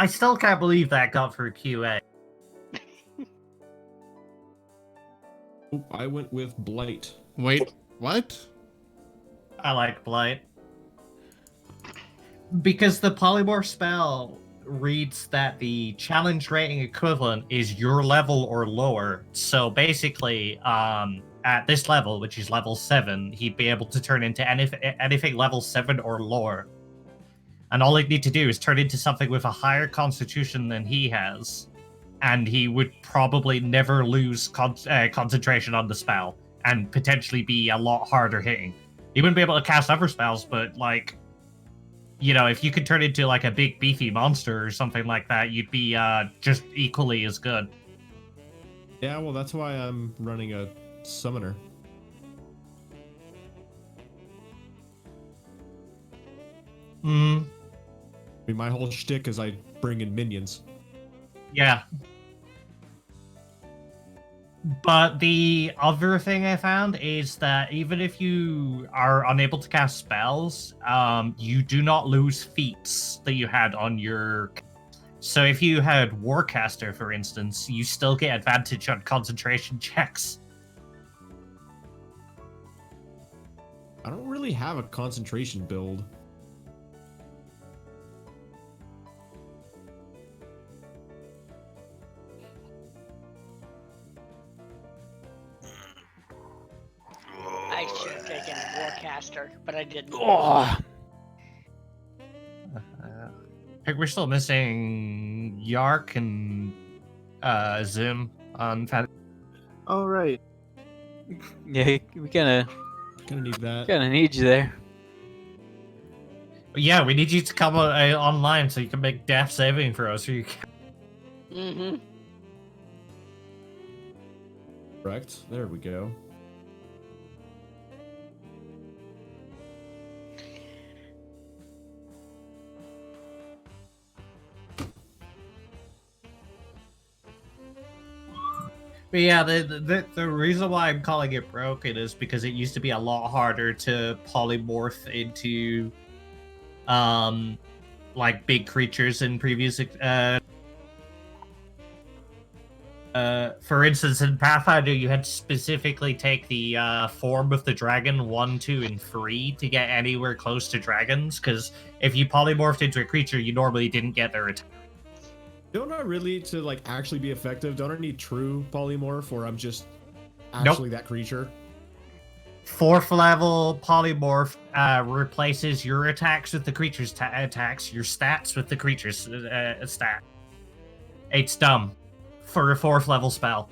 I still can't believe that got through QA. I went with Blight. Wait, what? I like Blight. Because the polymorph spell reads that the challenge rating equivalent is your level or lower. So basically, at this level, which is level 7, he'd be able to turn into anything level 7 or lower. And all he'd need to do is turn into something with a higher constitution than he has. And he would probably never lose concentration on the spell, and potentially be a lot harder hitting. He wouldn't be able to cast other spells, but, like, you know, if you could turn into, like, a big beefy monster or something like that, you'd be just equally as good. Yeah, well, that's why I'm running a summoner. I mean, my whole shtick is I bring in minions. Yeah. But the other thing I found is that even if you are unable to cast spells, you do not lose feats that you had on your... So if you had Warcaster, for instance, you still get advantage on concentration checks. I don't really have a concentration build. I should have taken Warcaster, but I didn't. I think we're still missing Yark and Zim on Fantasy. Oh, right. Yeah, we Gonna need that. kinda need you there. Yeah, we need you to come online so you can make death saving throws. So you can... Mm-hmm. Correct. There we go. But yeah, the reason why I'm calling it broken is because it used to be a lot harder to polymorph into, like big creatures in previous. For instance, in Pathfinder, you had to specifically take the form of the dragon 1, 2, and 3 to get anywhere close to dragons. Because if you polymorphed into a creature, you normally didn't get their attack. Don't I really, to like actually be effective, don't I need true polymorph, or I'm just actually that creature? 4th level polymorph replaces your attacks with the creature's attacks, your stats with the creature's stat. It's dumb for a 4th level spell.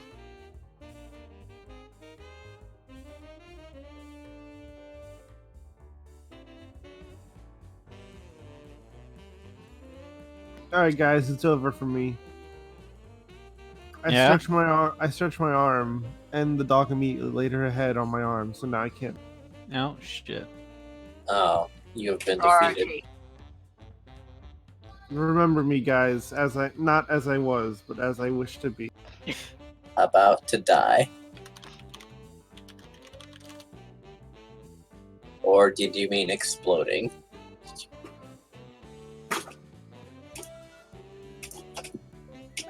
Alright, guys, it's over for me. I Yeah? stretch my arm, and the dog immediately laid her head on my arm, so now I can't. Oh, shit. Oh, you have been defeated. R.I.P. Remember me, guys, not as I was, but as I wish to be. About to die. Or did you mean exploding?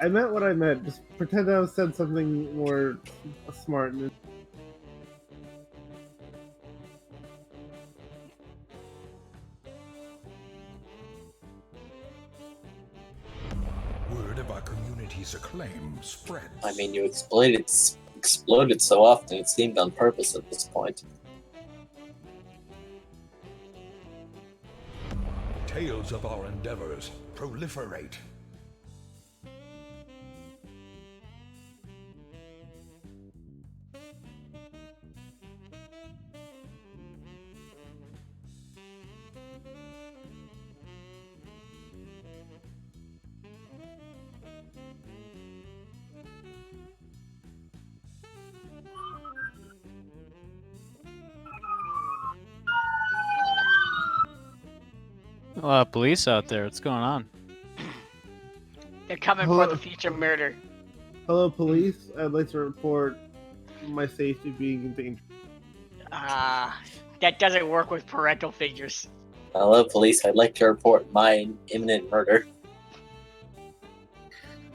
I meant what I meant. Just pretend I said something more smart. Word of our community's acclaim spreads. I mean, you exploded so often it seemed on purpose at this point. Tales of our endeavors proliferate. A lot of police out there. What's going on? They're coming Hello. for the future murder. Hello, police. I'd like to report my safety being in danger. That doesn't work with parental figures. Hello, police. I'd like to report my imminent murder.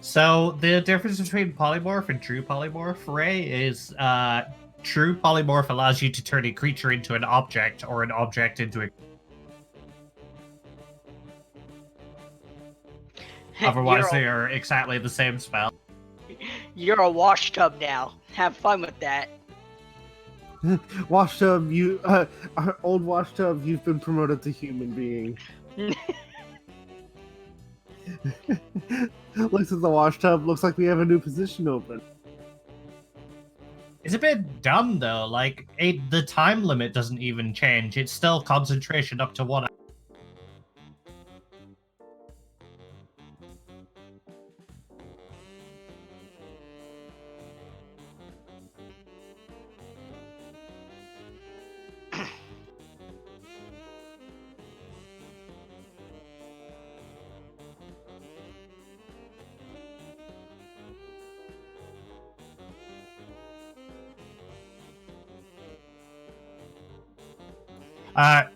So the difference between polymorph and true polymorph, Ray, is true polymorph allows you to turn a creature into an object or an object into a. Otherwise, they are exactly the same spell. You're a wash tub now. Have fun with that. Wash tub, our old wash tub, you've been promoted to human being. Looks at the wash tub, looks like we have a new position open. It's a bit dumb though. Like the time limit doesn't even change. It's still concentration up to 1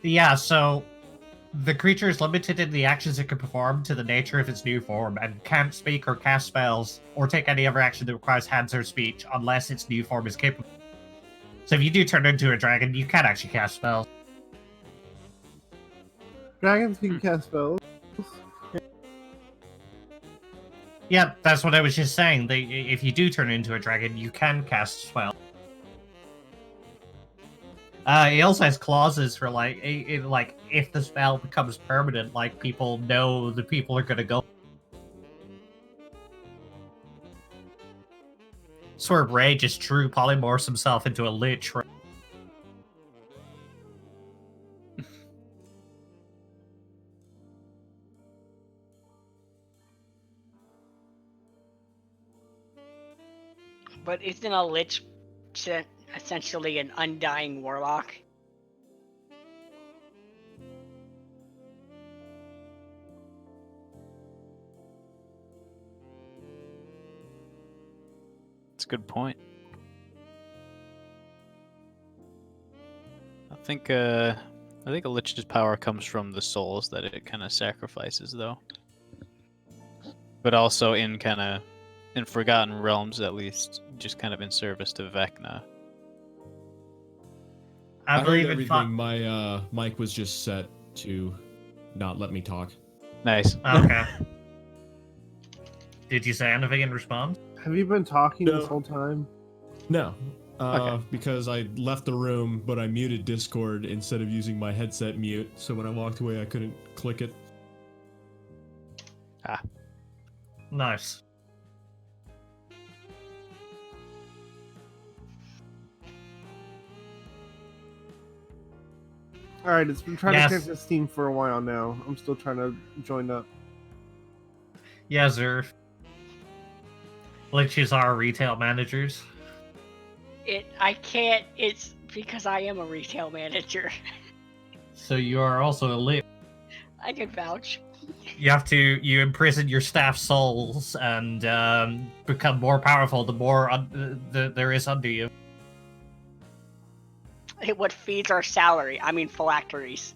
yeah, so the creature is limited in the actions it can perform to the nature of its new form and can't speak or cast spells or take any other action that requires hands or speech unless its new form is capable. So if you do turn into a dragon, you can actually cast spells. Dragons can cast spells. Yeah, that's what I was just saying. If you do turn into a dragon, you can cast spells. He also has clauses for like if the spell becomes permanent, like people know the people are gonna go. Swear Ray just true polymorphs himself into a lich. But isn't a lich essentially an undying warlock? That's a good point. I think a lich's power comes from the souls that it kind of sacrifices, though. But also in Forgotten Realms, at least, just kind of in service to Vecna. I heard everything. My mic was just set to not let me talk. Nice. Okay. Did you say anything in response? Have you been talking No. this whole time? No, Okay. because I left the room, but I muted Discord instead of using my headset mute. So when I walked away, I couldn't click it. Nice. Alright, it's been trying Yes. to connect to Steam for a while now. I'm still trying to join up. Yeah, Zerf. Liches are retail managers. I can't. It's because I am a retail manager. So you are also a lich. I can vouch. You imprison your staff's souls and become more powerful the more there is under you. What feeds our salary? I mean phylacteries.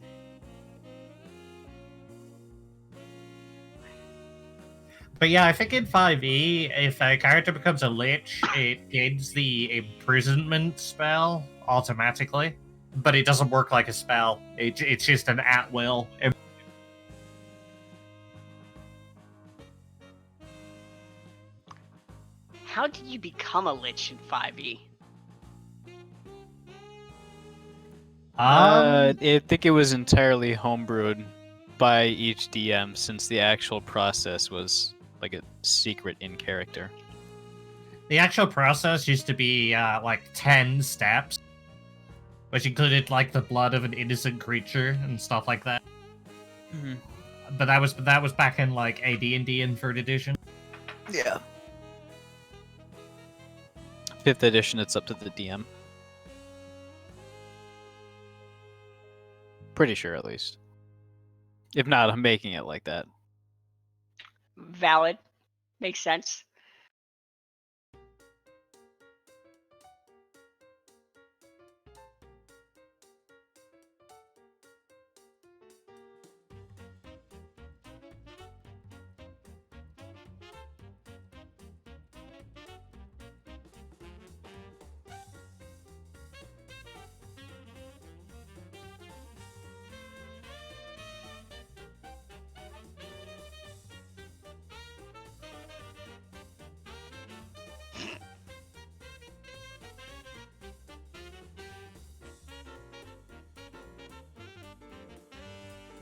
But yeah, I think in 5e, if a character becomes a lich, it gains the imprisonment spell automatically. But it doesn't work like a spell. It's just an at-will. How did you become a lich in 5e? I think it was entirely homebrewed by each DM, since the actual process was like a secret in character. The actual process used to be like 10 steps, which included like the blood of an innocent creature and stuff like that. Mm-hmm. But that was back in like AD&D and 3rd edition. Yeah. 5th edition, it's up to the DM. Pretty sure, at least. If not, I'm making it like that. Valid. Makes sense.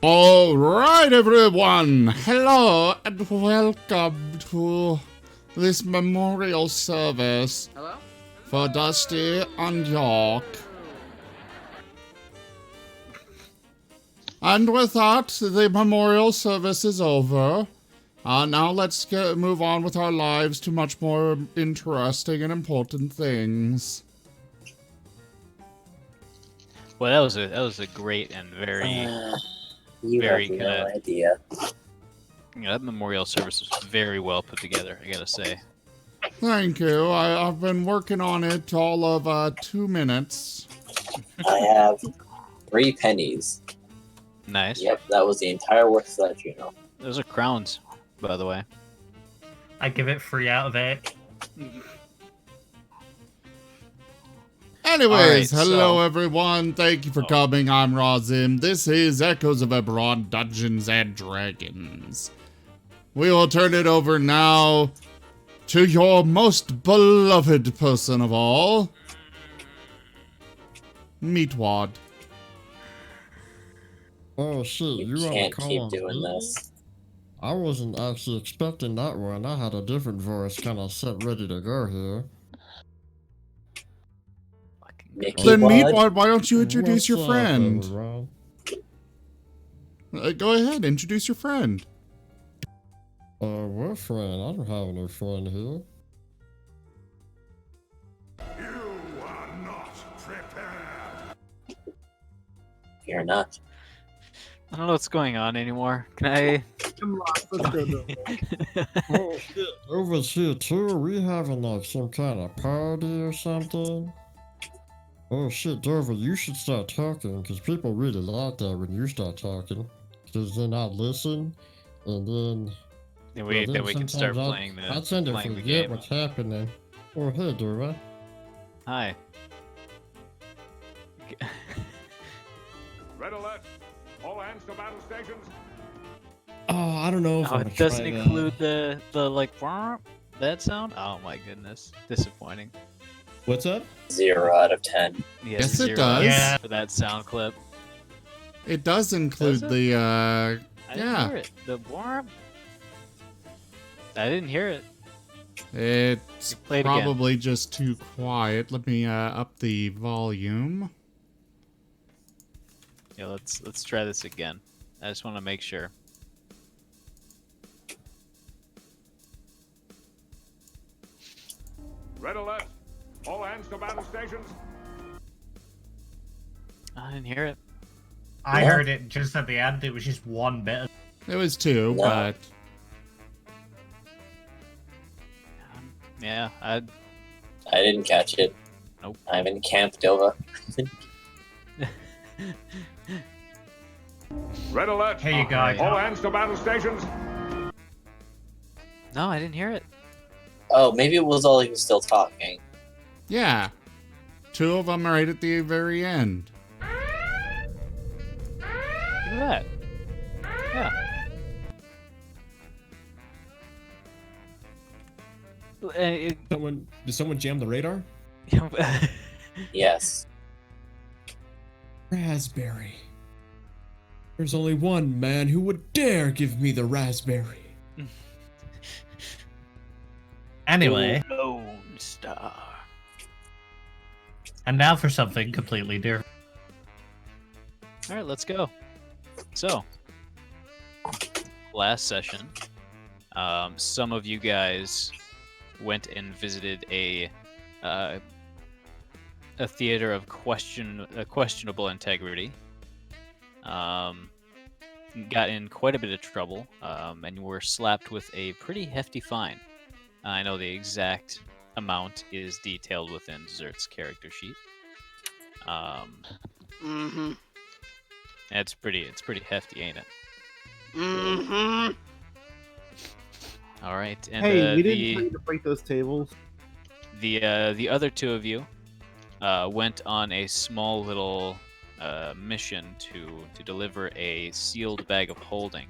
All right, everyone. Hello and welcome to this memorial service for Dusty and Yark. And with that, the memorial service is over. Now let's move on with our lives to much more interesting and important things. Well, that was a great and very You very have no kinda- idea. that memorial service was very well put together. I gotta say. Thank you. I've been working on it all of 2 minutes. I have 3 pennies. Nice. Yep, that was the entire worth of that funeral. Those are crowns, by the way. I give it 3 out of 8. Anyways, Alright, hello so- everyone. Thank you for coming. I'm Razim. This is Echoes of Eberron Dungeons and Dragons. We will turn it over now to your most beloved person of all, Meatwad. Oh shit, You you want to can't call keep on doing me? this. I wasn't actually expecting that one. I had a different voice kind of set ready to go here. Fucking Mickey Then Wad? Meatwad, why don't you introduce What's your up, friend? everyone? Go ahead, introduce your friend. What friend? I don't have no friend here. You are not prepared. You're not. I don't know what's going on anymore. Can I? I'm lost. Let's go. Oh shit, over here too? Are we having like some kind of party or something? Oh shit, Dover, you should start talking, because people really like that when you start talking. Because then I listen, and then... Then well, we can start sometimes playing the I tend to playing the forget game. what's happening. Oh hey, Dover. Hi. Red alert. All hands to battle stations. Oh, I don't know if Oh, I'm it gonna doesn't try that. include the like that sound. Oh my goodness, disappointing. What's up? 0 out of 10. Yeah, Yes, it 0 does. Yeah. for that sound clip. It does include Does it? the, I didn't Yeah. hear it. The warm. I didn't hear it. it's Play it again. probably just too quiet. Let me, up the volume. Yeah, let's try this again. I just want to make sure. Red alert. All hands to battle stations. I didn't hear it. I Yeah. heard it just at the end. It was just 1 bit. It was 2, No. but Yeah, I I didn't catch it. Nope. I'm in Camp Dova. Red alert. Here you go. Alright. All hands to battle stations. no, I didn't hear it. Oh, maybe it was all he was still talking. yeah. 2 of them are right at the very end. Look at that. Yeah. Did someone jam the radar? Yes. Raspberry. There's only one man who would dare give me the raspberry. Anyway, Lone Star. and now for something completely different. All right, let's go. So, last session, some of you guys went and visited a theater of questionable integrity. Got in quite a bit of trouble, and were slapped with a pretty hefty fine. I know the exact amount is detailed within Zert's character sheet. Mm-hmm. It's pretty hefty, ain't it? Mm-hmm. All right, and Hey, we didn't tell you to break those tables. the other 2 of you went on a small little mission to deliver a sealed bag of holding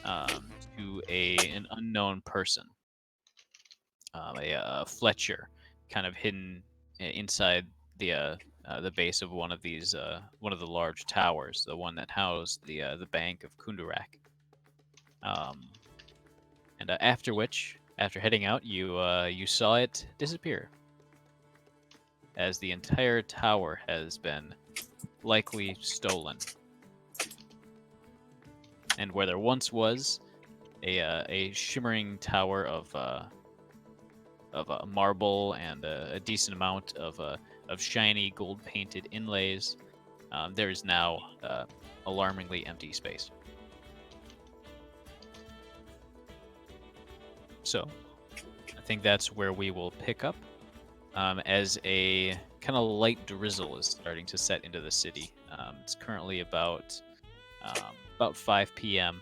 to an unknown person, a Fletcher, kind of hidden inside the the base of one of these, one of the large towers, the one that housed the Bank of Kundurak. And after heading out, you saw it disappear, as the entire tower has been likely stolen. And where there once was a shimmering tower of marble and a decent amount of shiny gold-painted inlays, there is now alarmingly empty space. So, I think that's where we will pick up, as a kind of light drizzle is starting to set into the city. It's currently about 5 p.m.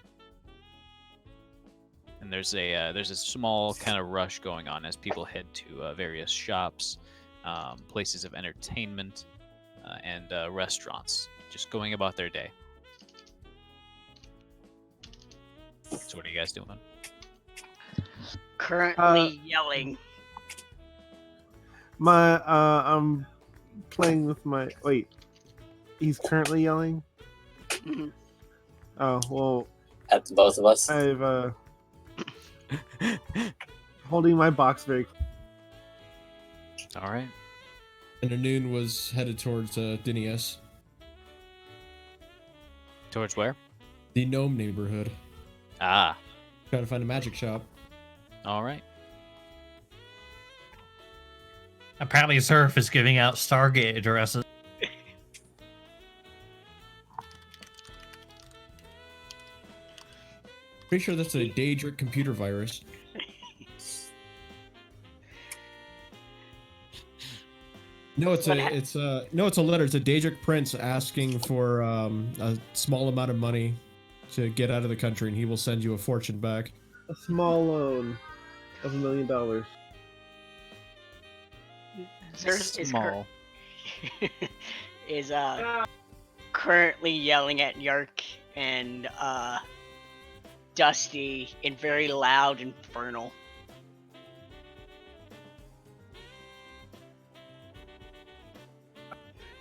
and there's a small kind of rush going on as people head to various shops, places of entertainment, and restaurants, just going about their day. So, what are you guys doing? Currently yelling. I'm playing with my. Wait, he's currently yelling. Mhm. Oh well, At the both of us. I've holding my box very. All right. And Ihnuun was headed towards Dinies, Towards where? the gnome neighborhood, Ah. trying to find a magic shop. All right. Apparently, Surf is giving out Stargate addresses. Pretty sure that's a Daedric computer virus. No, it's a letter. It's a Daedric prince asking for a small amount of money to get out of the country, and he will send you a fortune back. A small loan of $1 million. Zerf Small. is currently yelling at Yark and Dusty in very loud infernal.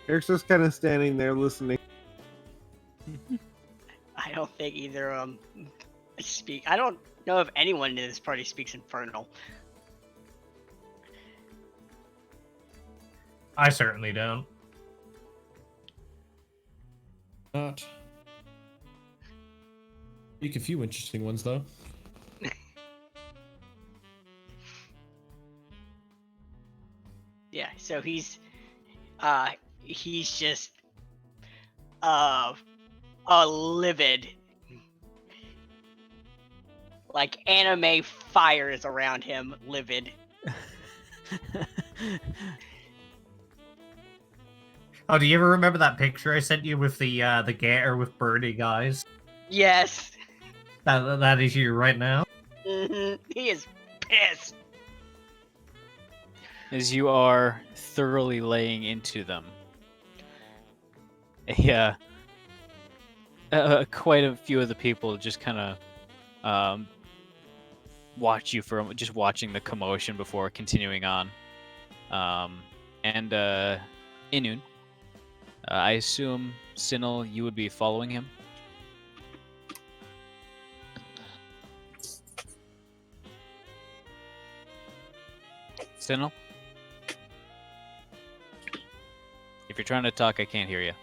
Eric's just kind of standing there listening. I don't think either of them speak. I don't know if anyone in this party speaks infernal. I certainly don't. Not. Speak a few interesting ones though. Yeah, so he's just livid, like anime fires around him, livid. Oh, do you ever remember that picture I sent you with the gator with burning eyes? Yes. That is you right now. He is pissed. As you are thoroughly laying into them, quite a few of the people just kind of watch you for just watching the commotion before continuing on. And Ihnuun, I assume, Tsinil, you would be following him? Tsinil? If you're trying to talk, I can't hear you.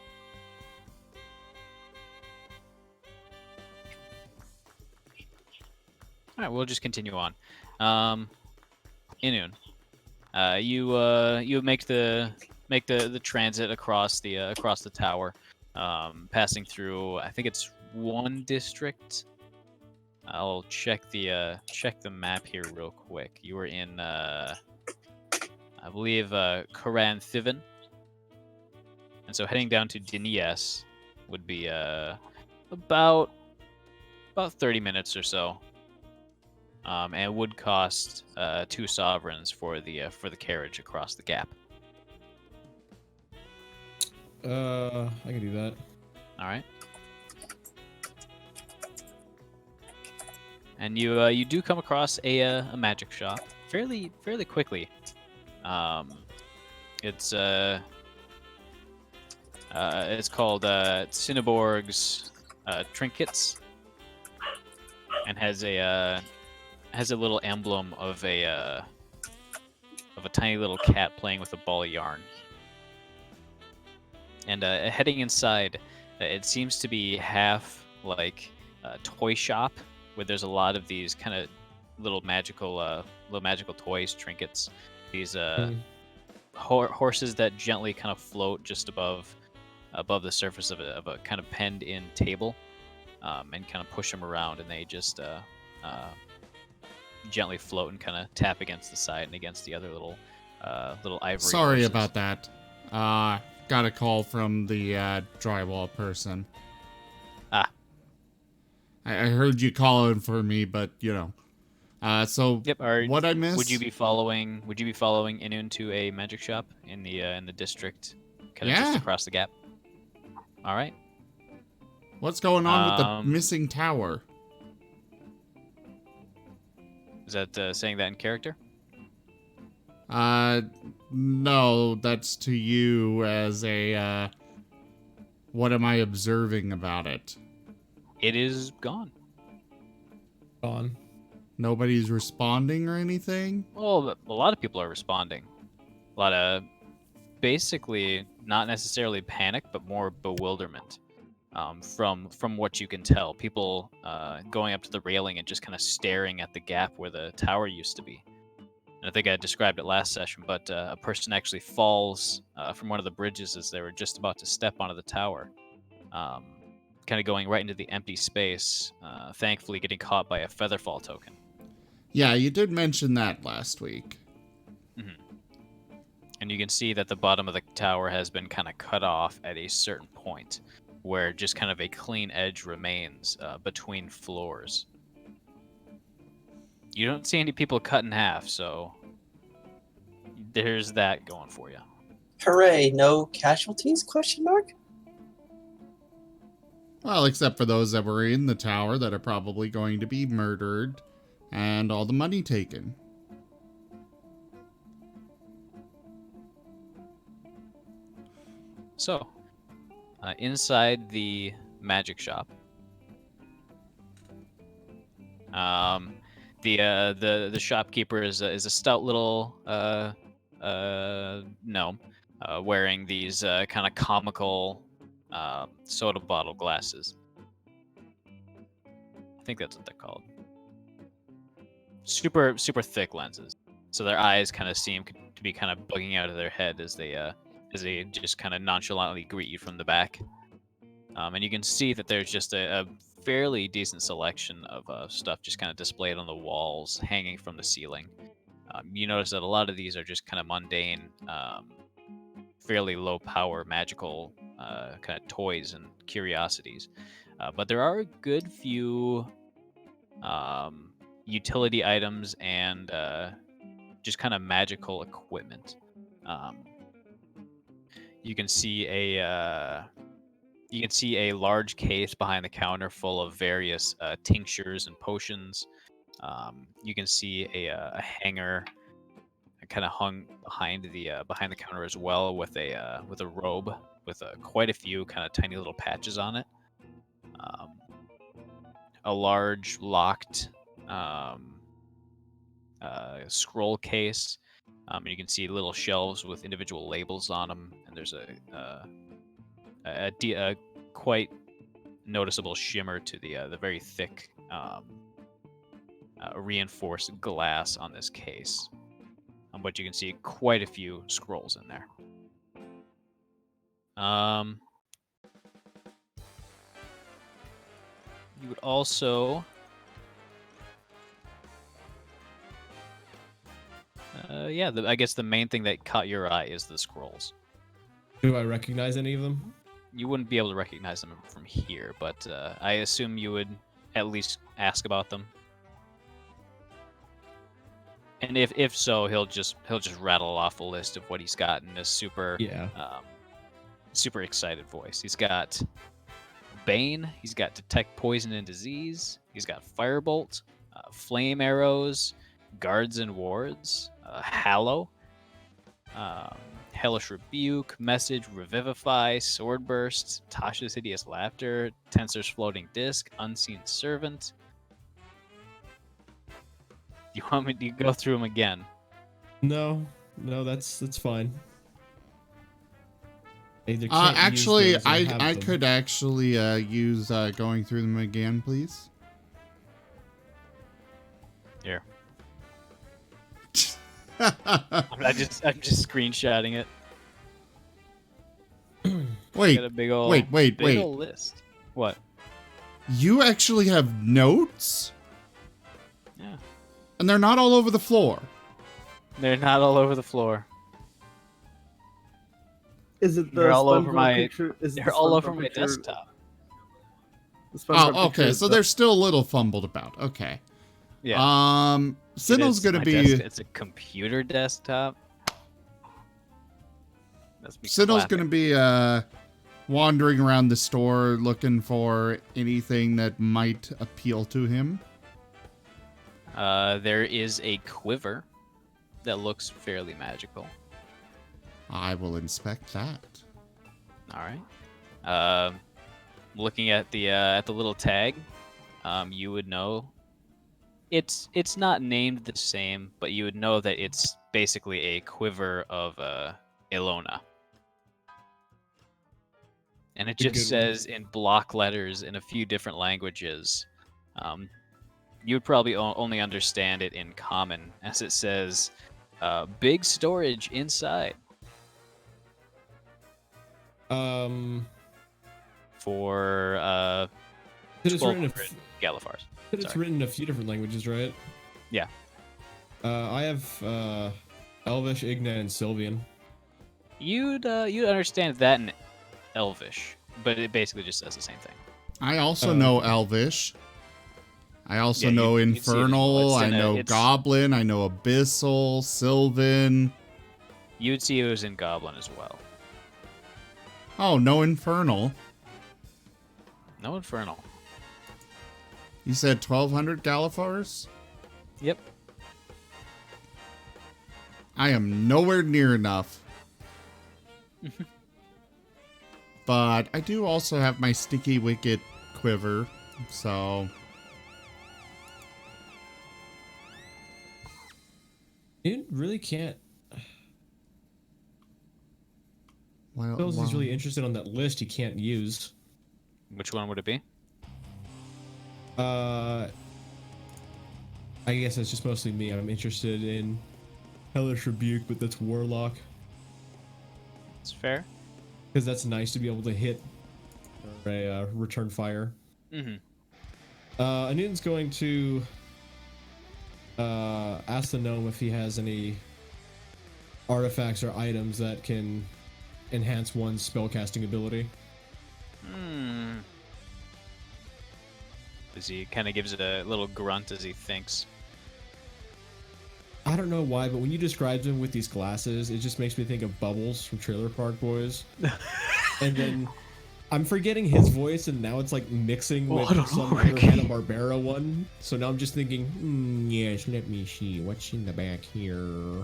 Alright, we'll just continue on. Ihnuun, you make the transit across the tower, passing through, I think it's one district. I'll check the map here real quick. You were in I believe Karan Thivan. And so heading down to Dinies would be about 30 minutes or so. And it would cost 2 sovereigns for the carriage across the gap. I can do that. All right. And you do come across a magic shop fairly quickly. It's It's called Cinnaborg's Trinkets, and has a little emblem of a tiny little cat playing with a ball of yarn. And heading inside, it seems to be half like a toy shop, where there's a lot of these kind of little magical toys, trinkets. These horses that gently kind of float just above the surface of a kind of penned in table, and kind of push them around, and they just gently float and kind of tap against the side and against the other little ivory. Sorry horses. about that. Got a call from the drywall person. Ah. I heard you calling for me, but you know. So Yep. what I missed? Would you be following Ihnuun to a magic shop in the district, kind of just Yeah. across the gap? All right. What's going on with the Um, missing tower? Is that saying that in character? No, that's to you as a, what am I observing about it? It is gone. Gone. Nobody's responding or anything? Well, a lot of people are responding. A lot of, basically, not necessarily panic, but more bewilderment. From what you can tell, people going up to the railing and just kind of staring at the gap where the tower used to be. And I think I described it last session, but a person actually falls from one of the bridges as they were just about to step onto the tower, kind of going right into the empty space, thankfully getting caught by a featherfall token. Yeah, you did mention that last week. And you can see that the bottom of the tower has been kind of cut off at a certain point, where just kind of a clean edge remains between floors. You don't see any people cut in half, so there's that going for you. Hooray! No casualties? Question mark. Well, except for those that were in the tower that are probably going to be murdered and all the money taken. So, inside the magic shop, the shopkeeper is a stout little gnome, wearing these kind of comical soda bottle glasses. I think that's what they're called. Super thick lenses, so their eyes kind of seem to be kind of bugging out of their head as they just kind of nonchalantly greet you from the back. And you can see that there's just a fairly decent selection of stuff just kind of displayed on the walls, hanging from the ceiling. You notice that a lot of these are just kind of mundane, fairly low power magical kind of toys and curiosities. But there are a good few utility items and just kind of magical equipment. You can see a large case behind the counter full of various tinctures and potions. You can see a hanger kind of hung behind the counter as well, with a robe with quite a few kind of tiny little patches on it. A large locked scroll case. And you can see little shelves with individual labels on them, and there's a quite noticeable shimmer to the very thick reinforced glass on this case. But you can see quite a few scrolls in there. You would also I guess the main thing that caught your eye is the scrolls. Do I recognize any of them? You wouldn't be able to recognize them from here, but I assume you would at least ask about them. And if so, he'll just rattle off a list of what he's got in a super excited voice. He's got Bane. He's got Detect Poison and Disease. He's got Firebolt, Flame Arrows, Guards and Wards, Hallow, Hellish Rebuke, Message, Revivify, Sword Burst, Tasha's Hideous Laughter, Tensor's Floating Disc, Unseen Servant. You want me to go through them again? No, that's fine. Either can't use Actually, those or have I them. could actually use going through them again, please. Here. I'm just screenshotting it. Wait, Got a big old, wait. big old list. What? You actually have notes? Yeah. And they're not all over the floor. They're not all over the floor. Is it the They're all over SpongeBob my. picture? Is it the They're all over SpongeBob my picture- desktop. the SpongeBob Oh, picture okay. is So the- they're still a little fumbled about. Okay. Yeah. Sinnoh's It is gonna my be desk- It's a computer desktop. That's me Sinnoh's clapping. gonna be wandering around the store looking for anything that might appeal to him. There is a quiver that looks fairly magical. I will inspect that. All right. Looking at the little tag, you would know it's not named the same, but you would know that it's basically a quiver of Ilona. And it Good just one. says in block letters in a few different languages. You would probably only understand it in common, as it says, "Big storage inside." For It's written, 1,200 Galifars. it's Sorry. written in a few different languages, right? Yeah. I have Elvish, Igna, and Sylvian. You'd understand that in Elvish, but it basically just says the same thing. I also know Elvish. I also Yeah, know you'd see it as well. Infernal. It's I in know it's- Goblin. I know Abyssal, Sylvan. You'd see it was in Goblin as well. Oh, no Infernal. No Infernal. You said 1,200 Galifars? Yep. I am nowhere near enough. But I do also have my Sticky Wicket quiver, so... You really can't. Well, Phil's is really interested on that list he can't use. Which one would it be? I guess that's just mostly me. I'm interested in Hellish Rebuke, but that's Warlock. It's fair. Because that's nice to be able to hit a return fire. Mm-hmm. Ihnuun's going to ask the gnome if he has any artifacts or items that can enhance one's spellcasting ability. As he kind of gives it a little grunt as he thinks. I don't know why, but when you described him with these glasses, it just makes me think of Bubbles from Trailer Park Boys. And then I'm forgetting his voice, and now it's like mixing with some other Hanna-Barbera one. So now I'm just thinking, yes, let me see what's in the back here.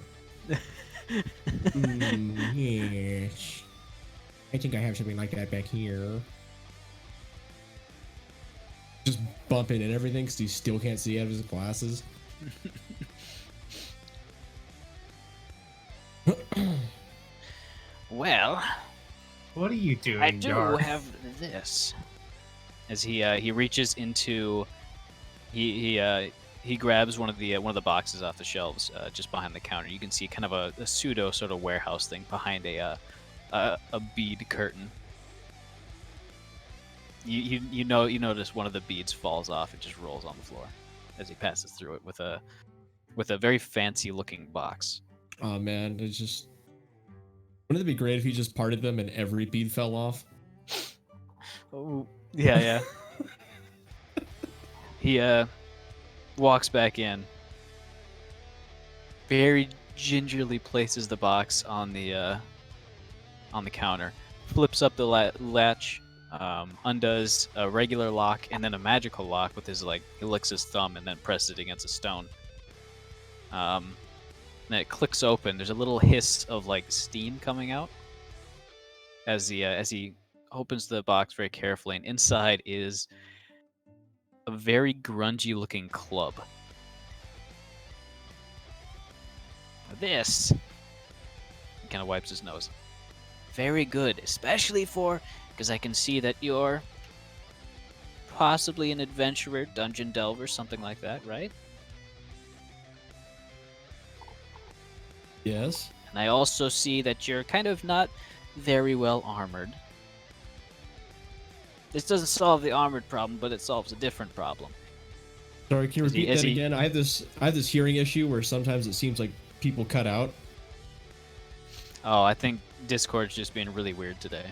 Yes. I think I have something like that back here. Just bumping and everything because he still can't see out of his glasses. Well, What are you doing, I do Yark? have this. As he reaches into, he grabs one of the boxes off the shelves just behind the counter. You can see kind of a pseudo sort of warehouse thing behind a bead curtain. You notice one of the beads falls off and just rolls on the floor as he passes through it with a very fancy looking box. Oh man, it's just. Wouldn't it be great if he just parted them and every bead fell off? Oh, yeah. He walks back in. Very gingerly places the box on the counter. Flips up the latch, undoes a regular lock and then a magical lock with his he licks his thumb and then presses it against a stone. And it clicks open. There's a little hiss of like steam coming out as he opens the box very carefully, and inside is a very grungy looking club. This, he kind of wipes his nose. Very good, especially because I can see that you're possibly an adventurer, dungeon delver, something like that, right? Yes. And I also see that you're kind of not very well armored. This doesn't solve the armored problem, but it solves a different problem. Sorry, can you repeat that again? I have this hearing issue where sometimes it seems like people cut out. Oh, I think Discord's just being really weird today.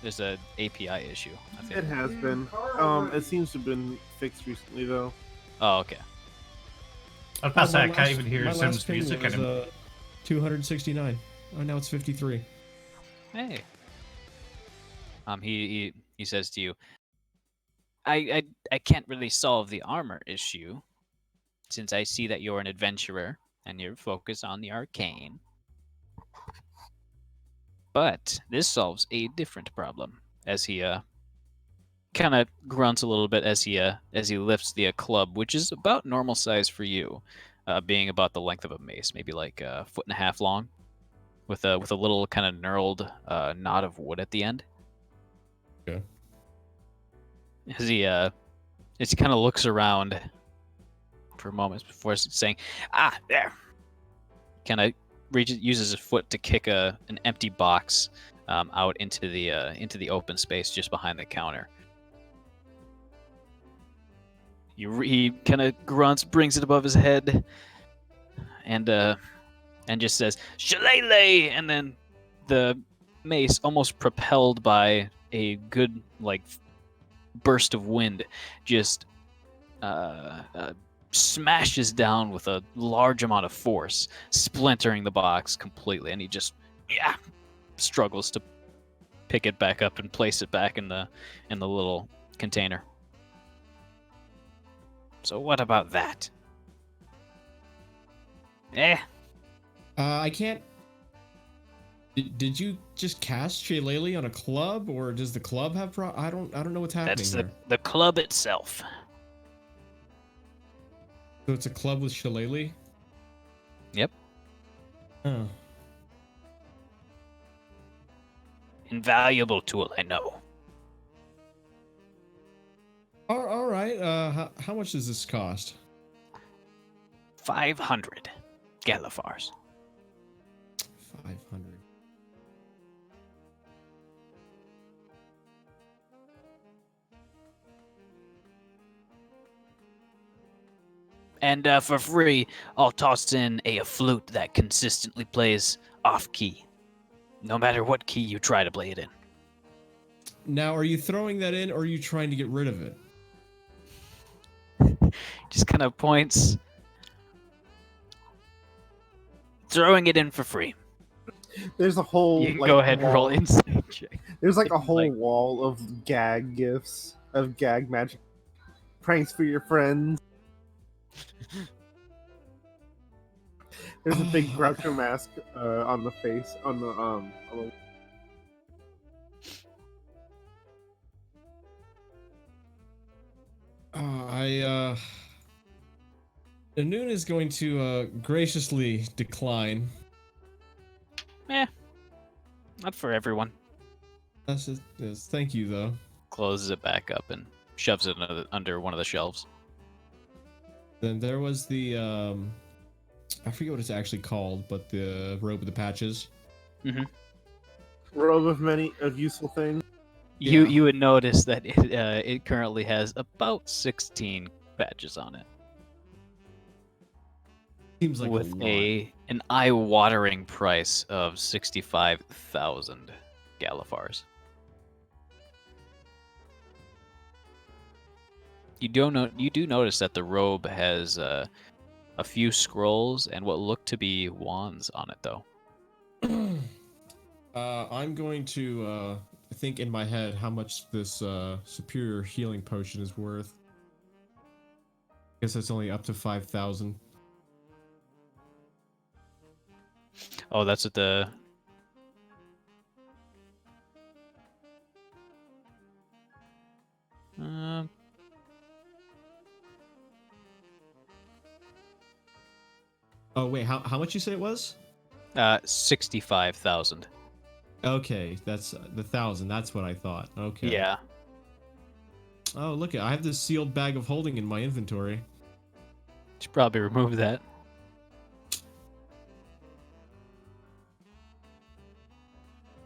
There's a API issue, I think. It has been. It seems to have been fixed recently, though. Oh, okay. I was about to say, I can't even hear my Sim's last ping music was, anymore. 269. Oh, now it's 53. Hey. He says to you, I can't really solve the armor issue, since I see that you're an adventurer and you're focused on the arcane. But this solves a different problem. As he kind of grunts a little bit as he lifts the club, which is about normal size for you, being about the length of a mace, maybe like a foot and a half long, with a little kind of knurled knot of wood at the end. Okay. As he kind of looks around for a moment before saying, "Ah, there." Kind of uses his foot to kick an empty box out into the open space just behind the counter. He kind of grunts, brings it above his head, and just says "Shillelagh," and then the mace, almost propelled by a good burst of wind, just smashes down with a large amount of force, splintering the box completely, and he just struggles to pick it back up and place it back in the little container. So what about that? I can't. Did you just cast Shillelagh on a club, or does the club have I don't know what's happening. That's here. the club itself. So it's a club with Shillelagh? Yep. Oh. Invaluable tool, I know. All right. How much does this cost? 500 Galifars. 500. And for free, I'll toss in a flute that consistently plays off key, no matter what key you try to play it in. Now, are you throwing that in, or are you trying to get rid of it? Just kind of points. Throwing it in for free. There's a whole. You can go ahead and roll insight check. There's a whole wall of gag gifts, of gag magic pranks for your friends. There's a big Groucho mask on the face on the Ihnuun is going to graciously decline. Not for everyone. Yes, thank you though. Closes it back up and shoves it under one of the shelves. Then there was the I forget what it's actually called, but the robe with the patches. Mm-hmm. robe of useful things. You would notice that it currently has about 16 badges on it. Seems like with a an eye-watering price of 65,000 Galifars. You do notice that the robe has a few scrolls and what look to be wands on it, though. I'm going to think in my head how much this superior healing potion is worth. I guess it's only up to 5,000. Oh, that's at the. Oh wait, how much you say it was? 65,000. Okay, that's the 1,000. That's what I thought. Okay. Yeah. Oh look, I have this sealed bag of holding in my inventory. Should probably remove that.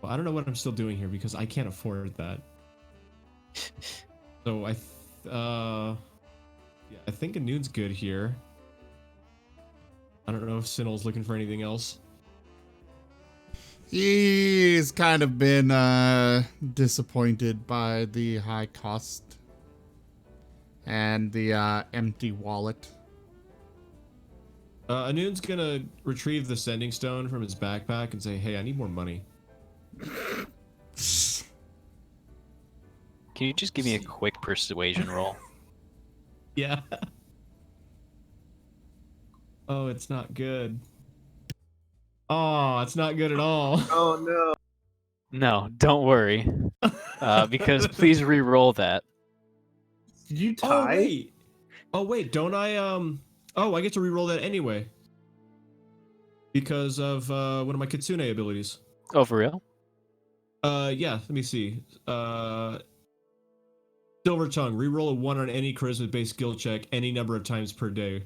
Well, I don't know what I'm still doing here because I can't afford that. So yeah, I think Ihnuun's good here. I don't know if Tsinil's looking for anything else. He's kind of been disappointed by the high cost and the empty wallet. Ihnuun's gonna retrieve the sending stone from his backpack and say, "Hey, I need more money." Can you just give me a quick persuasion roll? Yeah. Oh, it's not good. Oh, it's not good at all. Oh no. No, don't worry. Because please re-roll that. Did you Oh tie? wait. Oh wait, don't I Oh, I get to re-roll that anyway. Because of one of my Kitsune abilities. Oh, for real? Yeah, let me see. Silver Tongue, re-roll a 1 on any charisma-based skill check any number of times per day.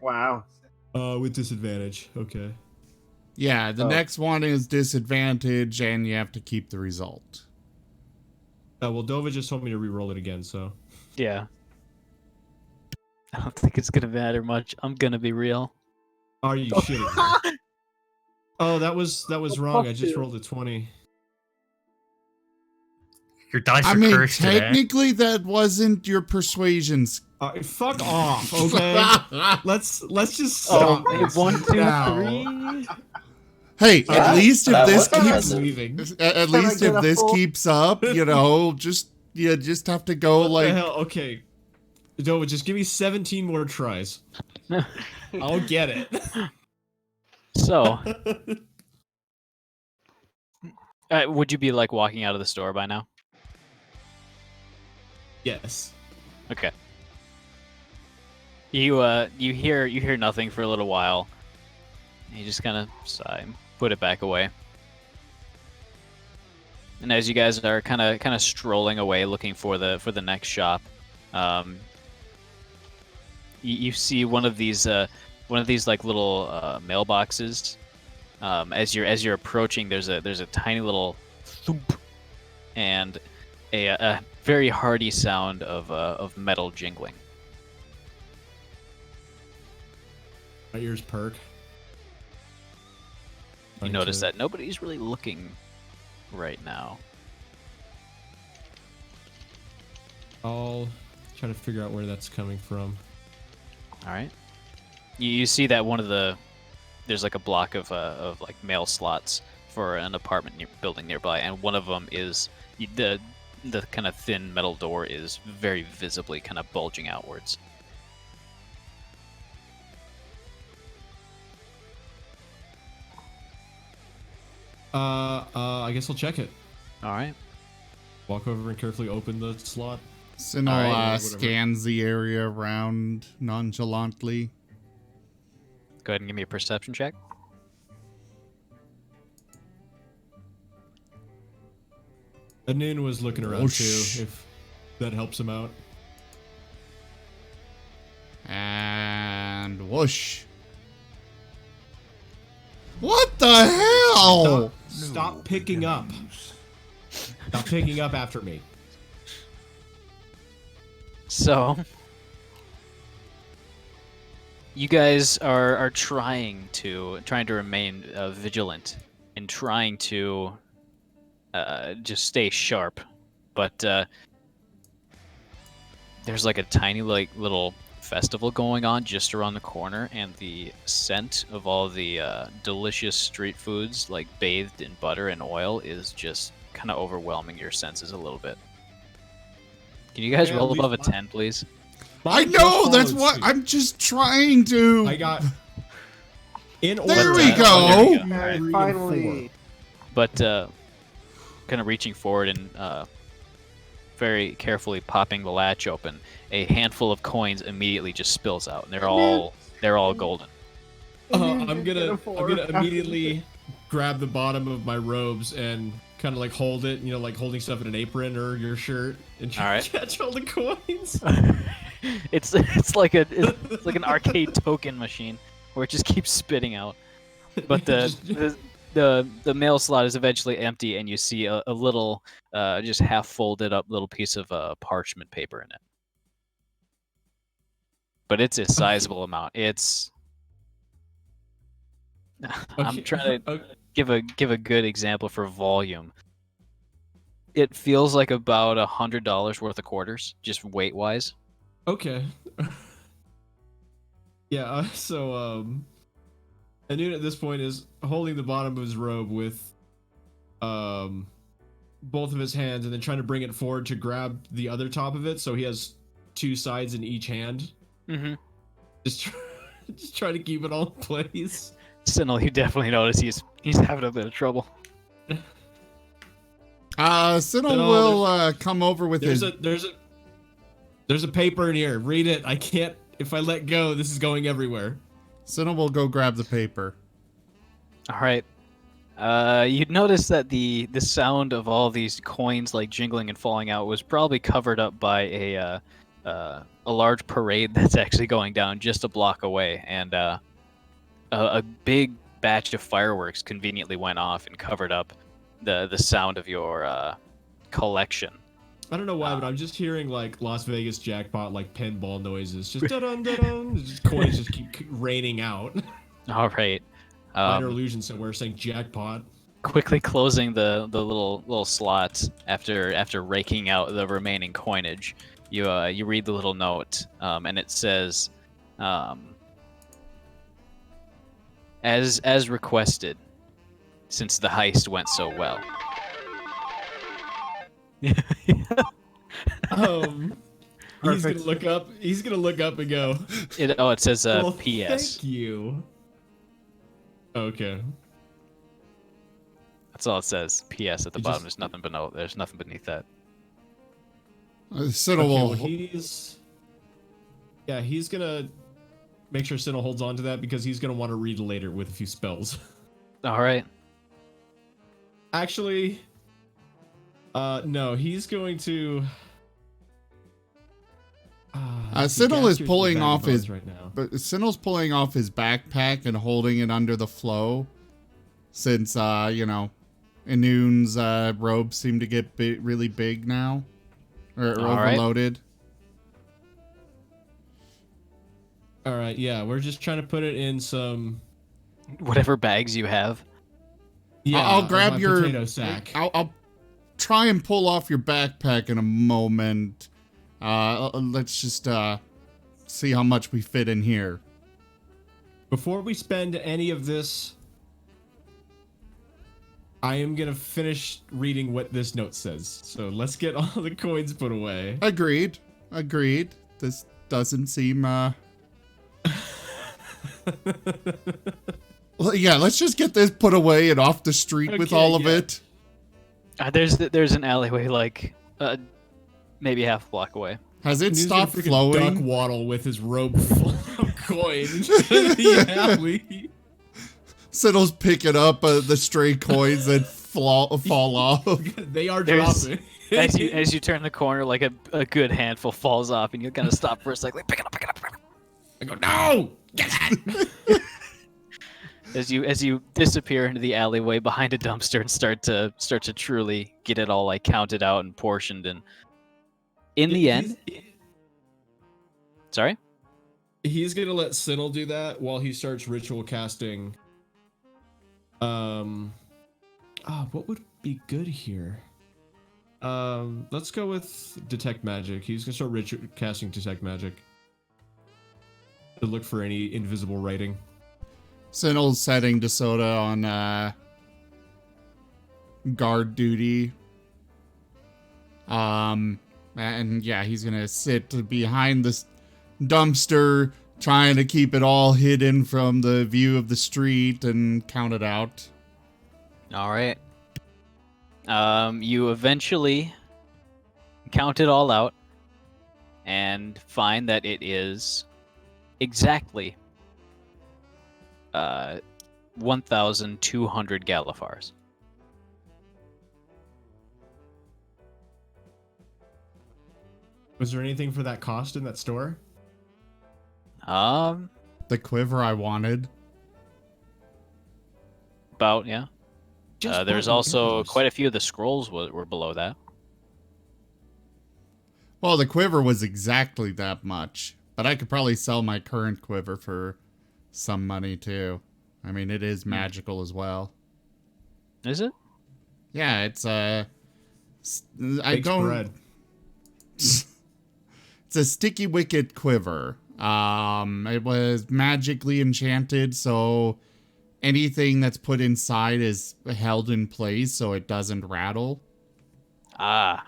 Wow. With disadvantage. Okay. Yeah, the Oh. next one is disadvantage, and you have to keep the result. Well, Dova just told me to re-roll it again, so. Yeah. I don't think it's gonna matter much. I'm gonna be real. Are you shitting me? Oh, that was wrong. I just you. rolled a 20. Your dice I are mean, cursed today. technically, that wasn't your persuasions. Fuck off, okay? let's just Oh, stop. this 1, 2, now. 3. Hey, at That- least if that this was keeps impressive. Leaving. at Can I least get if a this full- keeps up, you know, you just have to go What the like hell? Okay. Dova, just give me 17 more tries. I'll get it. So, would you be like walking out of the store by now? Yes. Okay. You hear nothing for a little while. You just kind of sigh and put it back away. And as you guys are kind of strolling away looking for the next shop, you see one of these like little mailboxes. As you're approaching, there's a tiny little thump and a very hearty sound of metal jingling. My ears perk. You notice that nobody's really looking right now. I'll try to figure out where that's coming from. All right. You see that there's like a block of like mail slots for an apartment building nearby, and one of them is the kind of thin metal door is very visibly kind of bulging outwards. I guess I'll check it. All right. Walk over and carefully open the slot. Sinnoh Alright, scans the area around nonchalantly. Go ahead and give me a perception check. Ihnuun was looking around Whoosh. too, if that helps him out. And whoosh. What the hell? Stop picking up. Stop picking up after me. So, you guys are trying to remain vigilant and trying to just stay sharp, but there's like a tiny little festival going on just around the corner, and the scent of all the delicious street foods, like bathed in butter and oil, is just kind of overwhelming your senses a little bit. Can you guys Yeah, roll at above a least 10, please? I Mine know, just that's followed what suit. I'm just trying to. I got In order. There we There we go. go. Alright. Finally. But kind of reaching forward and very carefully popping the latch open, a handful of coins immediately just spills out, and they're all golden. I'm gonna immediately grab the bottom of my robes and kind of like hold it, you know, like holding stuff in an apron or your shirt, and try Alright. to catch all the coins. It's like an arcade token machine where it just keeps spitting out. But the mail slot is eventually empty, and you see a little, just half folded up little piece of parchment paper in it. But it's a sizable amount. I'm trying to give a good example for volume. It feels like about $100 worth of quarters, just weight wise. Okay. Yeah. Ihnuun at this point is holding the bottom of his robe with both of his hands, and then trying to bring it forward to grab the other top of it, so he has two sides in each hand. Mm-hmm. Just try to keep it all in place. Tsinil, you definitely notice he's having a bit of trouble. Tsinil will come over with his. There's a paper in here. Read it. I can't. If I let go, this is going everywhere. Tsinil will go grab the paper. All right. You'd notice that the sound of all these coins like jingling and falling out was probably covered up by a large parade that's actually going down just a block away, and a big batch of fireworks conveniently went off and covered up the sound of your collection. I don't know why, but I'm just hearing like Las Vegas jackpot, like pinball noises. Just dun dun dun. Just coins just keep raining out. All right. Minor illusion somewhere saying jackpot. Quickly closing the little slots after raking out the remaining coinage, you read the little note, and it says, as requested, since the heist went so well. He's gonna look up. He's gonna look up and go. It says Well, P.S. Thank you. Okay. That's all it says. P.S. at the bottom. There's nothing but there's nothing beneath that. Tsinil Okay, will. well, he's gonna make sure Tsinil holds on to that, because he's gonna want to read later with a few spells. All right. Actually, no, he's going to. Tsinil is pulling off his. right now. But Sinno's pulling off his backpack and holding it under the flow, since Ihnuun's robes seem to get really big now, or overloaded. All right, yeah, we're just trying to put it in some whatever bags you have. Yeah, I'll grab my your potato sack. I'll try and pull off your backpack in a moment. Let's just see how much we fit in here. Before we spend any of this, I am gonna finish reading what this note says. So let's get all the coins put away. Agreed. This doesn't seem Well, yeah, let's just get this put away and off the street with all of it. There's an alleyway like maybe half a block away. Has it He's stopped gonna freaking flowing? Duck waddle with his robe full of coins in the alley. Siddle's picking up the stray coins that fall off. They are There's- dropping. As you turn the corner, like a good handful falls off, and you kind of stop for a second, like pick it up. I go, no! Get that! As you disappear into the alleyway behind a dumpster and start to truly get it all like counted out and portioned, and in the end, sorry, He's gonna let Sinil do that while he starts ritual casting. What would be good here? Let's go with detect magic. He's gonna start ritual casting detect magic to look for any invisible writing. Sinel's setting DeSoda on guard duty. And yeah, he's gonna sit behind this dumpster, trying to keep it all hidden from the view of the street and count it out. All right. You eventually count it all out and find that it is exactly 1,200 Galifars. Was there anything for that cost in that store? The quiver I wanted. About, yeah. There's also arrows. quite a few of the scrolls were below that. Well, the quiver was exactly that much, but I could probably sell my current quiver for some money too. I mean, it is magical as well. Is it? Yeah, it's Baked bread. It's a sticky wicket quiver. It was magically enchanted, so anything that's put inside is held in place so it doesn't rattle. Ah.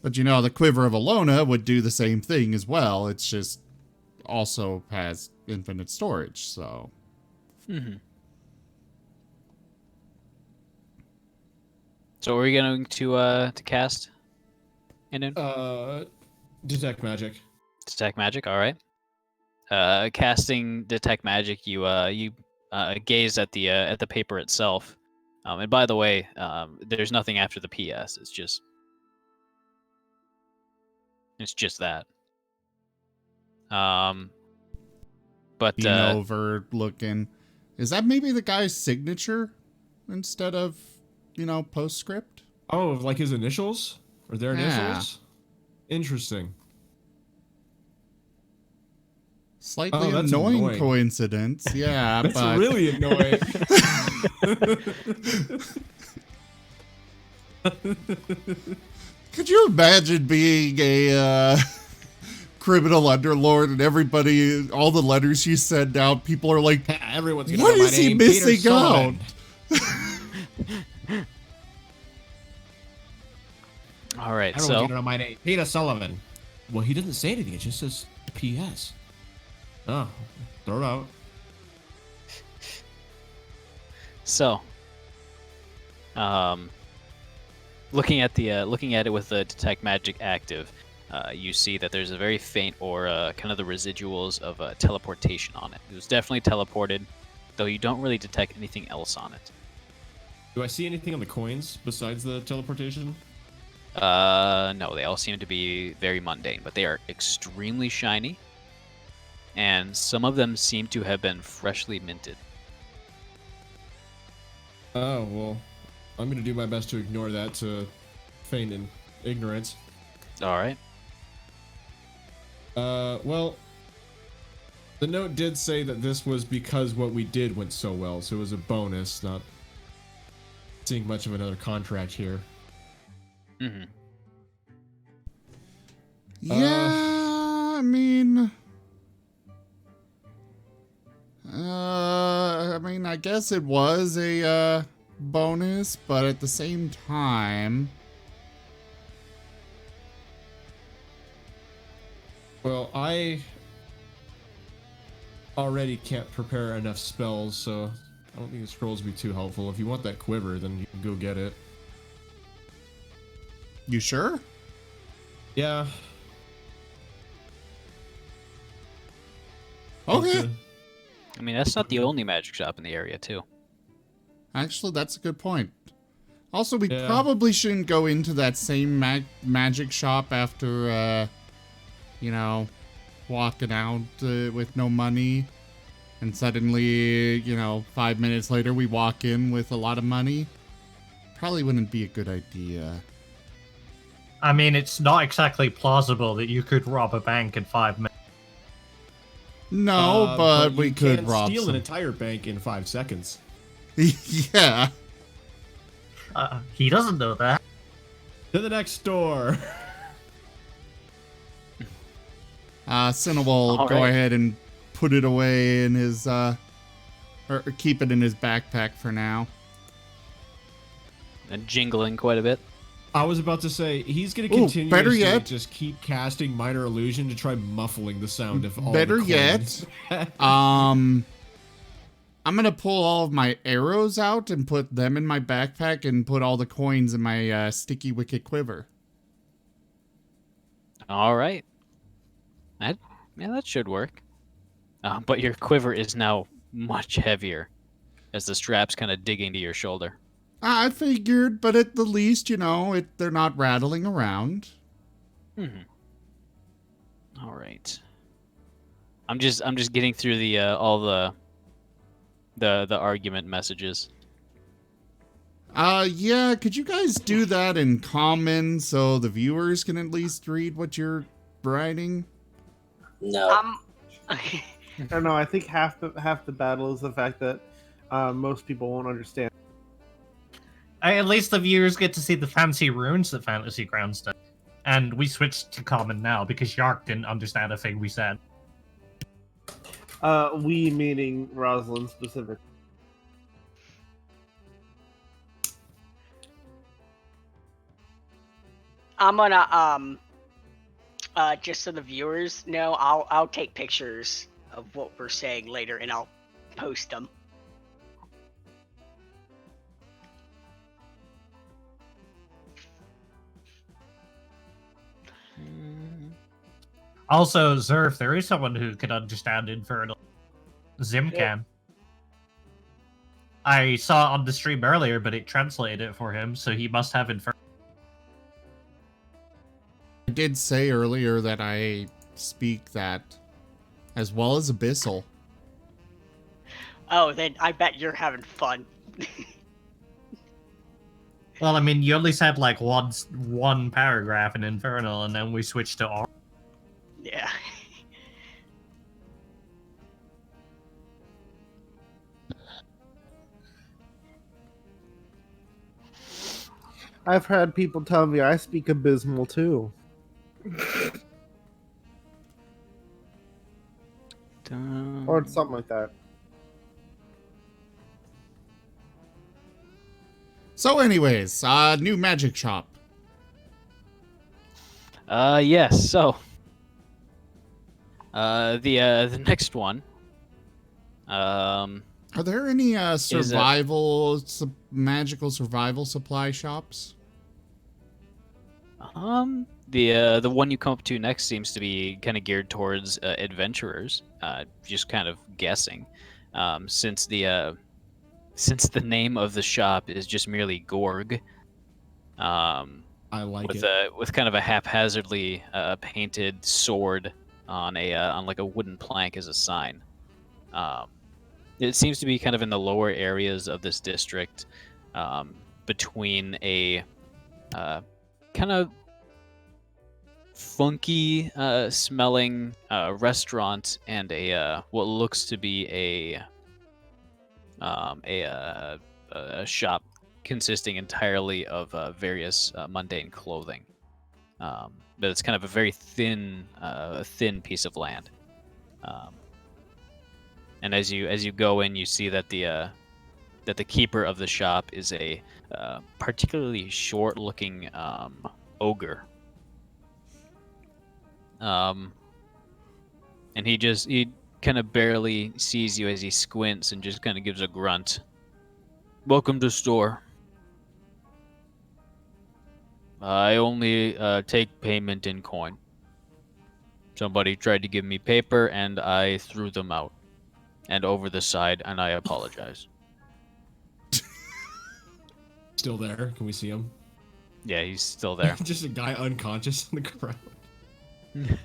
But you know, the quiver of Alona would do the same thing as well. It's just also has infinite storage, so. Mm-hmm. So are we going to cast? Ihnuun? Detect magic. Detect magic, all right. Casting detect magic, you gaze at the paper itself, and by the way, there's nothing after the PS. It's just that. But Being overlooking, is that maybe the guy's signature instead of, you know, postscript? Oh, like his initials or their Yeah. initials? Interesting. Slightly that's annoying annoying. coincidence, yeah. That's but really annoying. Could you imagine being a criminal underlord and everybody, all the letters you send out, people are like, Everyone's gonna what know my is he name, Peter missing out? Sullivan. all right, Everyone's so gonna know my name, Peter Sullivan. Well, he doesn't say anything. It just says P.S. Oh, throw it out. So, looking at it with the detect magic active, you see that there's a very faint aura, kind of the residuals of teleportation on it. It was definitely teleported, though you don't really detect anything else on it. Do I see anything on the coins besides the teleportation? No, they all seem to be very mundane, but they are extremely shiny, and some of them seem to have been freshly minted. Oh, well, I'm gonna do my best to ignore that to feign in ignorance. All right. Well, the note did say that this was because what we did went so well, so it was a bonus, not seeing much of another contract here. Mm-hmm. Yeah, I mean, I guess it was a bonus, but at the same time, Well, I already can't prepare enough spells, so I don't think the scrolls will be too helpful. If you want that quiver, then you can go get it. you sure? Yeah. Okay. I mean, that's not the only magic shop in the area, too. Actually, that's a good point. Also, we Yeah. probably shouldn't go into that same magic shop after, you know, walking out with no money. And suddenly, you know, 5 minutes later, we walk in with a lot of money. Probably wouldn't be a good idea. I mean, it's not exactly plausible that you could rob a bank in 5 minutes. No, but we you could can rob steal some. an entire bank in 5 seconds. Yeah. He doesn't know that. To the next door. Cinna will All go right. ahead and put it away in his, or keep it in his backpack for now. And jingling quite a bit. I was about to say he's going to Ooh, continue better to yet- just keep casting minor illusion to try muffling the sound of all Better the yet, coins. I'm gonna pull all of my arrows out and put them in my backpack and put all the coins in my sticky wicket quiver. All right. That should work. But your quiver is now much heavier as the straps kind of dig into your shoulder. I figured, but at the least, they're not rattling around. All right. I'm just getting through the all the argument messages. Yeah, could you guys do that in common so the viewers can at least read what you're writing? No. I don't know. I think half the battle is the fact that most people won't understand. At least the viewers get to see the fancy runes that Fantasy Grounds does. And we switched to common now because Yark didn't understand a thing we said. We meaning Rosalind specific. I'm gonna just so the viewers know, I'll take pictures of what we're saying later and I'll post them. Also, Zerf, there is someone who can understand Infernal. Zim can. I saw it on the stream earlier, but it translated it for him, so he must have Infernal. I did say earlier that I speak that as well as Abyssal. Oh, then I bet you're having fun. Well, I mean, you only said like one paragraph in Infernal, and then we switched to R. Yeah. I've had people tell me I speak abysmal too. Or something like that. So anyways, new magic shop. Yes, so the next one Are there any magical survival supply shops? the one you come up to next seems to be kind of geared towards adventurers. Just kind of guessing, since the name of the shop is just merely Gorg. I like it. With kind of a haphazardly painted sword on like a wooden plank as a sign. It seems to be kind of in the lower areas of this district, between a kind of funky smelling restaurant and a what looks to be a shop consisting entirely of various mundane clothing. But it's kind of a very thin piece of land. And as you go in, you see that the keeper of the shop is a particularly short-looking ogre. And he kind of barely sees you as he squints and just kind of gives a grunt. Welcome to store. I only take payment in coin. Somebody tried to give me paper and I threw them out. And over the side, and I apologize. Still there? Can we see him? Yeah, he's still there. Just a guy unconscious on the ground.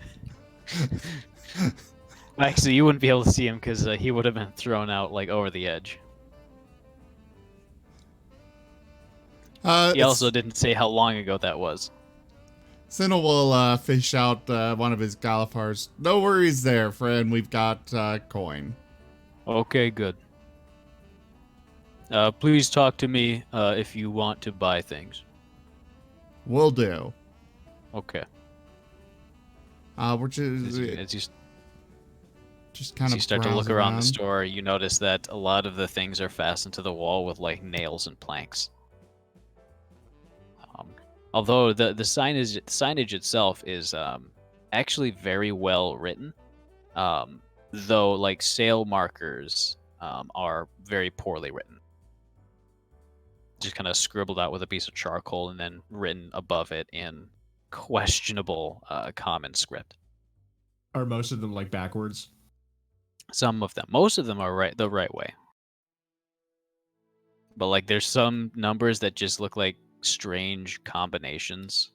Actually, you wouldn't be able to see him because he would have been thrown out like over the edge. He also didn't say how long ago that was. Tsinil will fish out one of his Galifars. No worries there, friend. We've got coin. Okay, good. Please talk to me if you want to buy things. Will do. Okay. We're just kind as of you start to look browse around the store, you notice that a lot of the things are fastened to the wall with like nails and planks. Although the signage itself is actually very well written, though like sale markers are very poorly written. Just kind of scribbled out with a piece of charcoal and then written above it in questionable common script. Are most of them like backwards? Some of them, most of them are the right way. But like, there's some numbers that just look like strange combinations.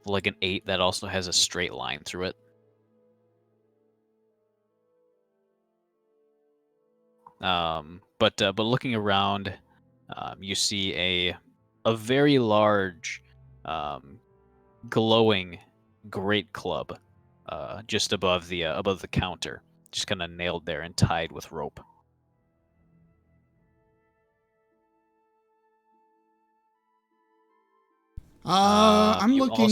Like an 8 that also has a straight line through it. But looking around, you see a very large, glowing great club, just above the counter, just kind of nailed there and tied with rope. I'm you looking.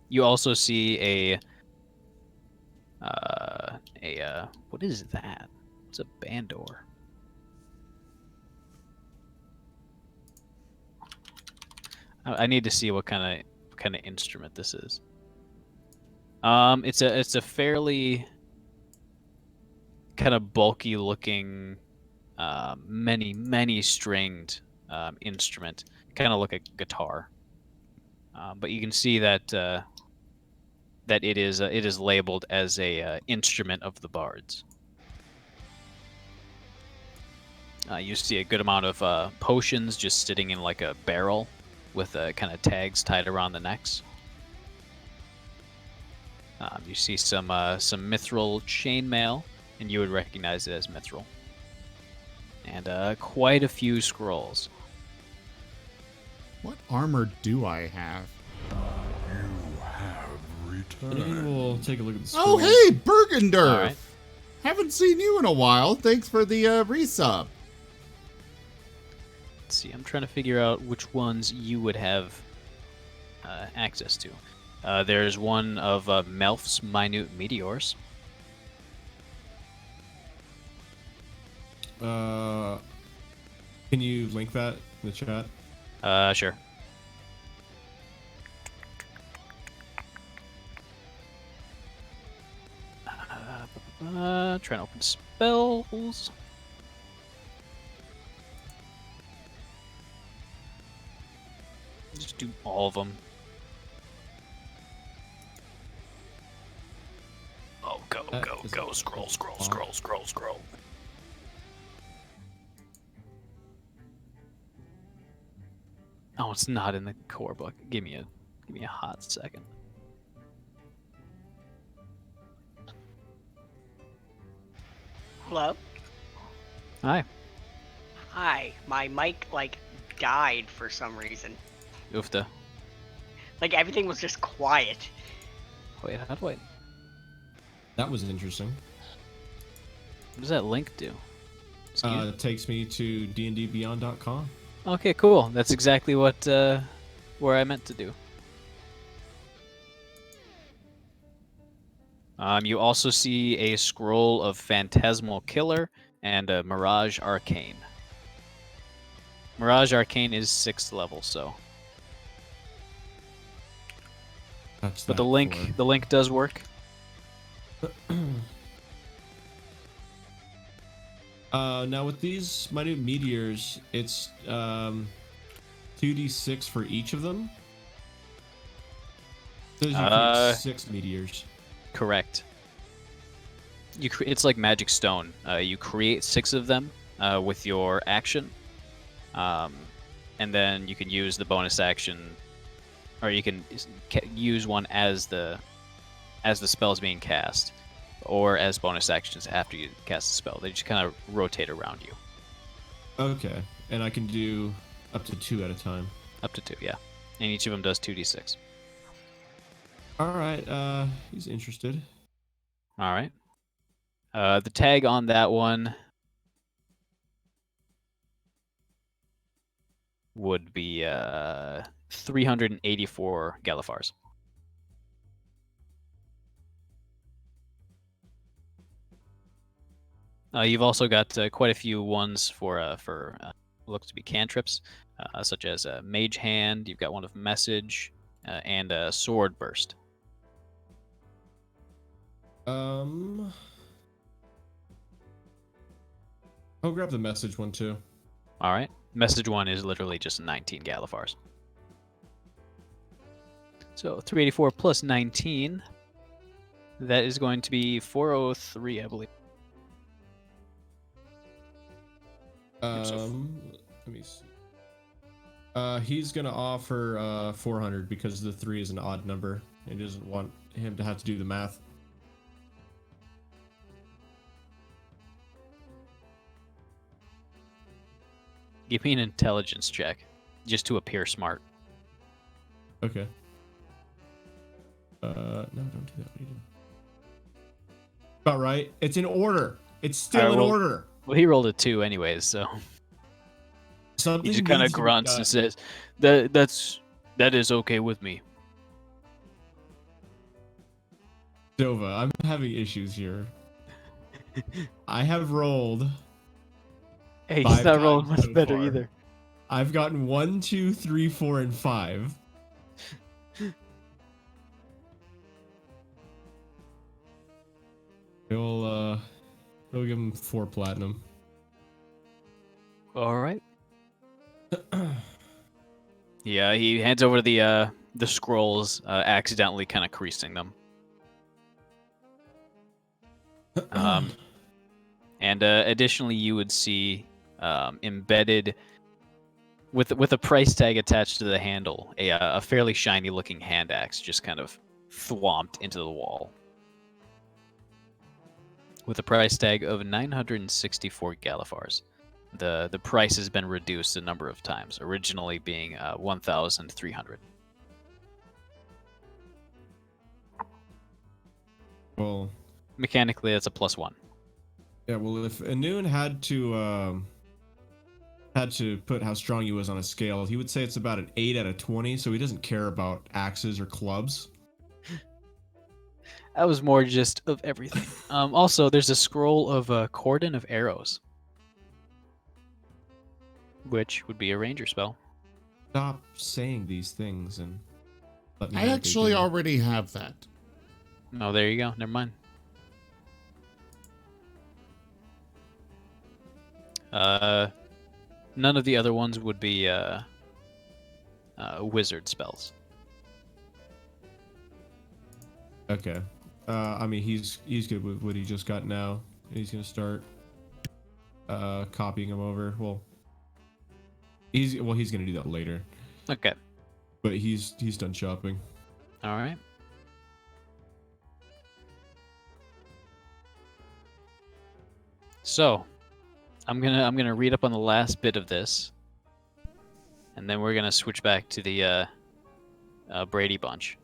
You also see a what is that? It's a bandor. I need to see what kind of instrument this is. It's a fairly kind of bulky looking, many stringed instrument. Kind of look like a guitar. But you can see that that it is labeled as a instrument of the bards. You see a good amount of potions just sitting in like a barrel with kind of tags tied around the necks. You see some mithril chainmail, and you would recognize it as mithril. And quite a few scrolls. What armor do I have? You have returned. We'll take a look at the Oh, scrolls. hey, Burgunder! All right. Haven't seen you in a while. Thanks for the resub. Let's see, I'm trying to figure out which ones you would have access to. There's one of Melf's minute meteors. Can you link that in the chat? Sure. Trying to open spells. Just do all of them. Oh, go, scroll. Oh, it's not in the core book. Give me a hot second. Hello? Hi. Hi. My mic, like, died for some reason. Oofta. Like, everything was just quiet. Wait, how do I... That was interesting. What does that link do? It takes me to dndbeyond.com. Okay, cool. That's exactly what where I meant to do. You also see a scroll of Phantasmal Killer and a Mirage Arcane. Mirage Arcane is 6th level, so. But the link does work. Now with these minute meteors, it's 2d6 for each of them. So you create 6 meteors. Correct. It's like Magic Stone. You create 6 of them with your action, and then you can use the bonus action, or you can use one as the spell is being cast, or as bonus actions after you cast the spell. They just kind of rotate around you. Okay, and I can do up to 2 at a time. Up to 2, yeah. And each of them does 2d6. All right, he's interested. All right. The tag on that one would be 384 Galifars. You've also got quite a few ones for look to be cantrips. such as a Mage Hand. You've got one of Message and a Sword Burst. I'll grab the message one too. All right. Message 1 is literally just 19 Galifars. So 384 plus 19. That is going to be 403, I believe. Let me see. He's gonna offer 400 because the 3 is an odd number. He doesn't want him to have to do the math. Give me an intelligence check, just to appear smart. Okay. No, don't do that. What are you doing? About right. It's in order. It's still in order. Well, he rolled a 2 anyways, so Something he just kind of needs to be grunts done. and says, "That is okay with me." Dova, I'm having issues here. I have rolled. Hey, 5 he's not rolling times much so better far. either. I've gotten 1, 2, 3, 4, and 5. We'll give him 4 platinum. All right. Yeah, he hands over the scrolls, accidentally kind of creasing them. And additionally, you would see embedded with a price tag attached to the handle, a fairly shiny looking hand axe just kind of thwomped into the wall. With a price tag of 964 Galifars. The price has been reduced a number of times, originally being 1,300. Well, Mechanically, that's a +1. yeah. Well, if Ihnuun had to put how strong he was on a scale, he would say it's about an 8 out of 20. So he doesn't care about axes or clubs. That was more just of everything. Also, there's a scroll of a cordon of arrows, which would be a ranger spell. Stop saying these things and let me I know what they actually do. already have that. Oh, there you go. Never mind. None of the other ones would be wizard spells. Okay. I mean, he's good with what he just got now. He's gonna start copying him over. Well, he's gonna do that later. Okay. But he's done shopping. All right. So, I'm gonna read up on the last bit of this, and then we're gonna switch back to the Brady bunch.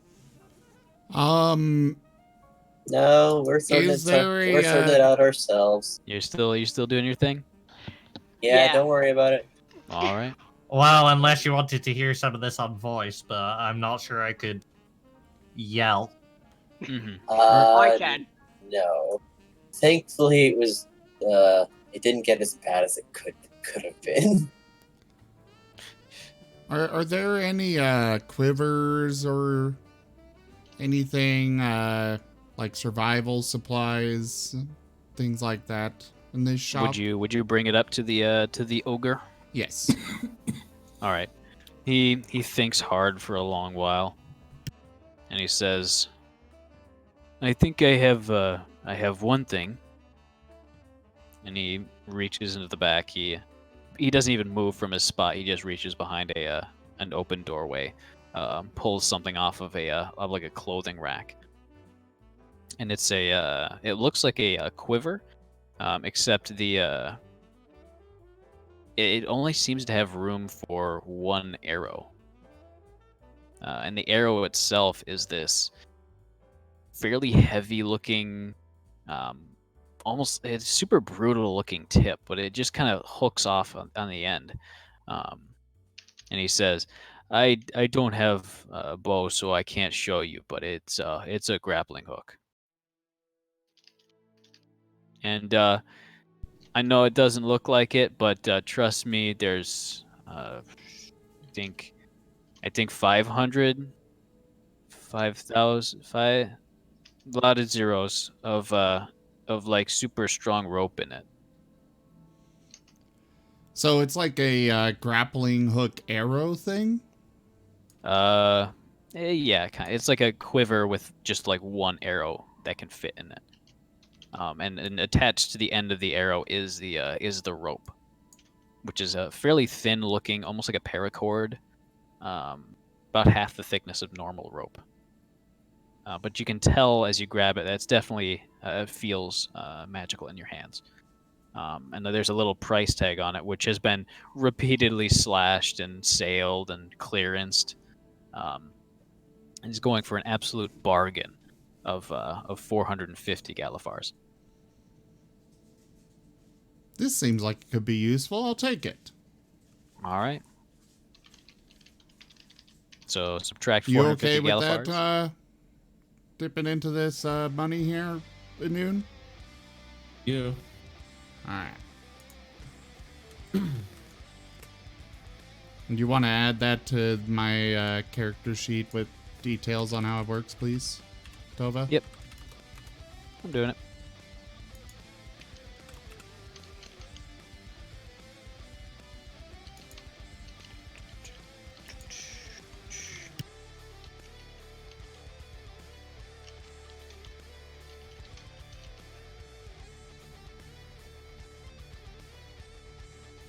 No, we're sorting it out ourselves. You're still doing your thing? Yeah, Yeah. don't worry about it. All right. Well, unless you wanted to hear some of this on voice, but I'm not sure I could yell. Mm-hmm. I can. No. Thankfully, it was. It didn't get as bad as it could have been. Are there any quivers or anything like survival supplies, things like that in this shop? Would you bring it up to the ogre? Yes. All right. He thinks hard for a long while, and he says, "I think I have one thing." And he reaches into the back. He doesn't even move from his spot. He just reaches behind an open doorway, pulls something off of like a clothing rack, and it's it looks like a quiver, except it only seems to have room for one arrow, and the arrow itself is this fairly heavy looking, almost, it's super brutal looking tip, but it just kind of hooks off on the end. And he says, I don't have a bow, so I can't show you, but it's a grappling hook. And I know it doesn't look like it, but trust me, there's think 500, 5,000, a lot of zeros of like super strong rope in it. So it's like a grappling hook arrow thing? Yeah, it's like a quiver with just like one arrow that can fit in it. And attached to the end of the arrow is the rope, which is a fairly thin looking, almost like a paracord, about half the thickness of normal rope. But you can tell as you grab it that's definitely it feels magical in your hands. And there's a little price tag on it, which has been repeatedly slashed and sailed and clearanced. And he's going for an absolute bargain of 450 Galifars. This seems like it could be useful. I'll take it. All right. So subtract You 450 okay with Galifars. that? Dipping into this money here, Ihnuun? Yeah. All right. Do you want to add that to my character sheet with details on how it works, please, Tova? Yep. I'm doing it.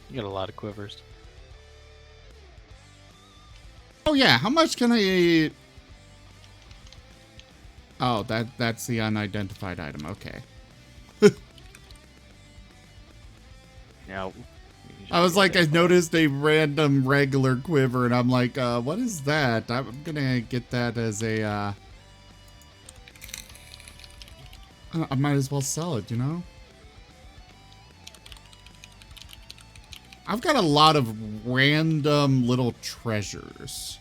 You got a lot of quivers. Oh yeah, how much can I? Oh, that's the unidentified item. Okay. Yeah. I was like, I noticed a random regular quiver, and I'm like, what is that? I'm gonna get that as a. I might as well sell it, you know. I've got a lot of random little treasures.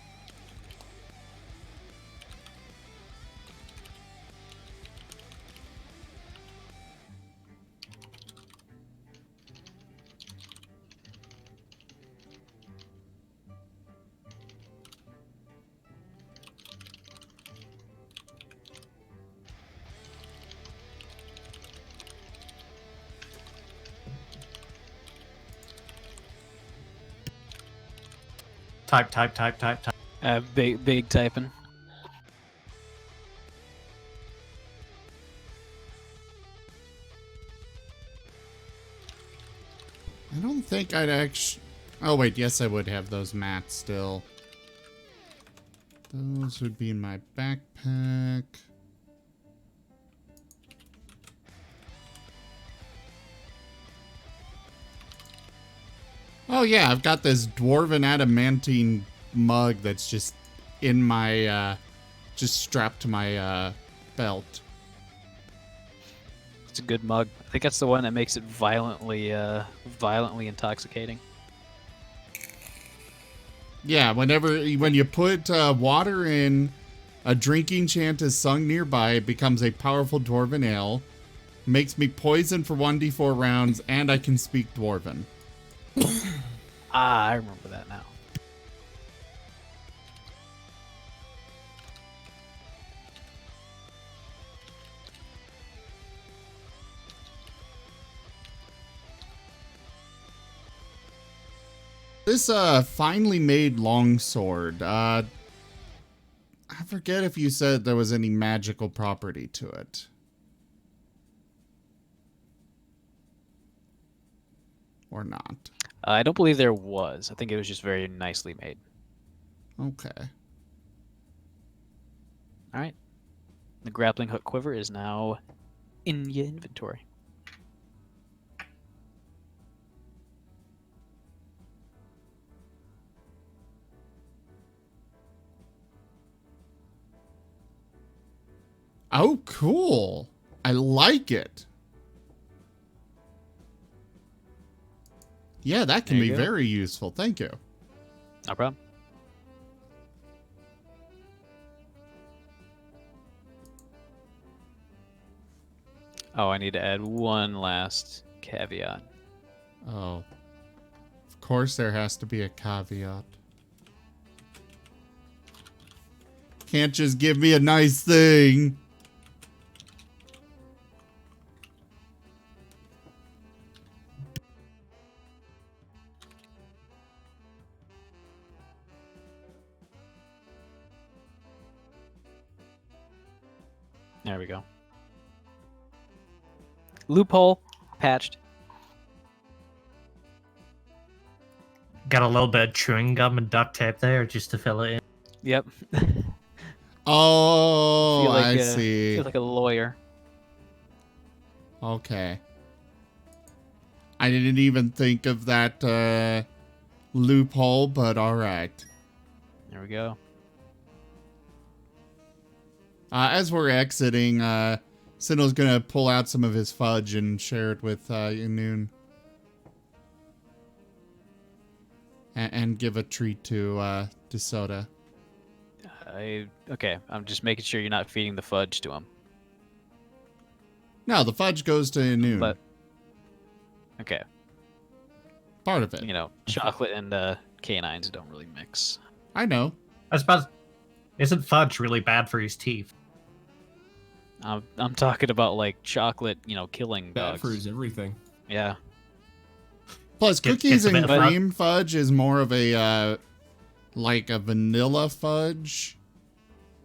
Type. Big typing. I don't think I'd actually... Oh, wait. Yes, I would have those mats still. Those would be in my backpack. Oh, yeah. I've got this dwarven adamantine mug that's just in my... just strapped to my belt. It's a good mug. I think that's the one that makes it violently intoxicating. Yeah, when you put water in, a drinking chant is sung nearby. It becomes a powerful dwarven ale. Makes me poison for 1d4 rounds, and I can speak dwarven. I remember that now. This finely made longsword, I forget if you said there was any magical property to it. Or not. I don't believe there was. I think it was just very nicely made. Okay. All right. The grappling hook quiver is now in your inventory. Oh, cool. I like it. Yeah, that can There be you go. very useful. Thank you. No problem. Oh, I need to add one last caveat. Oh. Of course there has to be a caveat. Can't just give me a nice thing. There we go. Loophole patched. Got a little bit of chewing gum and duct tape there just to fill it in. Yep. Oh, I I see. feel like a lawyer. Okay. I didn't even think of that loophole, but alright. There we go. As we're exiting, Tsinil's gonna pull out some of his fudge and share it with Ihnuun. And give a treat to Soda. Okay, I'm just making sure you're not feeding the fudge to him. No, the fudge goes to Ihnuun. But okay, Part of it. you know, chocolate and canines don't really mix. I know. I suppose, isn't fudge really bad for his teeth? I'm talking about like chocolate, you know, killing Bad dogs. for his everything. Yeah. Plus, Get- cookies gets a and bit of cream fudge is more of a like a vanilla fudge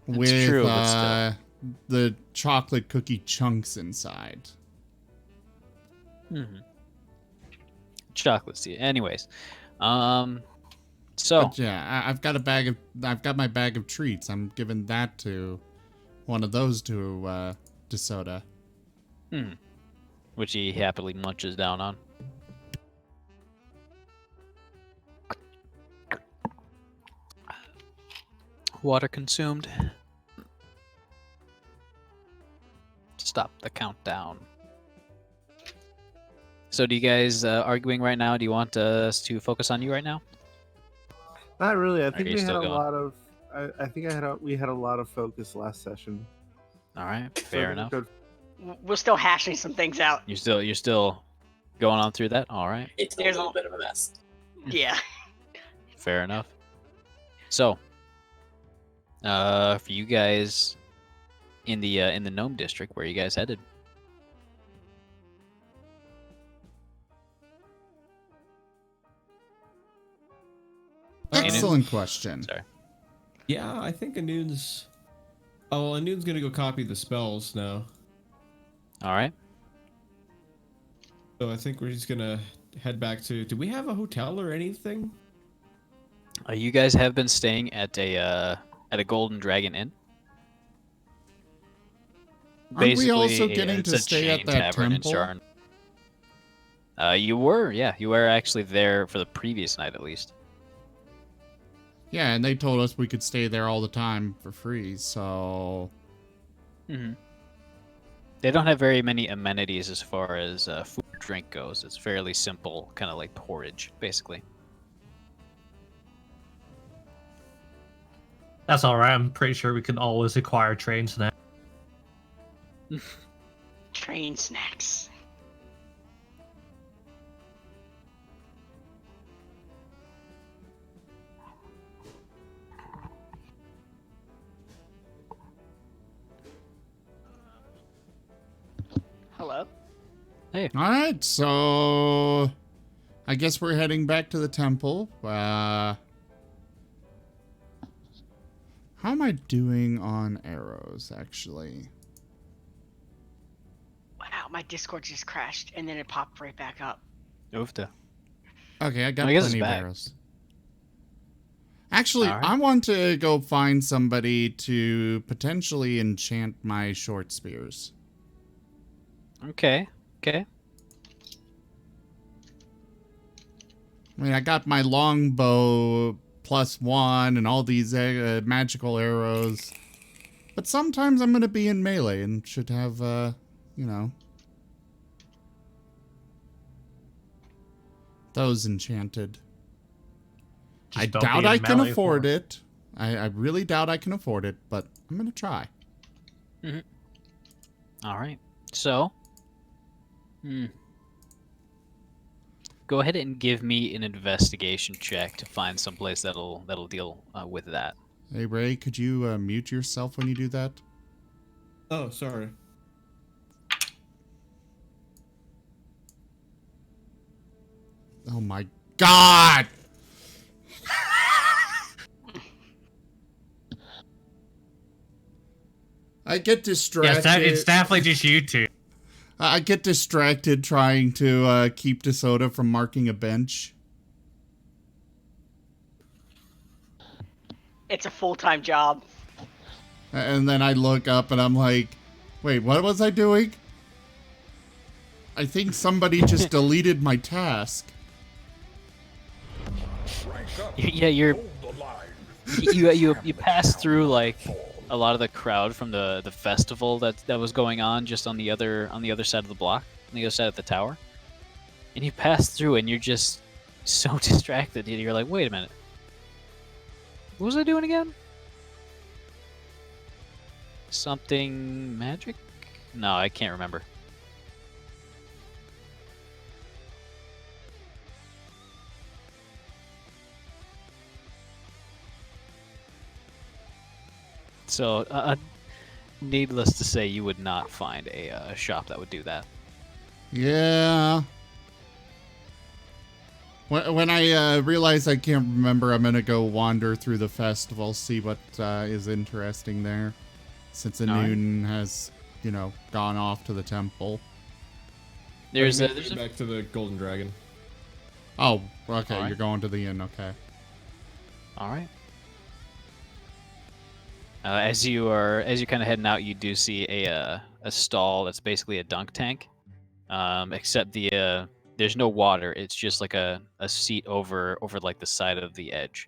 with true, but still. the chocolate cookie chunks inside. Mm-hmm. Chocolate seed. Anyways, so But yeah, I've got my bag of treats. I'm giving that to one of those to Soda. which he happily munches down on. Water consumed. Stop the countdown. So do you guys arguing right now? Do you want us to focus on you right now? Not really. I think you we had still a going? lot of. I think we had a lot of focus last session. All right, So I fair think enough. we're good. We're still hashing some things out. You're still going on through that. All right, It's a There's little a- bit of a mess. Yeah. fair enough. So, for you guys in the Gnome District, where are you guys headed? Excellent question. Sorry. Yeah, I think Ihnuun's. Oh, well, Ihnuun's gonna go copy the spells now. All right. So I think we're just gonna head back to. Do we have a hotel or anything? You guys have been staying at a Golden Dragon Inn. Aren't we also Basically, getting it's to a stay at chain that tavern in temple? Sharn. You were actually there for the previous night at least. Yeah, and they told us we could stay there all the time for free, so... Mm-hmm. They don't have very many amenities as far as food or drink goes. It's fairly simple, kind of like porridge, basically. That's alright, I'm pretty sure we can always acquire trains now. Train snacks. Hello. Alright, so... I guess we're heading back to the temple. How am I doing on arrows, actually? Wow, my Discord just crashed and then it popped right back up. Oofta. Okay, I got I guess it's plenty of back. arrows. Actually, Alright. I want to go find somebody to potentially enchant my short spears. Okay. Okay. I mean, I got my longbow +1 and all these magical arrows. But sometimes I'm going to be in melee and should have, you know, those enchanted. Just I don't doubt be in I can melee afford for it. I really doubt I can afford it, but I'm going to try. All right. So, go ahead and give me an investigation check to find someplace that'll deal with that. Hey, Ray, could you mute yourself when you do that? Oh, sorry. Oh my god! I get distracted. Yes, it's definitely just you two. I get distracted trying to keep DeSoto from marking a bench. It's a full-time job. And then I look up and I'm like, wait, what was I doing? I think somebody just deleted my task. Yeah, you pass through like a lot of the crowd from the festival that was going on just on the other side of the block, on the other side of the tower, and you pass through and you're just so distracted. You're like, wait a minute, what was I doing again? Something magic? No, I can't remember. So, needless to say, you would not find a shop that would do that. Yeah. When I realize I can't remember, I'm gonna go wander through the festival, see what is interesting there. Since Ihnuun has, you know, gone off to the temple. There's back to the Golden Dragon. Oh, okay. All right. You're going to the inn. Okay. All right. As you kind of heading out, you do see a stall that's basically a dunk tank, except there's no water. It's just like a seat over like the side of the edge.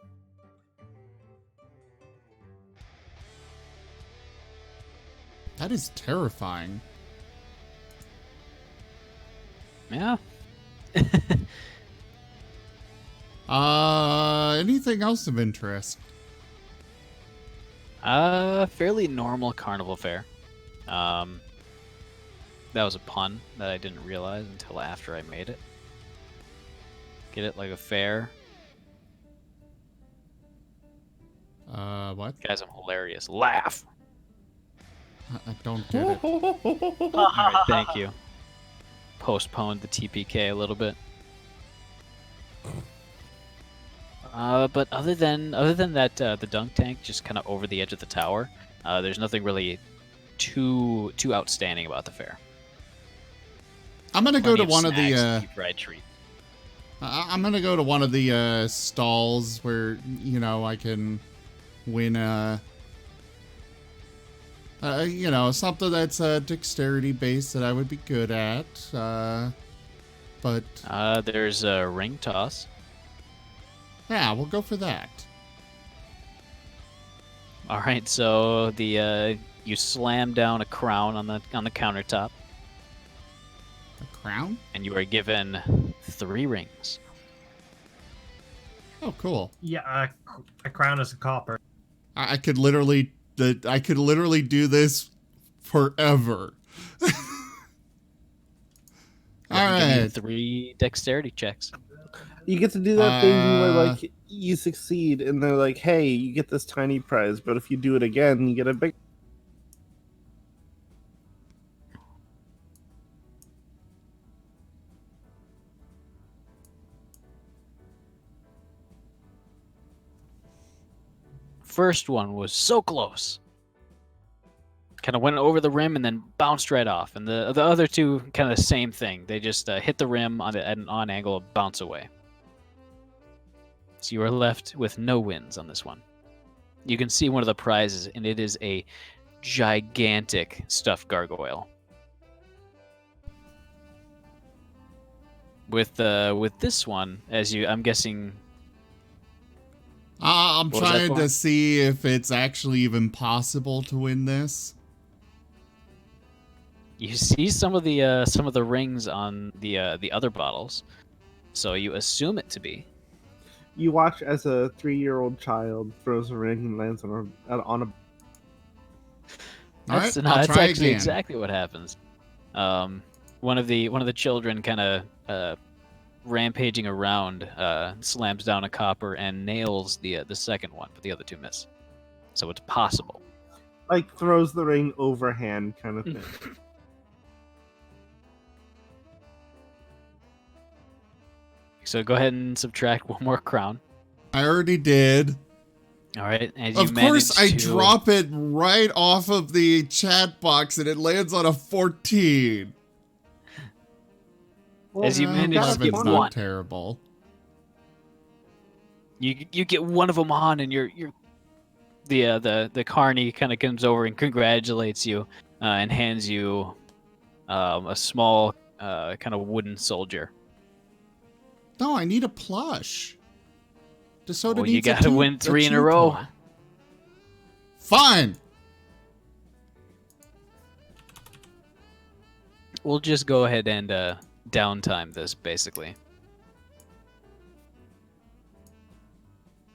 That is terrifying. Yeah. Anything else of interest? Fairly normal carnival fare. That was a pun that I didn't realize until after I made it. Get it? Like a fair? What? Guys, I'm hilarious. Laugh! I don't get it. Alright, thank you. Postponed the TPK a little bit. But other than that, the dunk tank just kind of over the edge of the tower. There's nothing really too outstanding about the fair. I'm gonna go to one of Plenty the. deep fried treats. I'm gonna go to one of the stalls where I can win something that's dexterity based that I would be good at. But there's a ring toss. yeah, we'll go for that. All right, so you slam down a crown on the countertop, A crown? and you are given 3 rings. Oh, cool. Yeah, a crown is a copper. I could literally do this forever. All Give you right. 3 dexterity checks. You get to do that thing where like you succeed, and they're like, "Hey, you get this tiny prize, but if you do it again, you get a big." First one was so close. Kind of went over the rim and then bounced right off. And the other 2, kind of the same thing. They just hit the rim at an on angle, bounce away. So you are left with no wins on this one. You can see one of the prizes, and it is a gigantic stuffed gargoyle. With this one, I'm guessing. I'm What was that trying for? to see if it's actually even possible to win this. You see some of the rings on the other bottles, so you assume it to be. You watch as a 3-year-old child throws a ring and lands on a. All right, That's I'll try actually again. exactly what happens. One of the children kind of rampaging around slams down a copper and nails the second one, but the other 2 miss. So it's possible. Like throws the ring overhand kind of thing. So go ahead and subtract one more crown. I already did. All right. As you Of course, I manage to- drop it right off of the chat box and it lands on a 14. As you manage to get Eleven's one, not terrible. you get one of them on, and the carney kind of comes over and congratulates you, and hands you a small kind of wooden soldier. No, I need a plush. DeSoto Well, needs you gotta win 3 in a row. toy. Fine. We'll just go ahead and downtime this, basically.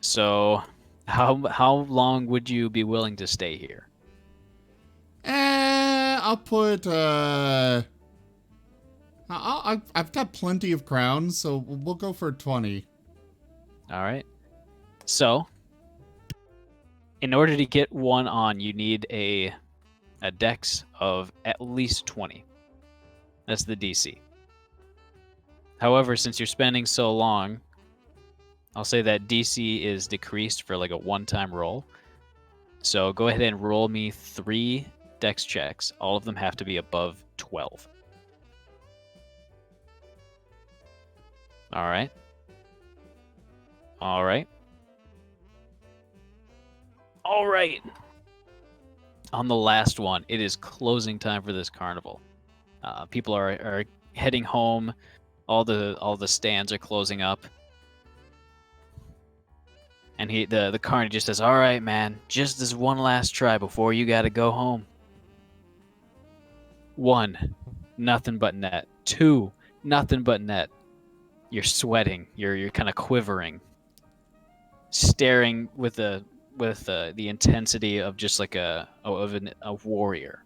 So, how long would you be willing to stay here? I'll put I've got plenty of crowns, so we'll go for 20. All right. So, in order to get one on, you need a dex of at least 20. That's the DC. However, since you're spending so long, I'll say that DC is decreased for like a one-time roll. So go ahead and roll me 3 dex checks. All of them have to be above 12. All right. All right. All right. On the last one, it is closing time for this carnival. People are heading home. All the stands are closing up. And the carny just says, "All right, man, just this one last try before you gotta go home." 1, nothing but net. 2, nothing but net. You're sweating. You're kind of quivering, staring with the intensity of just like a warrior.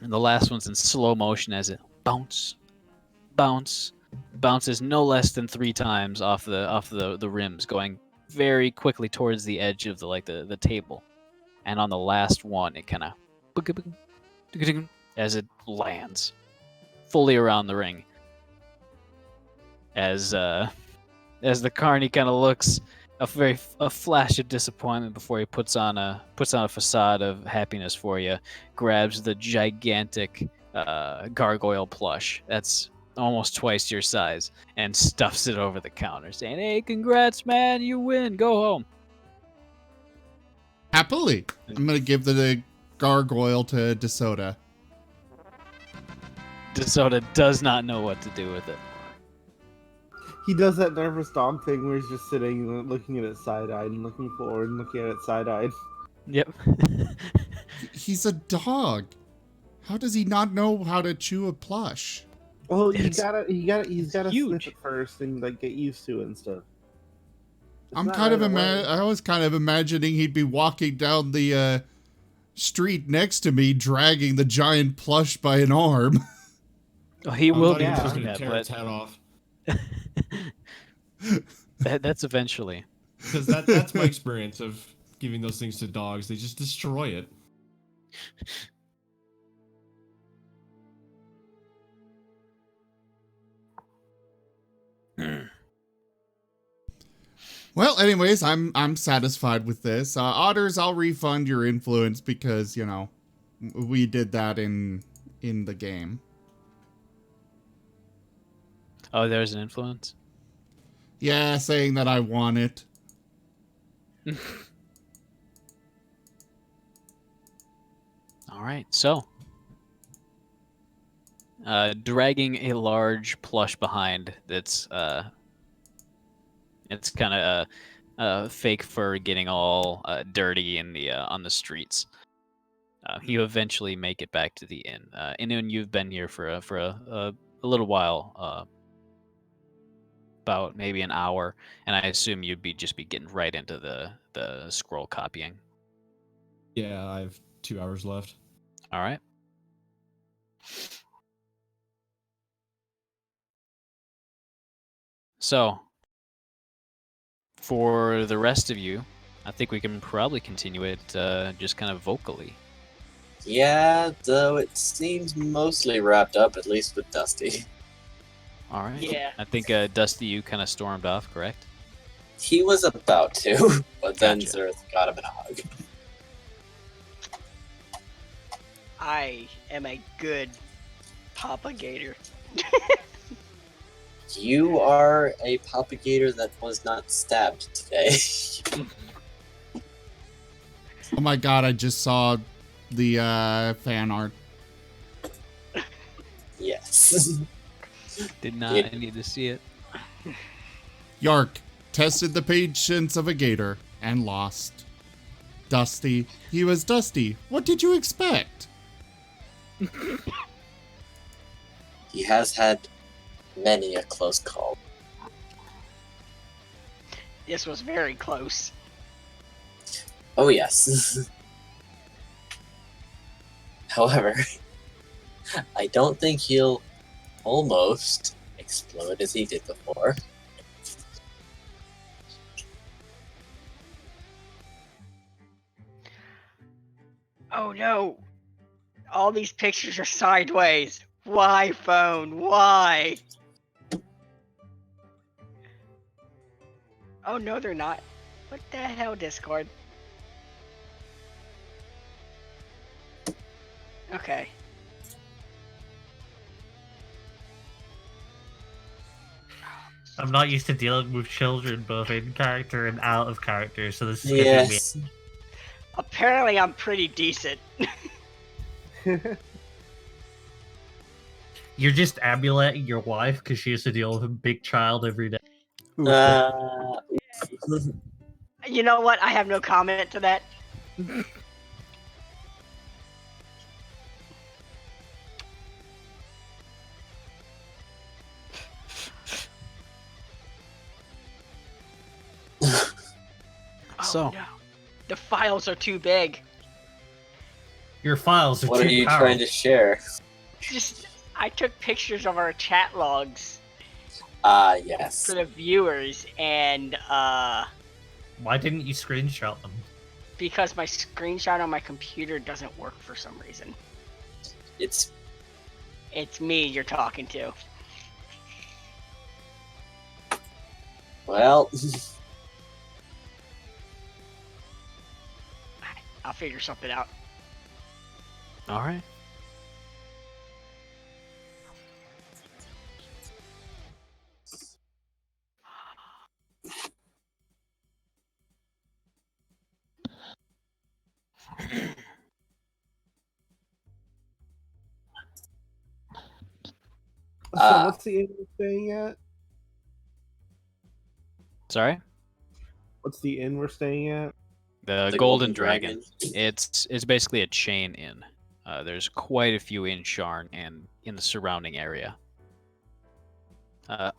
And the last one's in slow motion as it bounces no less than 3 times off the rims, going very quickly towards the edge of the table. And on the last one, it kind of as it lands fully around the ring. As the carny kind of looks a flash of disappointment before he puts on a facade of happiness for you, grabs the gigantic gargoyle plush that's almost twice your size and stuffs it over the counter, saying, "Hey, congrats, man! You win. Go home." Happily, I'm gonna give the gargoyle to DeSoto. DeSoto does not know what to do with it. He does that nervous dog thing where he's just sitting, looking at it side-eyed, and looking forward, and looking at it side-eyed. Yep. He's a dog. How does he not know how to chew a plush? Well, He's gotta sniff huge. it first and like get used to it and stuff. It's I'm not kind of right away. I was kind of imagining he'd be walking down the street next to me, dragging the giant plush by an arm. Oh, he I will thought be he was doing gonna that, tear but its head off. that's eventually. Because that's my experience of giving those things to dogs. They just destroy it. Well, anyways, I'm satisfied with this. Otters, I'll refund your influence because, you know, we did that in the game. Oh, there's an influence? Yeah, saying that I won it. All right, so dragging a large plush behind that's it's kind of fake fur getting all dirty in the on the streets. You eventually make it back to the inn. Ihnuun, you've been here for a little while, about maybe an hour, and I assume you'd just be getting right into the scroll copying. Yeah, I have 2 hours left. All right. So, for the rest of you, I think we can probably continue it just kind of vocally. Yeah, though it seems mostly wrapped up, at least with Dusty. All right. Yeah. I think Dusty, you kind of stormed off, correct? He was about to, but then Gotcha. Zerth got him in a hug. I am a good propagator. You are a propagator that was not stabbed today. Oh my god, I just saw the fan art. Yes. Did not need to see it. Yark tested the patience of a gator and lost. Dusty, he was Dusty. What did you expect? He has had many a close call. This was very close. Oh, yes. However, I don't think he'll almost explode as he did before. Oh no! All these pictures are sideways. Why, phone? Why? Oh no, they're not. What the hell, Discord? Okay. I'm not used to dealing with children both in character and out of character, so this is gonna be Yes. Apparently, I'm pretty decent. You're just emulating your wife because she has to deal with a big child every day. You know what? I have no comment to that. So. Oh, no. The files are too big. Your files are What too are you powerful. trying to share? Just, I took pictures of our chat logs Yes. for the viewers, and Why didn't you screenshot them? because my screenshot on my computer doesn't work for some reason. It's It's me you're talking to. well. I'll figure something out. All right. So what's the inn we're staying at? Sorry? What's the inn we're staying at? The Golden Dragon. It's basically a chain inn. There's quite a few in Sharn and in the surrounding area.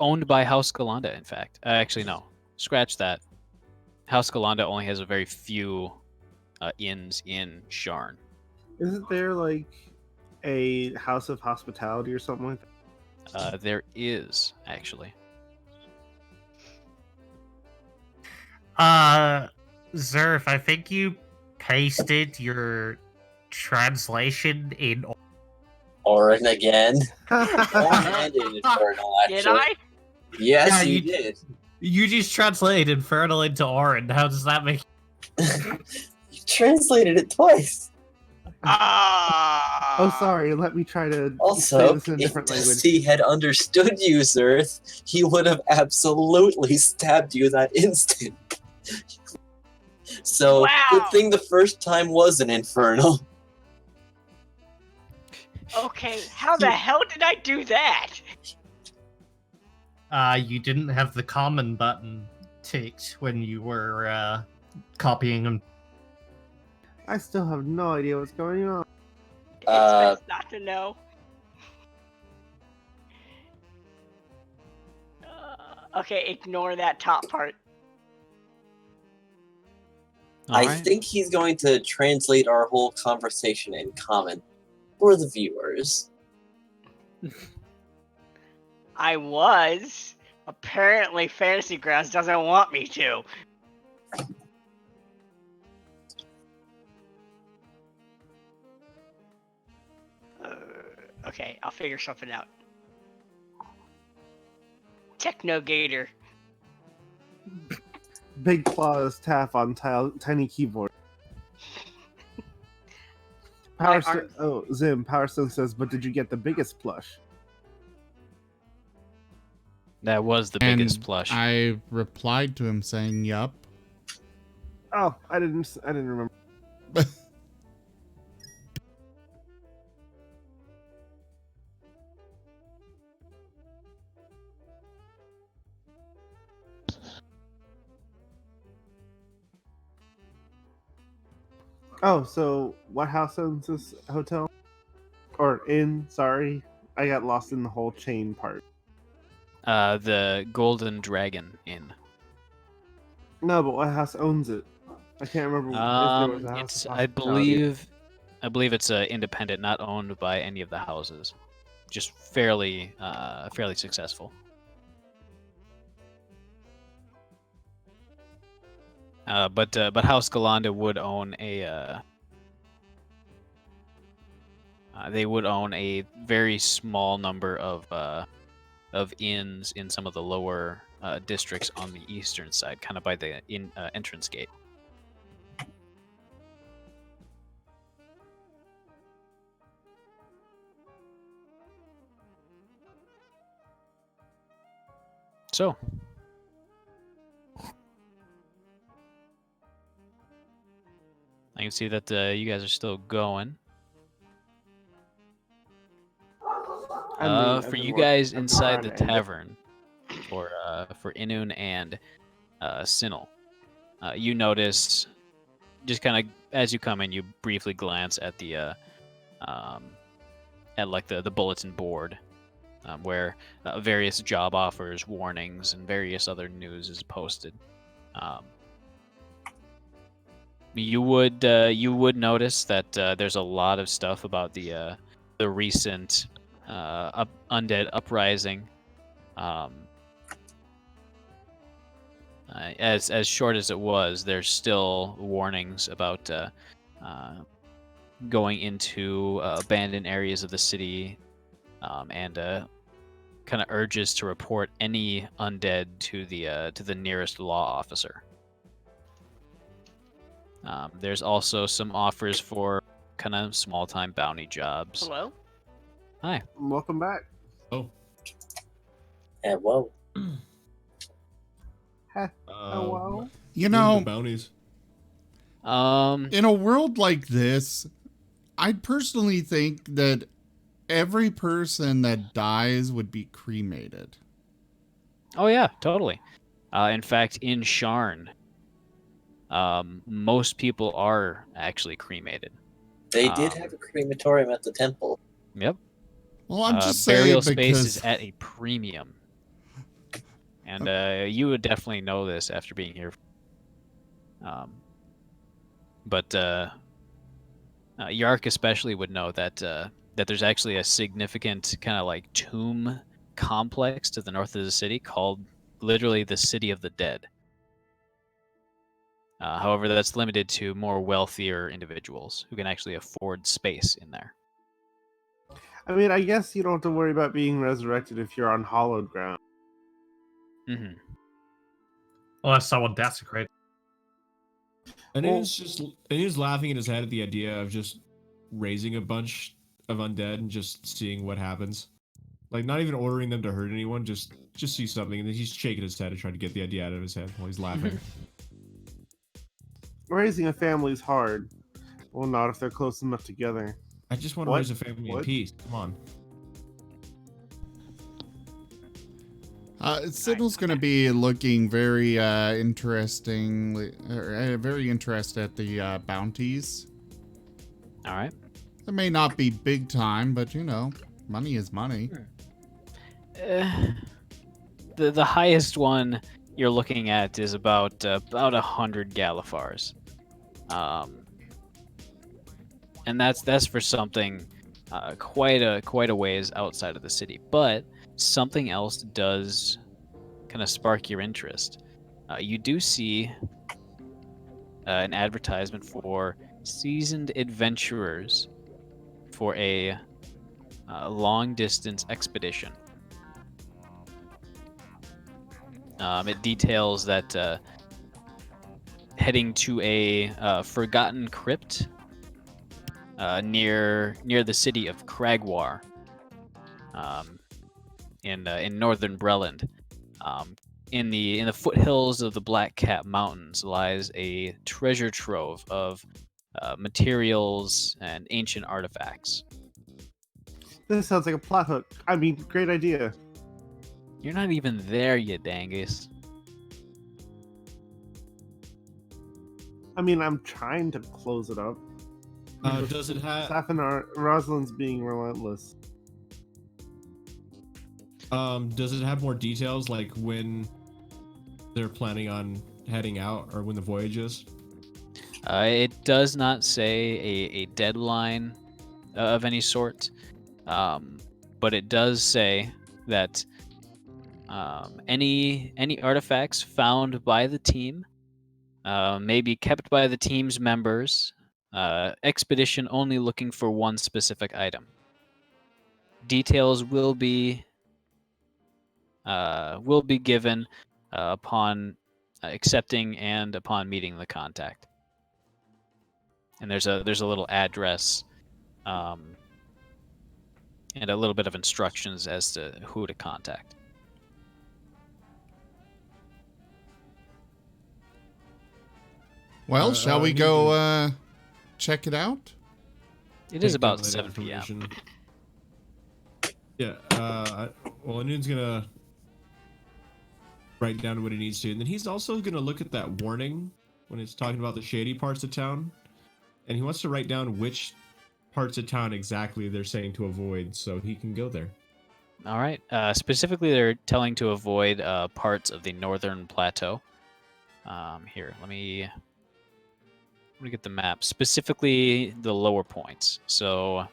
Owned by House Galanda, in fact. Actually, no. Scratch that. House Galanda only has a very few inns in Sharn. Isn't there like a house of hospitality or something like that? There is, actually. Zerf, I think you pasted your translation in. Orin again. And in Infernal, actually. Did I? Yes, Yeah, you you- did. You just translated Infernal into Orin. How does that make? You translated it twice. Ah. Oh, sorry. Let me try to say Also, this in a if different language. Dusty had understood you, Zerth, he would have absolutely stabbed you that instant. So, Wow. good thing the first time was an Infernal. Okay, how the hell did I do that? You didn't have the common button ticked when you were copying them. I still have no idea what's going on. It's best not to know. Okay, ignore that top part. All I right. think he's going to translate our whole conversation in common for the viewers. I was. Apparently, Fantasy Grounds doesn't want me to. Okay, I'll figure something out. Techno Gator. Big claws tap on tiny keyboard. My Zim, Power Stone says, but did you get the biggest plush? That was the And biggest plush. I replied to him saying, "Yup." Oh, I didn't remember. Oh, so what house owns this hotel? Or inn, sorry. I got lost in the whole chain part. The Golden Dragon Inn. No, but what house owns it? I can't remember if there was a house. It's of I hospitality. believe it's independent, not owned by any of the houses. Just fairly successful. But House Galanda would own a they would own a very small number of inns in some of the lower districts on the eastern side, kind of by the entrance gate. So, I can see that you guys are still going. For you guys inside the tavern, for Ihnuun and Tsinil, you notice, just kind of as you come in, you briefly glance at the at like the bulletin board, where various job offers, warnings, and various other news is posted. You would notice that there's a lot of stuff about the recent undead uprising. As short as it was, there's still warnings about going into abandoned areas of the city, and kind of urges to report any undead to the nearest law officer. There's also some offers for kind of small-time bounty jobs. Hello? Hi. Welcome back. Oh. Whoa. Hello. You What are know, the bounties. in a world like this, I personally think that every person that dies would be cremated. Oh yeah, totally. In fact, in Sharn, most people are actually cremated. They did have a crematorium at the temple. Yep. Well, I'm just saying burial space because is at a premium, and you would definitely know this after being here. But Yark especially would know that that there's actually a significant kind of like tomb complex to the north of the city called literally the City of the Dead. However, that's limited to more wealthier individuals who can actually afford space in there. I mean, I guess you don't have to worry about being resurrected if you're on hallowed ground. Mm-hmm. Unless someone desecrates. And he's laughing in his head at the idea of just raising a bunch of undead and just seeing what happens. Like, not even ordering them to hurt anyone, just see something, and then he's shaking his head and trying to get the idea out of his head while he's laughing. Raising a family is hard. Well, not if they're close enough together. I just want to raise a family in peace. Come on. Sidney's going to be looking very very interested at the bounties. All right. It may not be big time, but you know, money is money. The highest one you're looking at is about 100 Galifars, and that's for something quite a ways outside of the city. But something else does kind of spark your interest. You do see an advertisement for seasoned adventurers for a long-distance expedition. It details that heading to a forgotten crypt near the city of Cragwar, in northern Breland. In the foothills of the Black Cat Mountains lies a treasure trove of materials and ancient artifacts. This sounds like a plot hook. I mean, great idea. You're not even there yet, Dangus. I mean, I'm trying to close it up. Does it have? Saf and Rosalind's being relentless. Does it have more details, like when they're planning on heading out, or when the voyage is? It does not say a deadline of any sort, but it does say that any artifacts found by the team may be kept by the team's members. Expedition only looking for one specific item. Details will be given upon accepting and upon meeting the contact. And there's a little address and a little bit of instructions as to who to contact. Well, shall we go check it out? It is about that 7 p.m. information. Yeah. Well, Ihnuun's gonna write down what he needs to, and then he's also gonna look at that warning when it's talking about the shady parts of town, and he wants to write down which parts of town exactly they're saying to avoid, so he can go there. All right. Specifically, they're telling to avoid parts of the northern plateau. Here, let me get the map. Specifically, the lower points. So,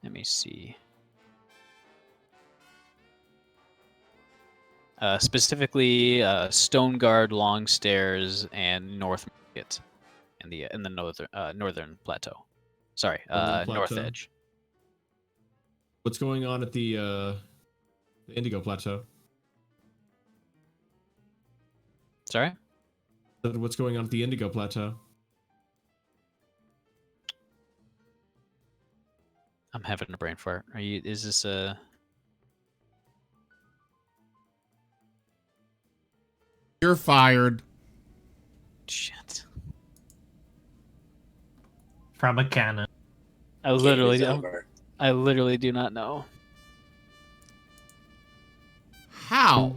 let me see. Specifically, Stoneguard, Longstairs, and North Market, in the northern plateau. Sorry, Northern North Plateau. Edge. What's going on at the Indigo Plateau? Sorry. What's going on at the Indigo Plateau? I'm having a brain fart. Is this a... You're fired. Shit. From a cannon. I literally Game is don't. over. I literally do not know. How?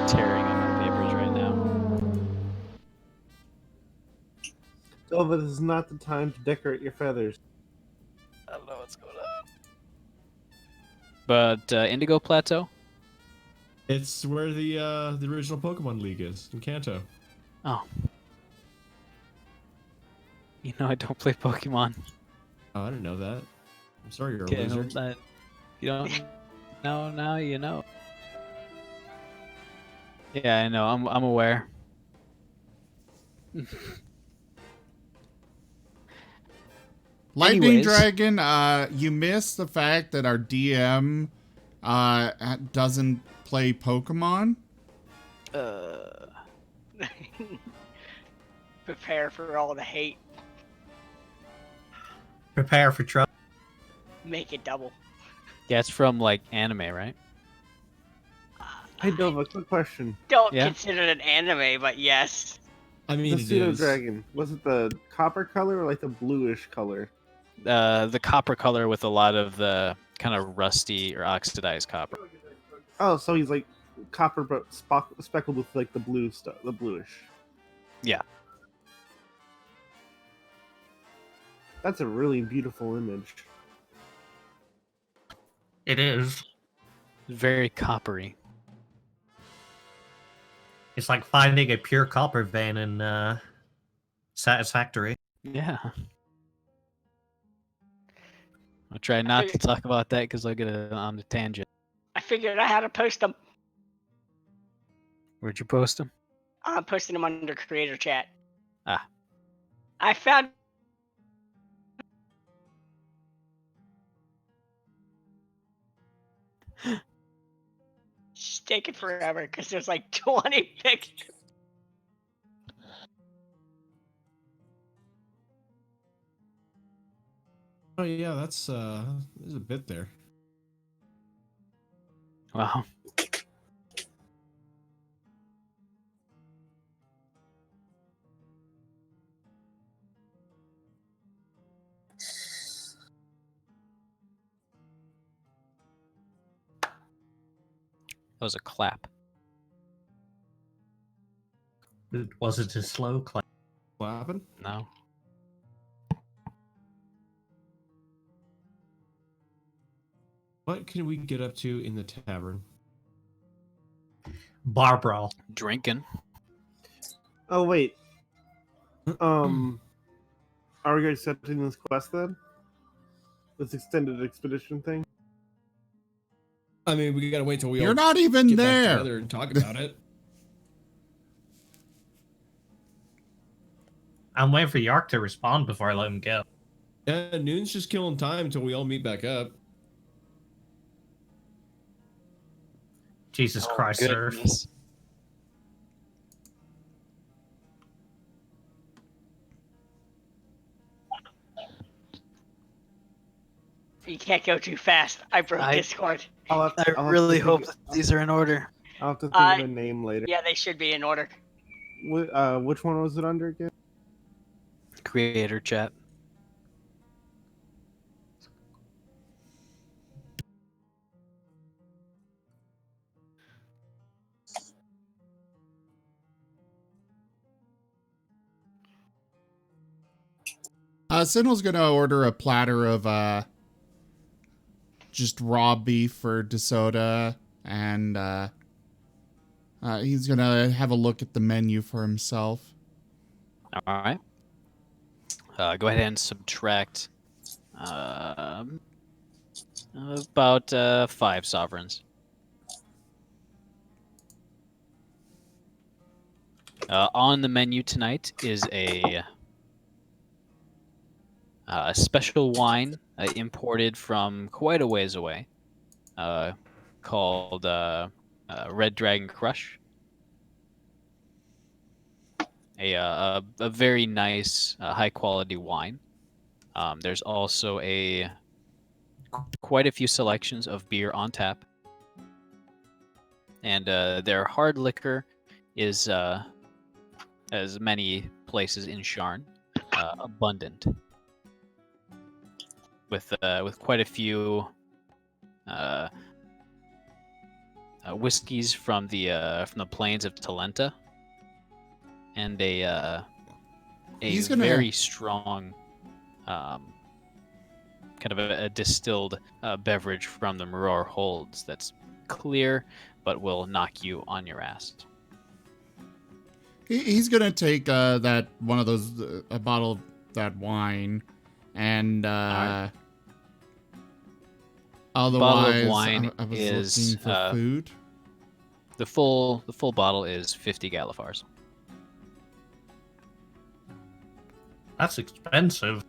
Tearing up the papers right now. Dova, this is not the time to decorate your feathers. I don't know what's going on. But Indigo Plateau? It's where the original Pokemon League is in Kanto. Oh. You know I don't play Pokemon. Oh, I didn't know that. I'm sorry, you're a Okay, loser. well, you don't know now, you know. Yeah, I know. I'm aware. Lightning Anyways. Dragon, you missed the fact that our DM doesn't play Pokemon. Prepare for all the hate. Prepare for trouble. Make it double. Yeah, it's from like anime, right? Hey, Dova, quick question. Don't Yeah? consider it an anime, but yes. I mean, The it pseudo is. dragon, was it the copper color or like the bluish color? The copper color with a lot of the kind of rusty or oxidized copper. Oh, so he's like copper but speckled with like the blue stuff, the bluish. Yeah. That's a really beautiful image. It is. Very coppery. It's like finding a pure copper vein in Satisfactory. Yeah. I'll try not to talk about that because I'll get on the tangent. I figured out how to post them. Where'd you post them? I'm posting them under creator chat. Ah. I found It's taking forever because there's like 20 pictures. Oh yeah, that's there's a bit there. Wow. That was a clap. Was it a slow clap? What happened? No. What can we get up to in the tavern? Barbara. Drinking. Oh wait. Are we accepting this quest then? This extended expedition thing? I mean, we gotta wait till we You're all not even get back there. together and talk about it. I'm waiting for Yark to respond before I let him go. Yeah, Noon's just killing time until we all meet back up. Jesus Christ, sir. Goodness. You can't go too fast. I broke Discord. I'll I have really to hope think- that these are in order. I'll have to think of a name later. Yeah, they should be in order. Which one was it under again? Creator chat. Sinel's gonna order a platter of just raw beef for DeSoda, and he's gonna have a look at the menu for himself. All right. Go ahead and subtract about 5 sovereigns. On the menu tonight is a special wine imported from quite a ways away, called Red Dragon Crush. A very nice, high quality wine. There's also quite a few selections of beer on tap, and their hard liquor is, as many places in Sharn, abundant, with quite a few whiskeys from the plains of Talenta, and a very strong kind of a distilled beverage from the Maror Holds that's clear but will knock you on your ass. He's gonna take that one of those a bottle of that wine, and Right. otherwise, Bottle of wine I was is looking for food. the full bottle is 50 Galifars. That's expensive.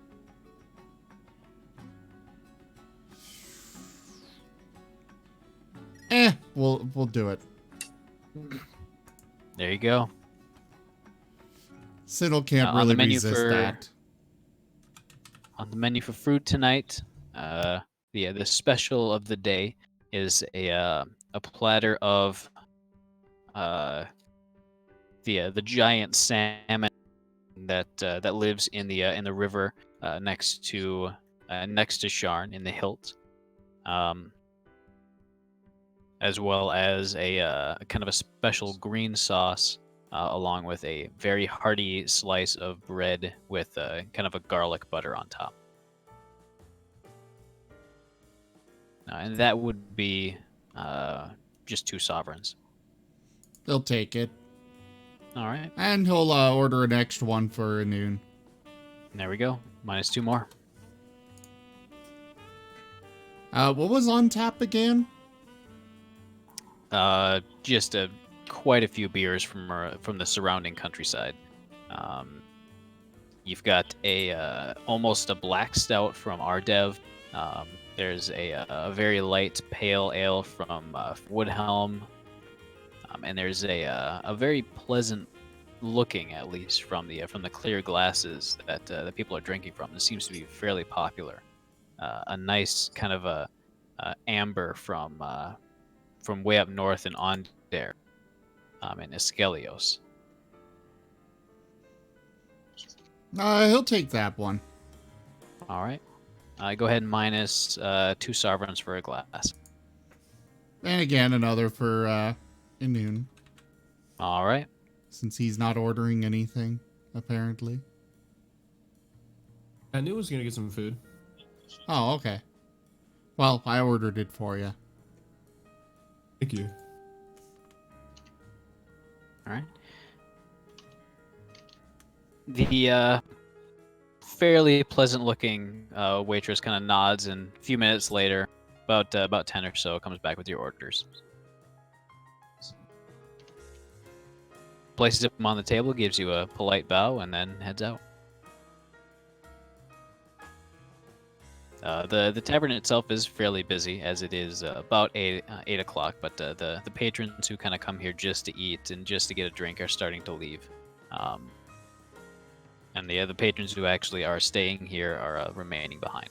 We'll do it. There you go. Sinel can't on the really menu resist for- that. On the menu for food tonight, the special of the day is a platter of the giant salmon that lives in the river next to Sharn in the Hilt, as well as a kind of a special green sauce, along with a very hearty slice of bread with kind of a garlic butter on top. And that would be just 2 sovereigns. He'll take it, All right, and he'll order an extra one for Ihnuun. there we go. Minus 2 more. What was on tap again? Just quite a few beers from the surrounding countryside. You've got a almost a black stout from Ardev. There's a very light pale ale from Woodhelm, and there's a very pleasant looking, at least from the clear glasses that that people are drinking from. This seems to be fairly popular. A nice kind of a amber from way up north in Onder, in Iskelios. He'll take that one. All right. Go ahead and minus 2 sovereigns for a glass. And again, another for Ihnuun, All right. since he's not ordering anything, apparently. I knew I was gonna get some food. Oh, okay. Well, I ordered it for you. Thank you. All right. The fairly pleasant-looking waitress kind of nods, and a few minutes later, about 10 or so, comes back with your orders. Places them on the table, gives you a polite bow, and then heads out. The tavern itself is fairly busy, as it is about 8 o'clock, but the patrons who kind of come here just to eat and just to get a drink are starting to leave. And the other patrons who actually are staying here are remaining behind.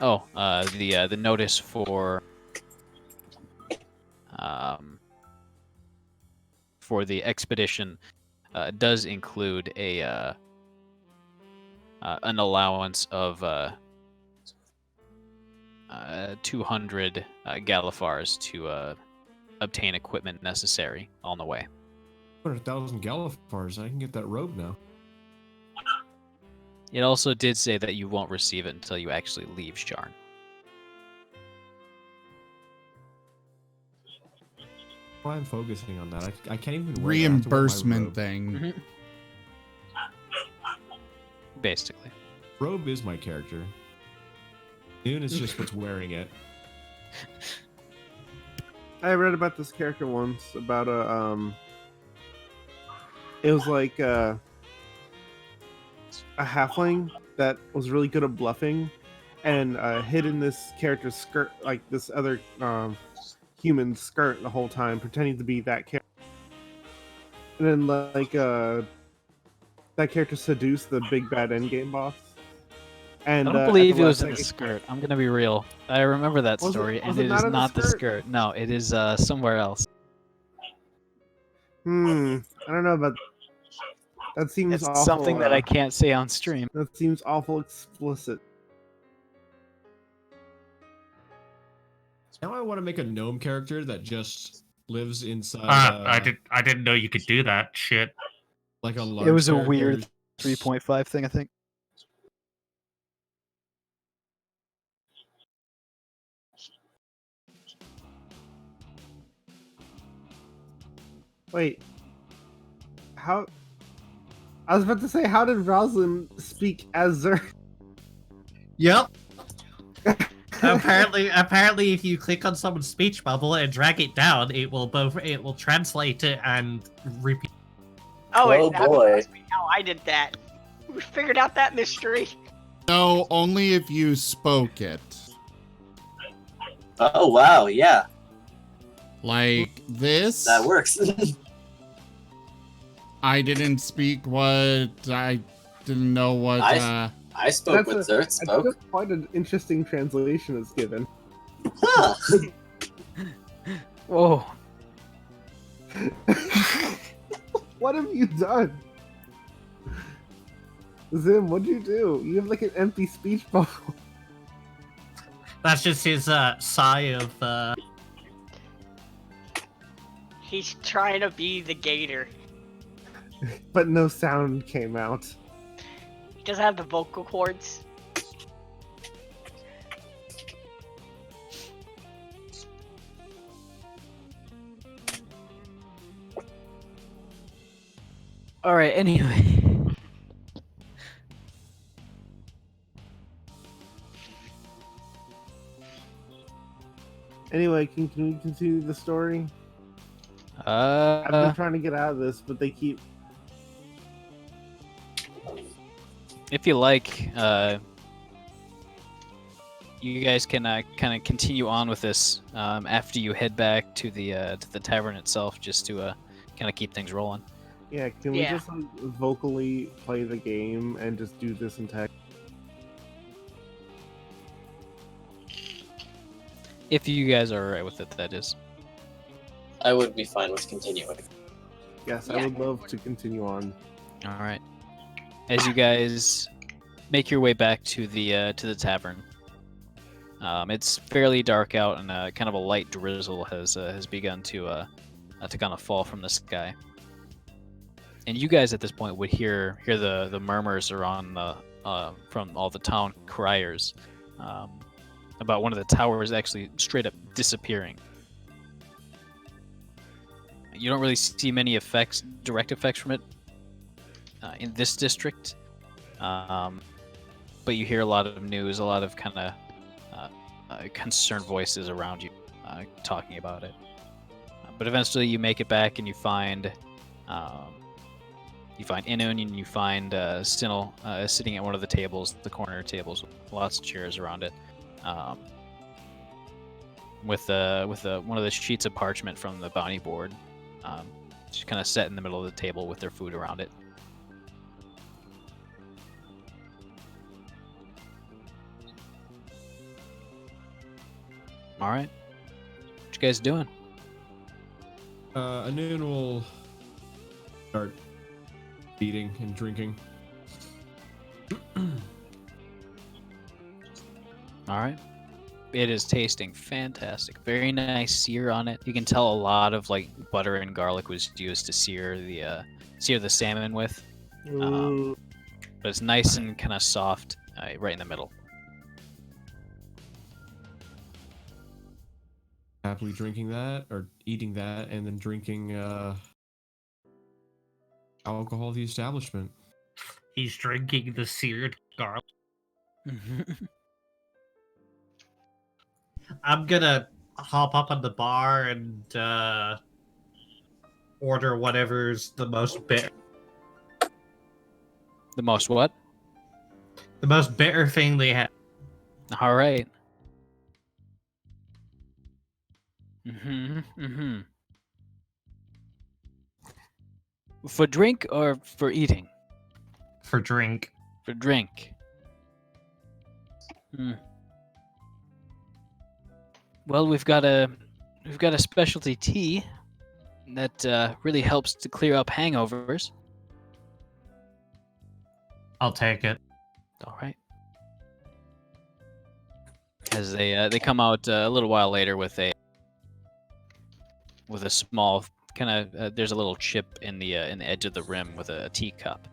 Oh, the notice for the expedition does include a an allowance of 200 Galifars to obtain equipment necessary on the way. 100,000 Galifars. I can get that robe now. It also did say that you won't receive it until you actually leave Sharn. Why I'm focusing on that? I can't even wear that. I have to wear my Reimbursement robe. thing. Basically. Robe is my character. Ihnuun is just what's wearing it. I read about this character once about it was like a halfling that was really good at bluffing and hid in this character's skirt, like this other human skirt the whole time, pretending to be that character. And then like that character seduced the big bad endgame boss. And I don't believe it was in the skirt. I'm gonna be real. I remember that story, and it is not the skirt. No, it is somewhere else. I don't know about that. Seems It's awful, something that I can't say on stream. That seems awful explicit. Now I want to make a gnome character that just lives inside. I didn't know you could do that shit. Like a large. It was a character. weird 3.5 thing, I think. Wait, how? I was about to say, how did Roslyn speak as Zer? Yep. apparently, if you click on someone's speech bubble and drag it down, it will translate it and repeat. Oh, Oh, wait, that boy. must be how I did that. We figured out that mystery. No, only if you spoke it. Oh, wow, yeah, Like this. that works. I didn't speak what I didn't know what. I spoke what Zert spoke. That's quite an interesting translation is given. Huh. Whoa. What have you done? Zim, what'd you do? You have like an empty speech bubble. That's just his sigh of. He's trying to be the gator. But no sound came out. He doesn't have the vocal cords. All right. Anyway. Anyway, can we continue the story? I've been trying to get out of this, but they keep. If you like, you guys can kind of continue on with this after you head back to the tavern itself, just to kind of keep things rolling. Yeah, can we just like, vocally play the game and just do this in text? If you guys are alright with it, that is. I would be fine with continuing. Yes, I would love to continue on. All right. As you guys make your way back to the tavern, it's fairly dark out, and kind of a light drizzle has begun to kind of fall from the sky. And you guys at this point would hear the murmurs around from all the town criers about one of the towers actually straight up disappearing. You don't really see many direct effects from it in this district, but you hear a lot of news, a lot of kind of concerned voices around you talking about it. But eventually, you make it back, and you find Ihnuun, and you find Tsinil sitting at one of the tables, the corner tables, with lots of chairs around it, with one of the sheets of parchment from the bounty board. Just kind of set in the middle of the table with their food around it. All right, what you guys doing? Ihnuun will start eating and drinking. All right. It is tasting fantastic. Very nice sear on it. You can tell a lot of like butter and garlic was used to sear the salmon with. But it's nice and kind of soft, right in the middle. Happily drinking that, or eating that, and then drinking alcohol at the establishment. He's drinking the seared garlic. I'm gonna hop up on the bar and order whatever's the most bitter. The most what? The most bitter thing they have. All right. For drink or for eating? For drink. For drink. Well, we've got a specialty tea that really helps to clear up hangovers. I'll take it. All right. As they come out a little while later with a small kind of there's a little chip in the edge of the rim with a teacup,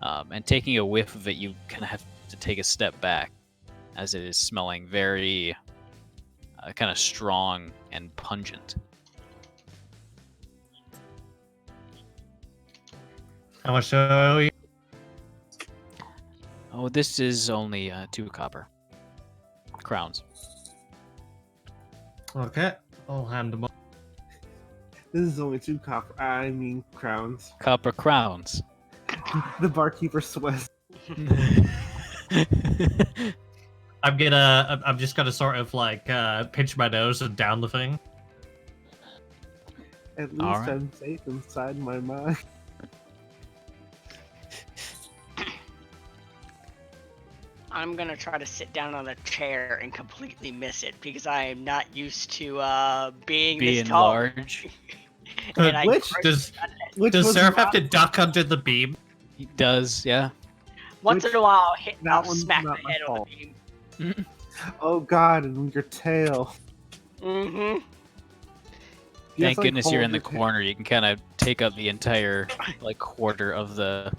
and taking a whiff of it, you kind of have to take a step back, as it is smelling very kind of strong and pungent. How much do I owe you? Oh, this is only 2 copper crowns. Okay, I'll hand them up. This is only 2 crowns. Copper crowns. The barkeeper sweats. I'm just gonna sort of like pinch my nose and down the thing. At least I'm safe inside my mind. I'm gonna try to sit down on a chair and completely miss it because I am not used to being this tall. Large. Does Seraph have to duck under the beam? He does, yeah. Once in a while, I'll smack the head on the beam. Oh god, and your tail. Mm-hmm. Thank goodness you're in the corner. You can kind of take up the entire like quarter of the.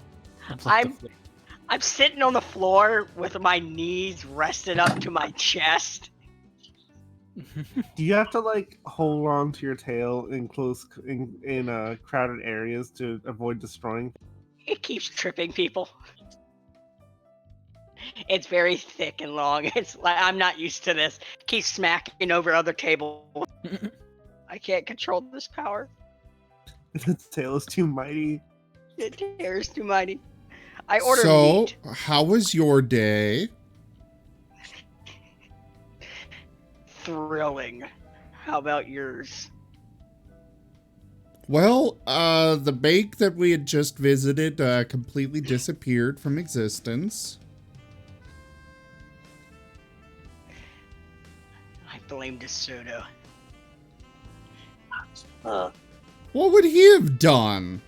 I'm sitting on the floor with my knees rested up to my chest. Do you have to like hold on to your tail in crowded areas to avoid destroying? It keeps tripping people. It's very thick and long. It's like I'm not used to this. Keep smacking over other tables. I can't control this power. The tail is too mighty. The tail is too mighty. I ordered So, meat. how was your day? Thrilling. How about yours? Well, the bank that we had just visited completely disappeared from existence. I blame DeSoto. What would he have done?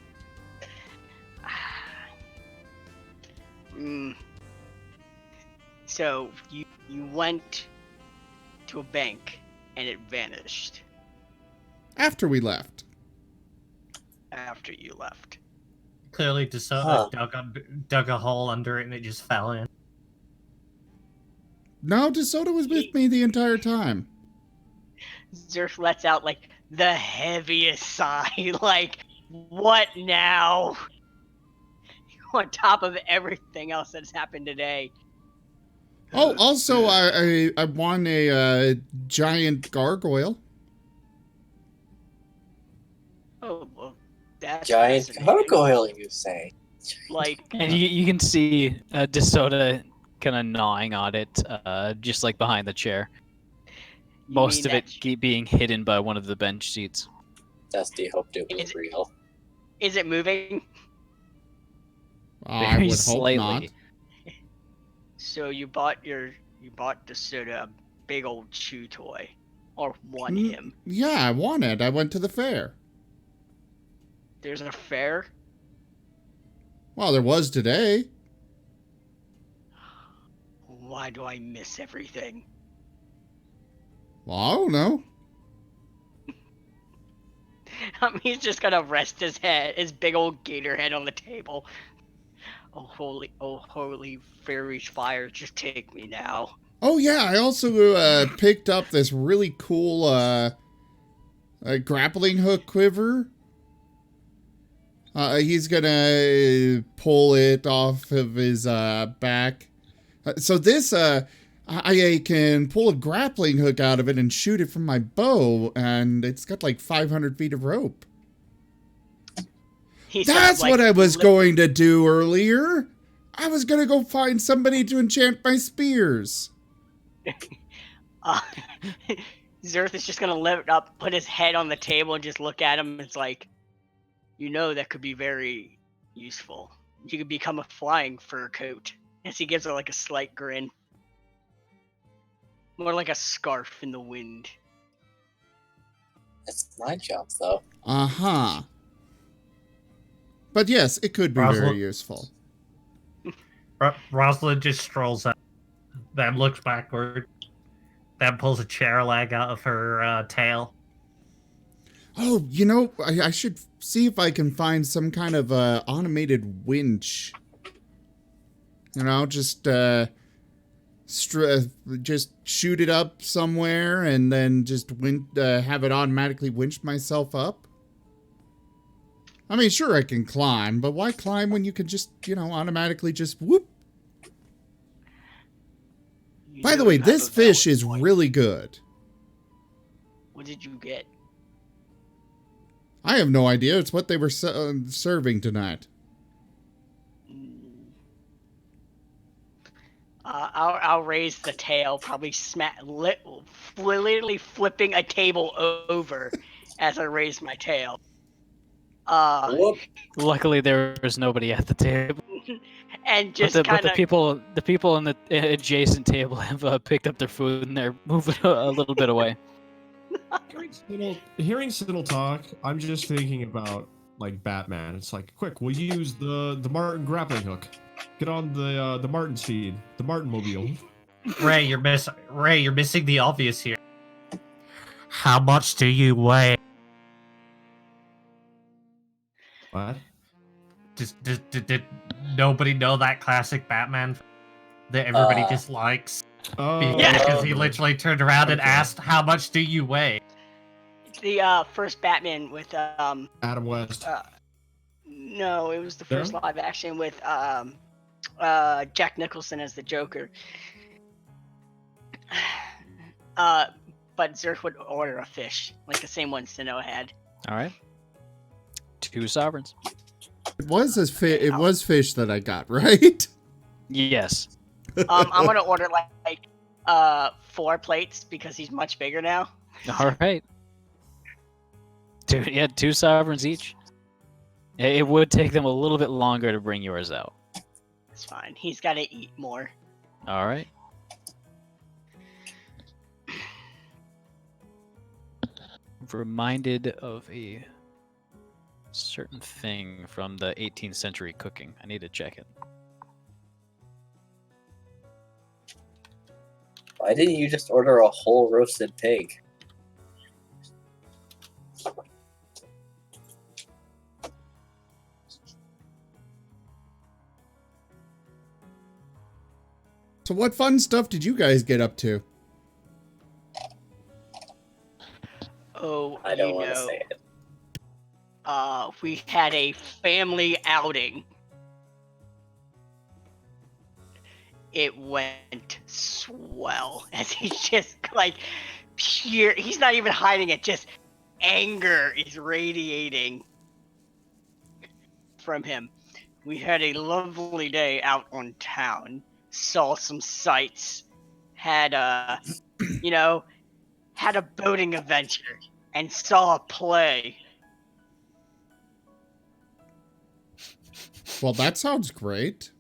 So you went to a bank and it vanished After we left. after you left. Clearly, DeSoto dug a hole under it and it just fell in. No, DeSoto was with me the entire time. Zerf lets out like the heaviest sigh. Like, what now? On top of everything else that's happened today. Oh, also, I won a giant gargoyle. Oh, well, that's Giant fascinating. gargoyle, you say? Like, And you can see DeSoto kind of gnawing on it, just like behind the chair. you Most mean of it being hidden by one of the bench seats. Dusty hoped it was real. Is it moving? I Very would hope slightly. not. So you bought DeSoto a big old chew toy, or won Mm. him. Yeah, I won it. I went to the fair. There's a fair. Well, there was today. Why do I miss everything? Well, I don't know. He's just gonna rest his big old gator head on the table. Oh holy fairy's fire, just take me now. Oh, yeah, I also picked up this really cool grappling hook quiver. He's gonna pull it off of his back. So this, I can pull a grappling hook out of it and shoot it from my bow, and it's got like 500 feet of rope. That's what I was going to do earlier. I was gonna go find somebody to enchant my spears. Zerth is just gonna lift up, put his head on the table, and just look at him. It's like, you know, that could be very useful. You could become a flying fur coat. As he gives her like a slight grin. More like a scarf in the wind. That's my job, though. Uh-huh. But yes, it could be very useful. Rosalind just strolls up, then looks backward, then pulls a chair leg out of her tail. Oh, you know, I should see if I can find some kind of automated winch. You know, just shoot it up somewhere and then just have it automatically winch myself up. I mean, sure, I can climb, but why climb when you can just, you know, automatically just whoop? By the way, this fish is really good. What did you get? I have no idea. It's what they were serving tonight. I'll raise the tail, probably literally flipping a table over as I raise my tail. Luckily, there was nobody at the table. And just but kind the of people on the adjacent table have picked up their food and they're moving a little bit away. Hearing Sinil talk, I'm just thinking about like Batman. It's like, quick, we'll use the Martin grappling hook. Get on the Martin speed, the Martin mobile. Ray, you're missing the obvious here. How much do you weigh? What? Did nobody know that classic Batman that everybody dislikes? Oh, Because he literally turned around and asked, "How much do you weigh?" It's the first Batman with Adam West. No, it was the first live action with Jack Nicholson as the Joker. But Zerf would order a fish, like the same one Sinnoh had. All right. 2 sovereigns. It was it was fish that I got, right? Yes. I'm gonna order like 4 plates because he's much bigger now. All right. 2 sovereigns each. It would take them a little bit longer to bring yours out. It's fine. He's got to eat more. All right. Reminded of a certain thing from the 18th century cooking. I need to check it. Why didn't you just order a whole roasted pig? So what fun stuff did you guys get up to? Oh, I don't want to say it. We had a family outing. It went swell as he's just like pure. He's not even hiding it. Just anger is radiating from him. We had a lovely day out on town. Saw some sights. Had a, had a boating adventure and saw a play. Well, that sounds great.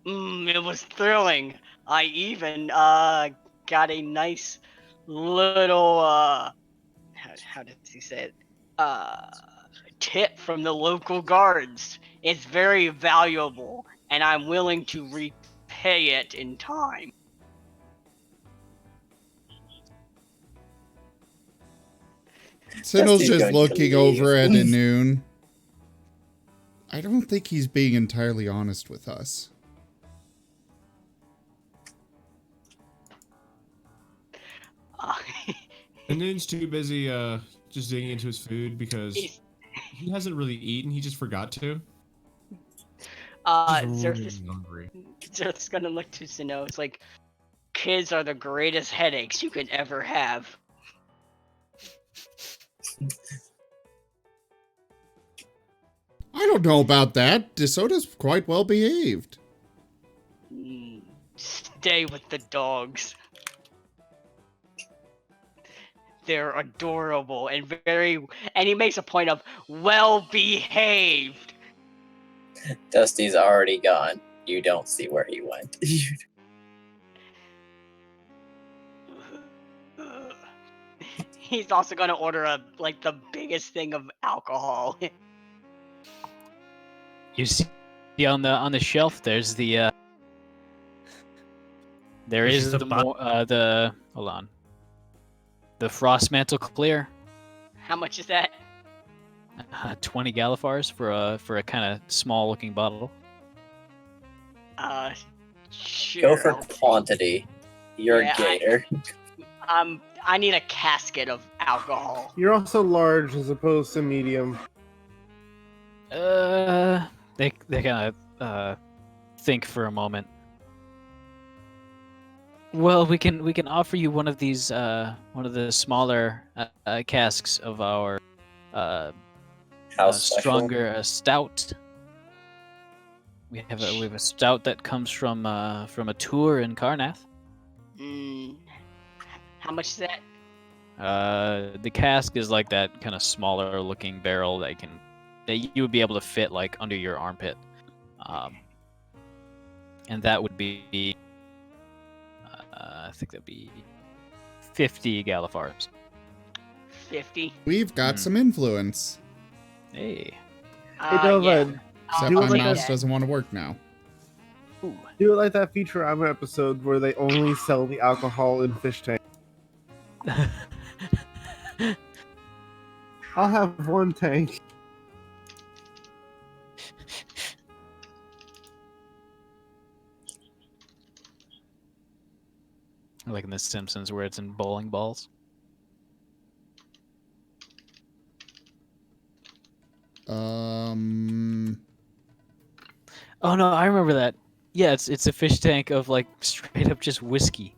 It was thrilling. I even got a nice little how does he say it? Tip from the local guards. It's very valuable, and I'm willing to repay it in time. Tsinil's Dusty's just going to looking leave. over at Ihnuun. I don't think he's being entirely honest with us. Ihnuun's too busy just digging into his food because he hasn't really eaten. He just forgot to. Zerth's gonna look to Sino. It's like, kids are the greatest headaches you could ever have. I don't know about that. DeSoto's quite well behaved. Stay with the dogs. They're adorable and and he makes a point of well behaved. Dusty's already gone. You don't see where he went. He's also gonna order the biggest thing of alcohol. You see on the shelf. There's the there This is is the the hold on. The Frost Mantle Clear. How much is that? 20 Galifars for a kind of small looking bottle. Sure. Go for quantity. You're Yeah, a gator. I need a casket of alcohol. You're also large as opposed to medium. They kind of think for a moment. Well, we can offer you one of these one of the smaller casks of our stronger stout. We have a stout that comes from a tour in Karnath. How much is that? The cask is like that kind of smaller looking barrel that you would be able to fit like under your armpit, and that would be I think that'd be 50 Galifars. 50. We've got some influence. Hey. Hey, Dova, Yeah. Except do it my like mouse that. doesn't want to work now. Ooh. Do it like that Futurama episode where they only sell the alcohol in fish tank. I'll have one tank. Like in The Simpsons where it's in bowling balls. Oh no, I remember that. Yeah, it's a fish tank of like straight up just whiskey.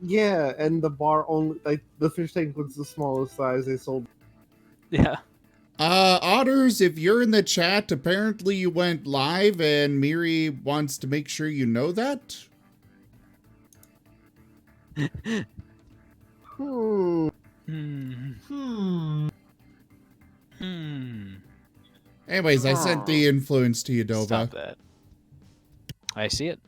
Yeah, and the bar only the fish tank was the smallest size they sold. Yeah. Otters, if you're in the chat, apparently you went live and Miri wants to make sure you know that. Hmm. Anyways, I sent the influence to you, Dova. Stop that. I see it.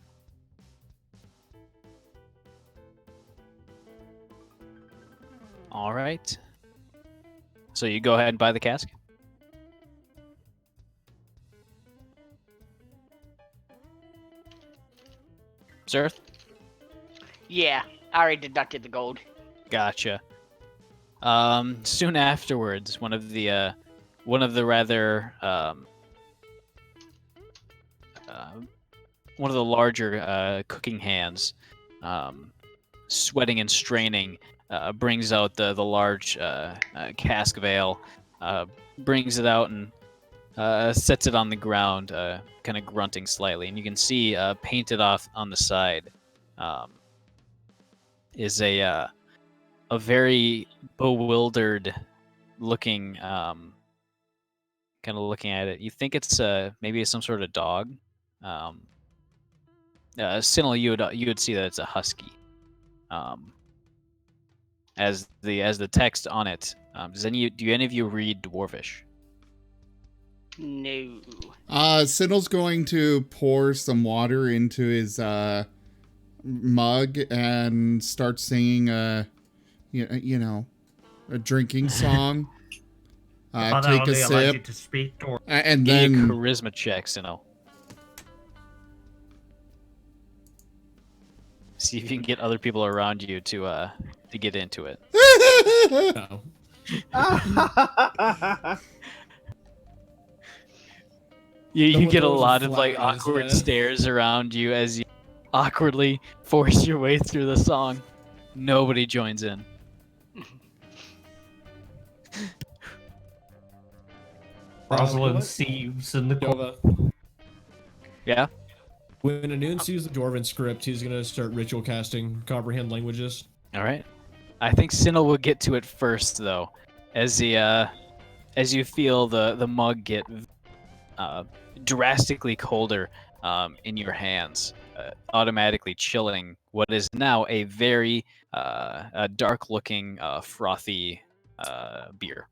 All right. So you go ahead and buy the cask? Zerth? Yeah, I already deducted the gold. Gotcha. Soon afterwards, one of the rather one of the larger cooking hands, sweating and straining, brings out the large cask of ale, brings it out and sets it on the ground, kind of grunting slightly, and you can see painted off on the side is a very bewildered looking, kind of looking at it. You think it's maybe some sort of dog. Tsinil, you would see that it's a husky. As the text on it, do any of you read Dwarvish? No. Tsinil's going to pour some water into his mug and start singing a drinking song. Take a sip, to speak or and Give me a then charisma check, Tsinil. See if you can get other people around you to get into it. No. You Someone get a throws a lot of flat like on his awkward head. stares around you as you awkwardly force your way through the song. Nobody joins in. Rosalind sees in the corner. Dova, Yeah? when Ihnuun sees the Dwarven script, he's gonna start ritual casting Comprehend Languages. All right. I think Tsinil will get to it first, though, as you feel the mug get drastically colder in your hands, automatically chilling what is now a very dark-looking, frothy beer.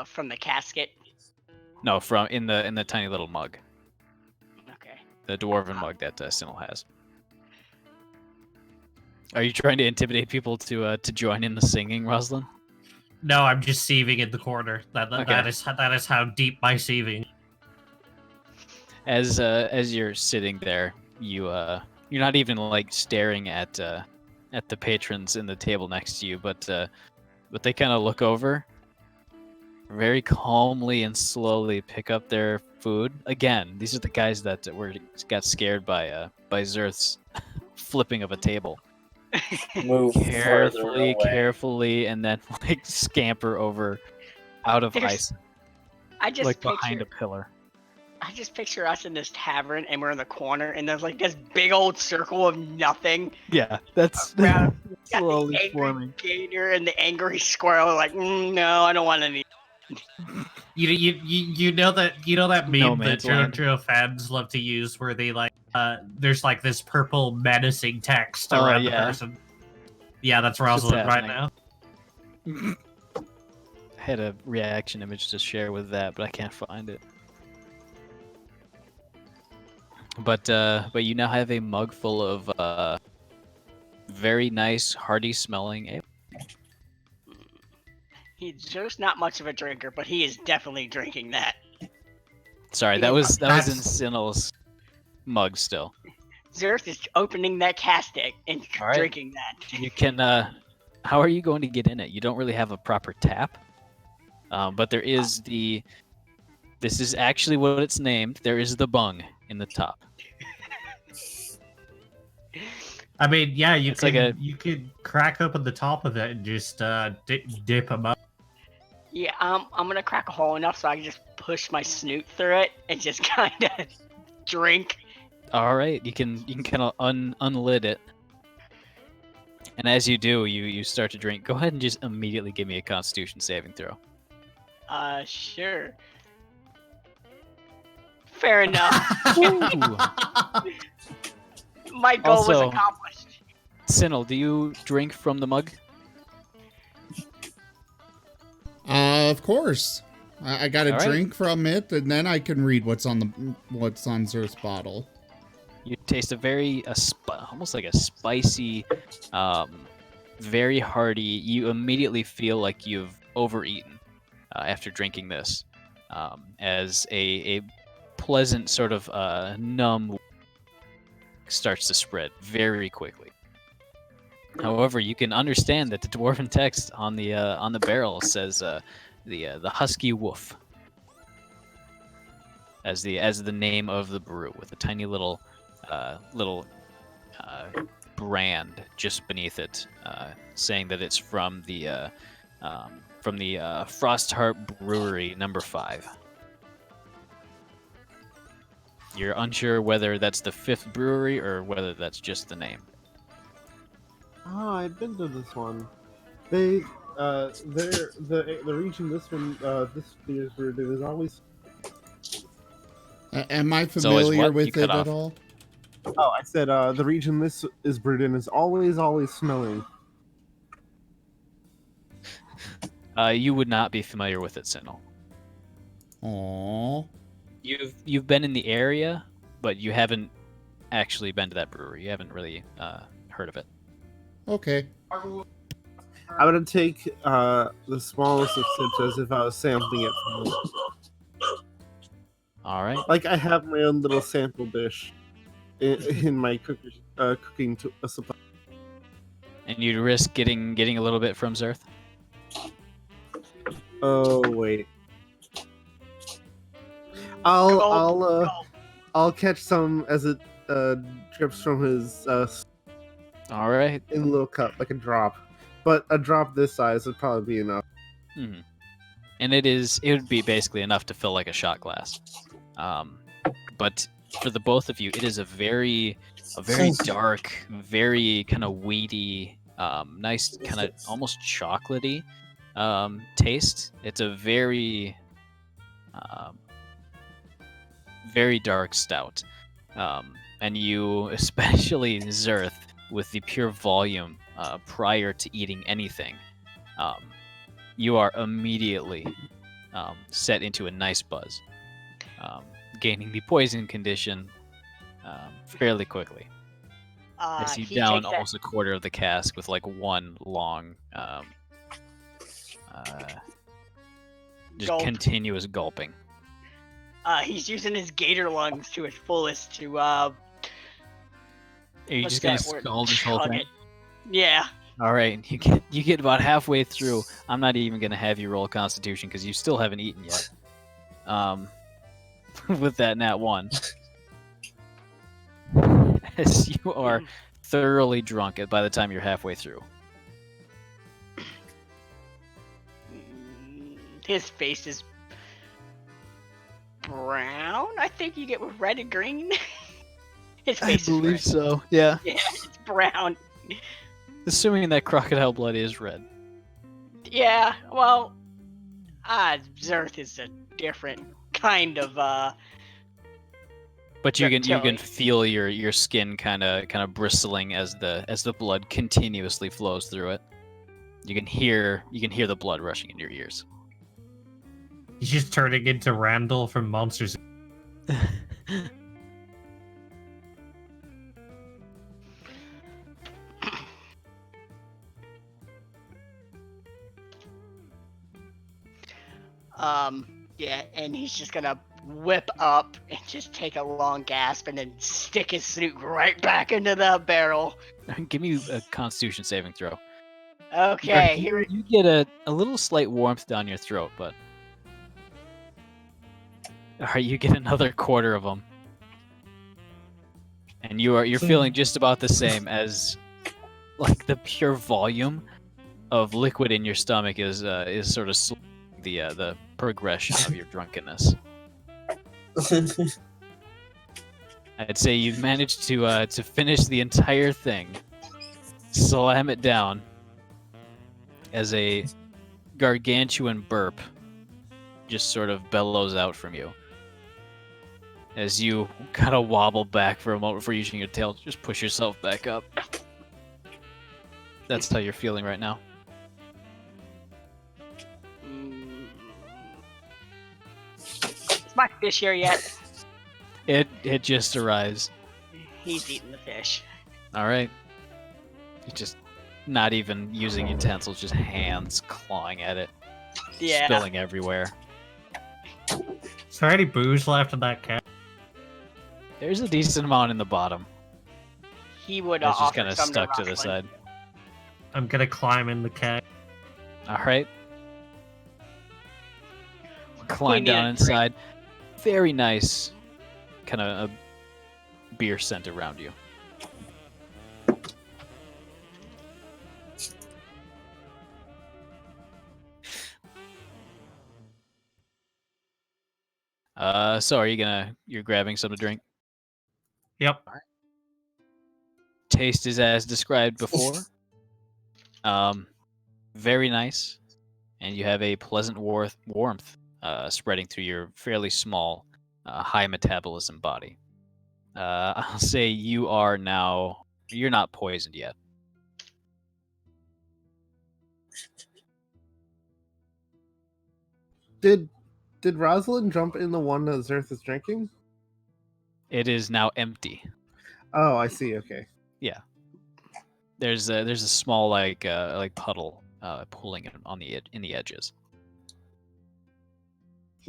From the casket. No, from in the tiny little mug, Okay. the dwarven mug that Tsinil has. Are you trying to intimidate people to join in the singing, Rosalind? No, I'm just sieving in the corner. That Okay. is how deep my sieving. As you're sitting there, you're not even like staring at the patrons in the table next to you, but they kind of look over, very calmly and slowly pick up their food. Again, these are the guys that got scared by Zerth's flipping of a table. Move further away. Carefully, and then like scamper over out of There's- ice, I just like picture, behind a pillar. I just picture us in this tavern and we're in the corner and there's like this big old circle of nothing. Yeah, that's Around- Got slowly the angry forming. gator and the angry squirrel like, no, I don't want any. You know that meme No that man's land. JoJo fans love to use where they like there's like this purple menacing text Oh, around yeah. the person. Yeah, that's It's just Rosalind right now. happening. I had a reaction image to share with that, but I can't find it. But you now have a mug full of very nice, hearty smelling ale. He's just not much of a drinker, but he is definitely drinking that. Sorry, that was in Tsinil's mug still. Zerth is opening that casket and All right. drinking that. You can. How are you going to get in it? You don't really have a proper tap, but there is the. This is actually what it's named. There is the bung in the top. I mean, yeah, you It's could like you could crack open the top of it and just dip them up. Yeah, I'm gonna crack a hole enough so I can just push my snoot through it and just kind of drink. All right, you can kind of unlid it. And as you do, you start to drink. Go ahead and just immediately give me a Constitution saving throw. Sure. Fair enough. My goal was Also- accomplished. Tsinil, do you drink from the mug? Of course. I got a All right. drink from it, and then I can read what's on Zerth's bottle. You taste almost like a spicy, very hearty. You immediately feel like you've overeaten after drinking this, as a pleasant sort of numb starts to spread very quickly. However, you can understand that the dwarven text on the barrel says the husky wolf as the name of the brew, with a tiny little brand just beneath it, saying that it's from the Frostheart Brewery number 5. You're unsure whether that's the 5th brewery or whether that's just the name. Oh, I've been to this one. The region this beer's brewed in is always. Am I always familiar what? You with it cut at off. all? Oh, I said the region this is brewed in is always smelling. You would not be familiar with it, Tsinil. Aww. You've been in the area, but you haven't actually been to that brewery. You haven't really heard of it. Okay. I'm gonna take the smallest of sips as if I was sampling it from them. All right. Like I have my own little sample dish in my cooking supply. And you'd risk getting a little bit from Zerth. Oh wait, Go. I'll catch some as it drips from his All right. in a little cup, like a drop. But a drop this size would probably be enough. Hmm. And it would be basically enough to fill like a shot glass. But for the both of you, it is a very dark, very kind of weedy, nice, kind of almost chocolatey taste. It's a very dark stout. And you, especially Zerth, with the pure volume prior to eating anything, you are immediately set into a nice buzz, gaining the poison condition fairly quickly. As you He down takes that- almost a quarter of the cask with like one long, just Gulp. continuous gulping. He's using his gator lungs to its fullest to Are you what's just gonna that word? scald this whole Chug thing? it. Yeah. All right, you get about halfway through. I'm not even gonna have you roll Constitution because you still haven't eaten yet. With that nat 1, as you are thoroughly drunk by the time you're halfway through. His face is brown. I think you get with red and green. His face is red. so. Yeah. Yeah, it's brown. Assuming that crocodile blood is red. Yeah, well, Zerth is a different kind of But you can Reptilian. feel your skin kind of bristling as the blood continuously flows through it. You can hear the blood rushing in your ears. He's just turning into Randall from Monsters. yeah, and he's just gonna whip up and just take a long gasp and then stick his snoot right back into the barrel. Give me a Constitution saving throw. Okay, you, here you get a little slight warmth down your throat, but all right, you get another quarter of them, and you're feeling just about the same as like the pure volume of liquid in your stomach is sort of the progression of your drunkenness. I'd say you've managed to finish the entire thing slam it down as a gargantuan burp just sort of bellows out from you. As you kind of wobble back for a moment before using your tail, just push yourself back up. That's how you're feeling right now. Is my fish here yet? It just arrives. He's eating the fish. All right. You're just not even using utensils, just hands clawing at it, Yeah. spilling everywhere. Is there any booze left in that can? There's a decent amount in the bottom. He would It's just offer kind of some stuck to the Rosalind. side. I'm gonna climb in the keg. All right. Climb need a down drink. inside. Very nice, kind of a beer scent around you. So are you're grabbing something to drink? Yep. Taste is as described before. Very nice, and you have a pleasant warmth spreading through your fairly small, high metabolism body. I'll say you're not poisoned yet. Did Rosalind jump in the one that Zerth is drinking? It is now empty. Oh, I see. Okay. Yeah. There's a small like puddle pooling in the edges.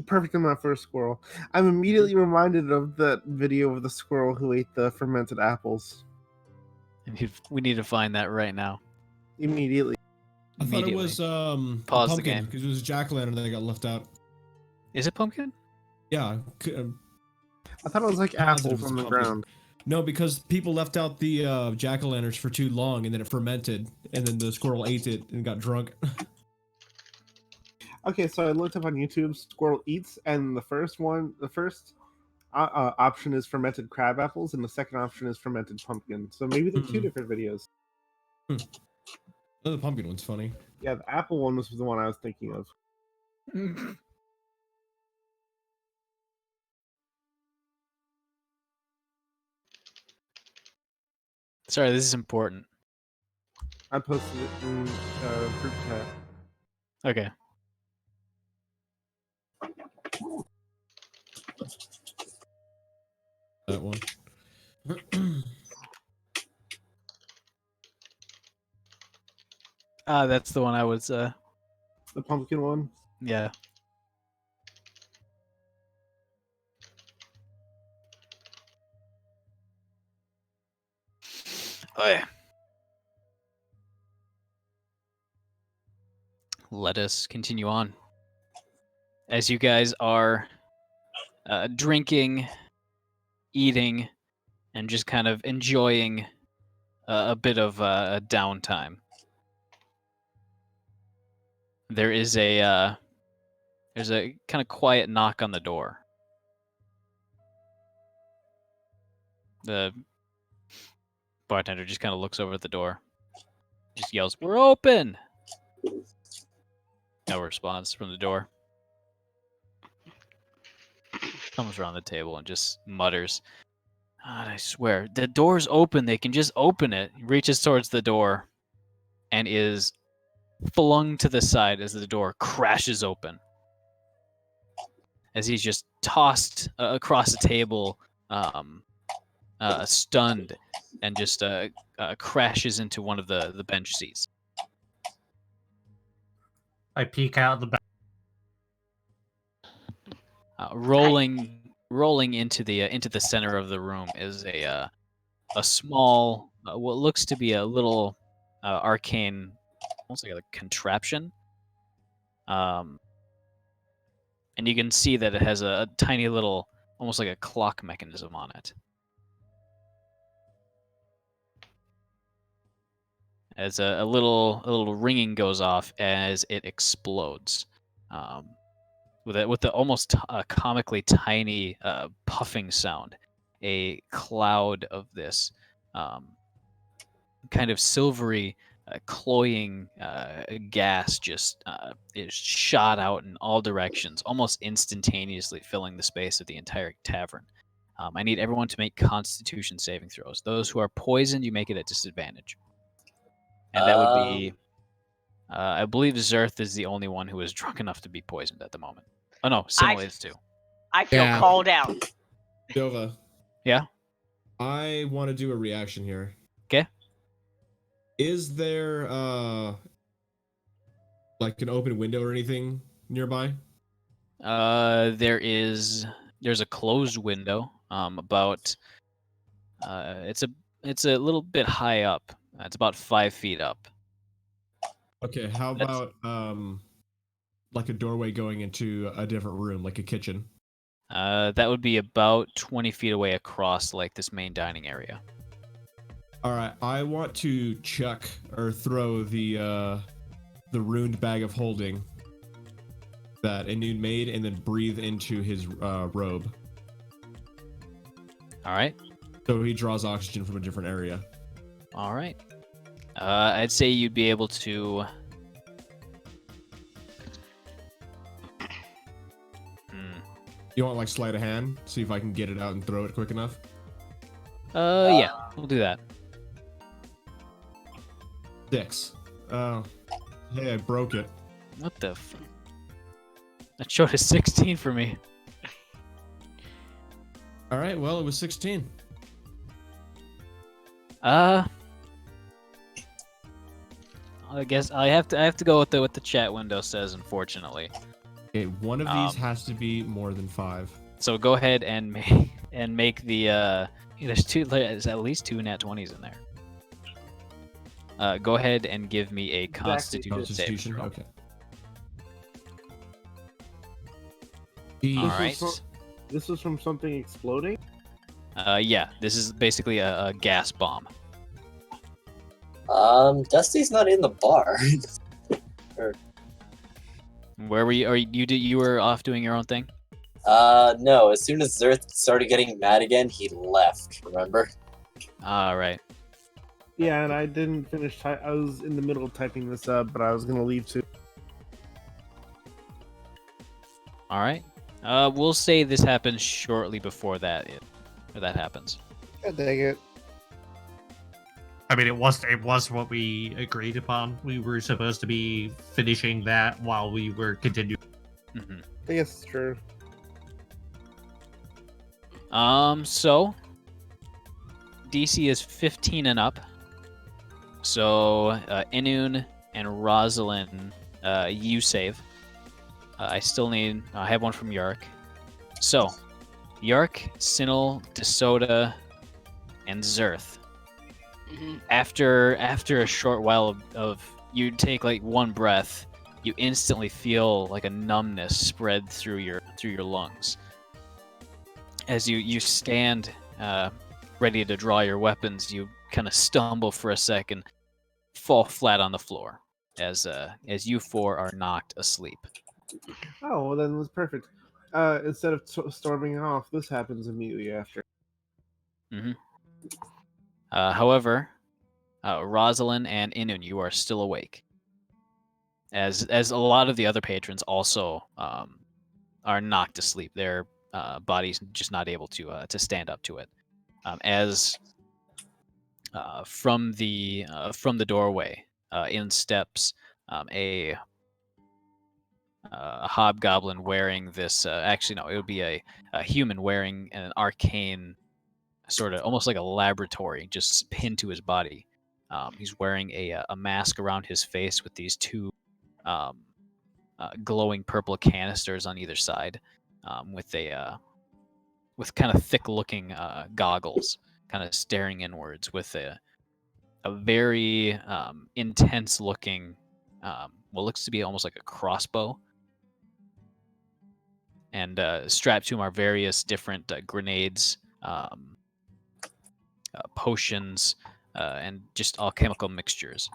Perfect amount for a squirrel. I'm immediately reminded of that video of the squirrel who ate the fermented apples. We need to find that right now. Immediately. I thought it Immediately. was Pause the pumpkin game. because it was jack-o'-lantern that got left out. Is it pumpkin? Yeah. I thought it was like Positive apples it's on the pumpkin. ground. No, because people left out the jack-o'-lanterns for too long, and then it fermented, and then the squirrel ate it and got drunk. Okay, so I looked up on YouTube squirrel eats, and the first option is fermented crab apples, and the second option is fermented pumpkin. So maybe they're two Mm-mm. different videos. Oh, the pumpkin one's funny. Yeah, the apple one was the one I was thinking of. Sorry, this is important. I posted it in group chat. Okay. That one. That's the one I was. The pumpkin one. Yeah. Oh yeah. Let us continue on. As you guys are drinking, eating, and just kind of enjoying a bit of a downtime. There's a kind of quiet knock on the door. The bartender just kind of looks over at the door, just yells, "We're open!" No response from the door. Comes around the table and just mutters, "God, I swear, the door's open. They can just open it." He reaches towards the door and is flung to the side as the door crashes open. As he's just tossed across the table, stunned, and just crashes into one of the bench seats. I peek out the back. Rolling into the center of the room is a small, what looks to be a little arcane, almost like a contraption. And you can see that it has a tiny little, almost like a clock mechanism on it. As a little ringing goes off as it explodes, with the almost comically tiny puffing sound. A cloud of this kind of silvery, cloying gas just is shot out in all directions, almost instantaneously filling the space of the entire tavern. I need everyone to make Constitution saving throws. Those who are poisoned, you make it at disadvantage. And that would be, I believe Zerth is the only one who is drunk enough to be poisoned at the moment. Oh no, Tsinil is too. I feel called out. Dova. Yeah? I want to do a reaction here. Okay. Is there like an open window or anything nearby? There's a closed window. About it's a little bit high up. It's about 5 feet up. Okay, how about like a doorway going into a different room, like a kitchen? That would be about 20 feet away across like this main dining area. All right, I want to chuck or throw the ruined bag of holding that Ihnuun made, and then breathe into his robe. All right. So he draws oxygen from a different area. All right. I'd say you'd be able to. You want like sleight of hand? See if I can get it out and throw it quick enough. Yeah, we'll do that. 6. Oh, hey, I broke it. What the? That showed a 16 for me. All right, well, it was 16. I guess I have to go with what the chat window says, unfortunately. Okay, one of these has to be more than 5. So go ahead and make the there's at least 2 nat 20s in there. Go ahead and give me a Constitution save. Okay. All right. This was from something exploding? Yeah, this is basically a gas bomb. Dusty's not in the bar. Where were you? Or you were off doing your own thing? No. As soon as Zerth started getting mad again, he left. Remember? All right. Yeah, and I didn't finish. I was in the middle of typing this up, but I was gonna leave too. All right. We'll say this happens shortly before that happens. God dang it. I mean, it was what we agreed upon. We were supposed to be finishing that while we were continuing. Mm-hmm. I guess it's true. So DC is 15 and up. So Ihnuun and Rosalind, you save. I still need. I have one from Yark. So, Yark, Tsinil, Desoda, and Zerth. Mm-hmm. After a short while of you take like one breath, you instantly feel like a numbness spread through your lungs. As you stand ready to draw your weapons, you kind of stumble for a second, fall flat on the floor as you four are knocked asleep. Oh, well then it was perfect. Instead of storming off, this happens immediately after. Mm-hmm. However, Rosalind and Ihnuun, you are still awake. As a lot of the other patrons also are knocked asleep. Their bodies just not able to stand up to it. As from the doorway in steps a hobgoblin wearing this. Actually, no, it would be a human wearing an arcane, sort of almost like a laboratory, just pinned to his body. He's wearing a mask around his face with these two glowing purple canisters on either side, with kind of thick-looking goggles, kind of staring inwards with a very intense-looking, what looks to be almost like a crossbow. And strapped to him are various different grenades, potions, and just alchemical mixtures.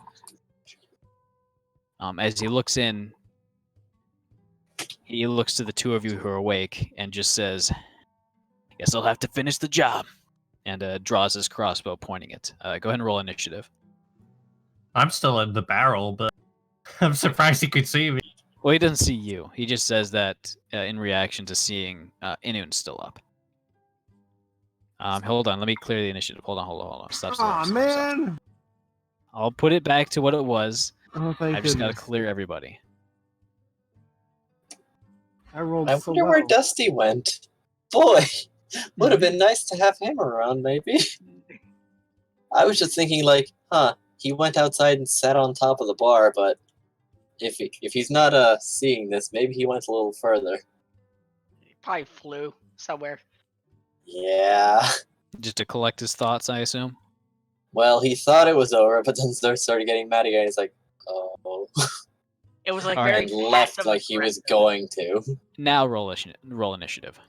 As he looks in, he looks to the two of you who are awake and just says, "Guess I'll have to finish the job," and draws his crossbow, pointing it. Go ahead and roll initiative. I'm still in the barrel, but I'm surprised he could see me. Well, he doesn't see you. He just says that in reaction to seeing Ihnuun still up. Hold on. Let me clear the initiative. Hold on. Stop. Aw, man! I'll put it back to what it was. Oh, thank I just got to goodness. clear everybody. I rolled I so wonder well. where Dusty went. Boy, would have been nice to have him around, maybe. I was just thinking, like, he went outside and sat on top of the bar, but if he's not seeing this, maybe he went a little further. He probably flew somewhere. Yeah. Just to collect his thoughts, I assume. Well, he thought it was over, but then started getting mad again. He's like, oh. It was like All very And left like he was going to. Now roll initiative.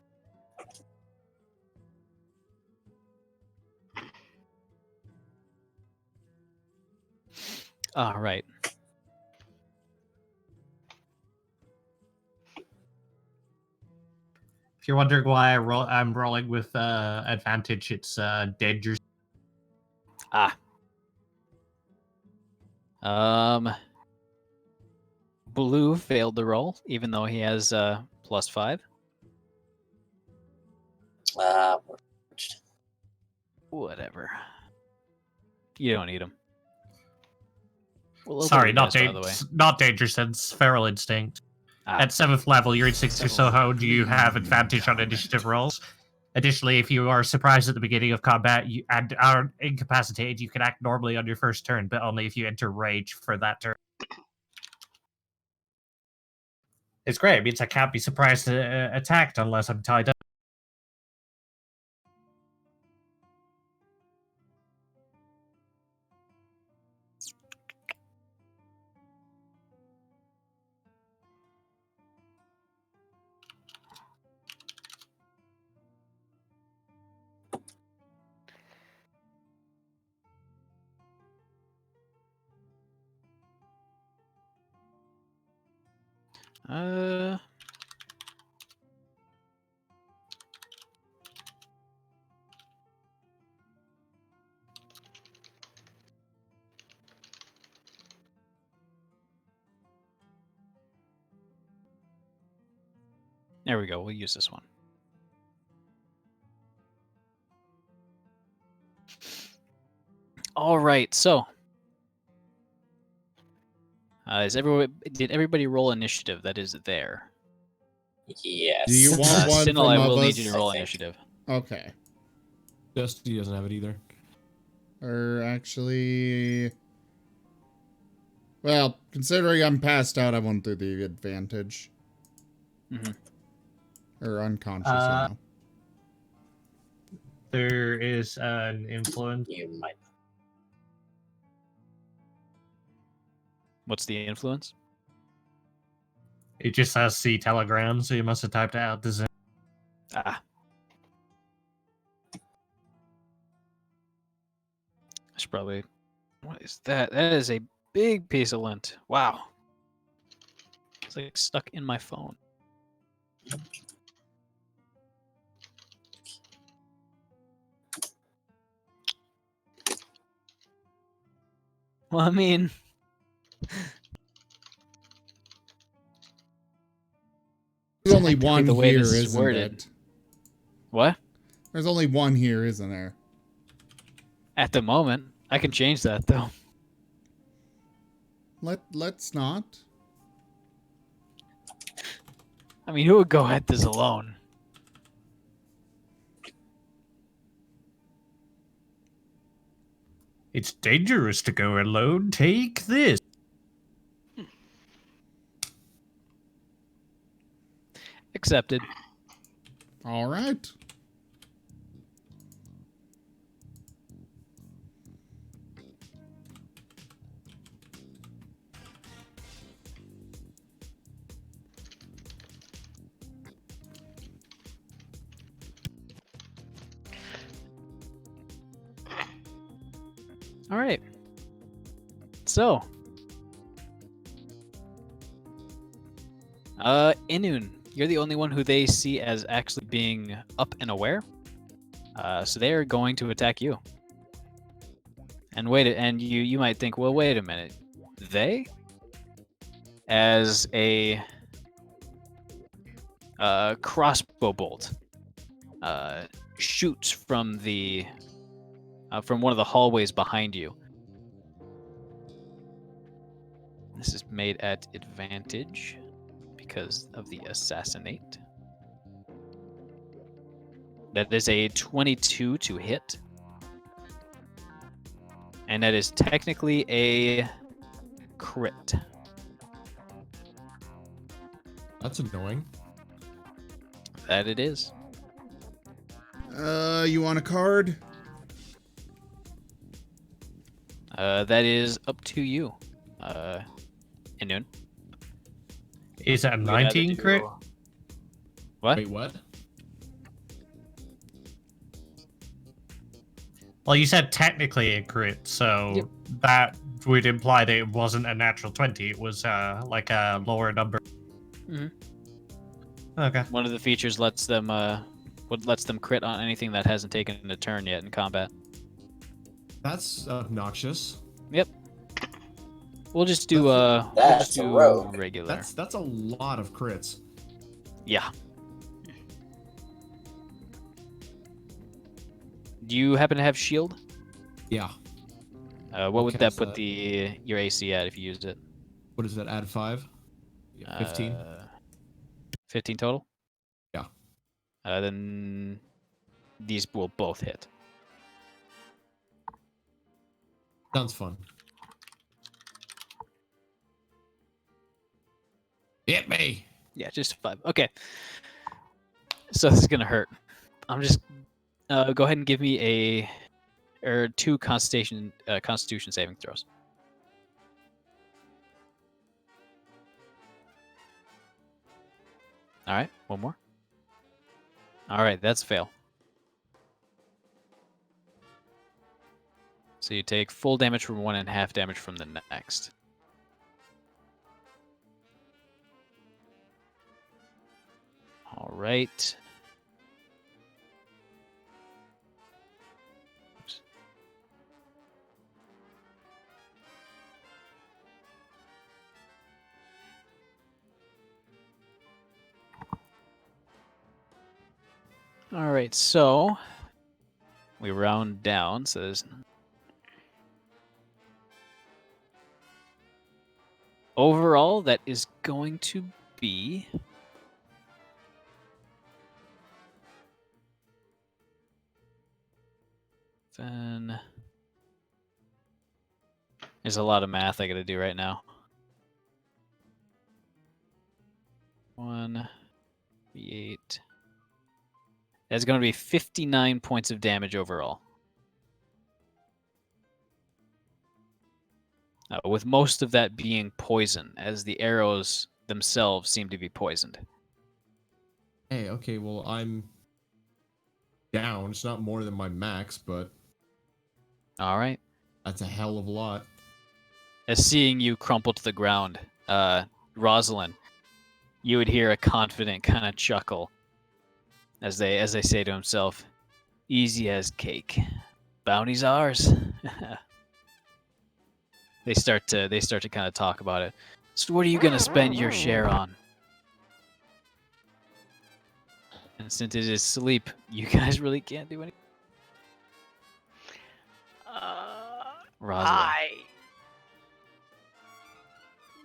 All right. If you're wondering why I'm rolling with advantage, it's dangerous. Blue failed the roll, even though he has +5. Whatever. You don't need him. We'll Sorry, by the way. not danger sense, feral instinct. Ah. At 7th level, your instincts are so honed you have advantage on initiative rolls. Additionally, if you are surprised at the beginning of combat and are incapacitated, you can act normally on your first turn, but only if you enter rage for that turn. It's great. It means I can't be surprised attacked unless I'm tied up. There we go. We'll use this one. All right. So, did everybody roll initiative? That is there. Yes. Do you want one Tsinil, from I will us? need you to roll I think. initiative. Okay. Dusty doesn't have it either. Or actually... Well, considering I'm passed out, I won't do the advantage. Or unconscious, you know. There is an influence. You might. What's the influence? It just has C telegram, so you must have typed it out the Zoom. I should probably... What is that? That is a big piece of lint. Wow. It's like stuck in my phone. Well, I mean... There's only one the way here, this is isn't worded. it? What? There's only one here, isn't there? At the moment. I can change that, though. Let's not. I mean, who would go at this alone? It's dangerous to go alone. Take this. Accepted. All right. All right. So, Ihnuun, you're the only one who they see as actually being up and aware. So they are going to attack you. And you might think, well, wait a minute. They, as a crossbow bolt, shoots from one of the hallways behind you. This is made at advantage because of the assassinate. That is a 22 to hit. And that is technically a crit. That's annoying. That it is. You want a card? That is up to you. Ihnuun. Is that a 19 crit? What? Wait, what? Well, you said technically a crit, so Yep. that would imply that it wasn't a natural 20. It was like a lower number. Mhm. Okay. One of the features lets them crit on anything that hasn't taken a turn yet in combat. That's obnoxious. Yep. We'll just do That's a rogue. regular. That's a lot of crits. Yeah. Do you happen to have shield? Yeah. What would Okay, that so put your AC at if you used it? What is that? Add 5? Yeah, 15. 15 total? Yeah. Then these will both hit. Sounds fun. Hit me. Yeah, just 5. Okay. So this is gonna hurt. I'm just go ahead and give me two Constitution saving throws. All right, one more. All right, that's a fail. So you take full damage from one and half damage from the next. All right. Oops. All right, so we round down. So there's overall that is going to be then there's a lot of math I got to do right now. 1v8. That's going to be 59 points of damage overall. With most of that being poison, as the arrows themselves seem to be poisoned. Hey, okay, well, I'm down. It's not more than my max, but All right. that's a hell of a lot. As seeing you crumple to the ground, Rosalind, you would hear a confident kind of chuckle as they say to himself, "Easy as cake. Bounty's ours." They start to kind of talk about it. So what are you gonna spend your share on? And since it is sleep, you guys really can't do anything. Rosalind.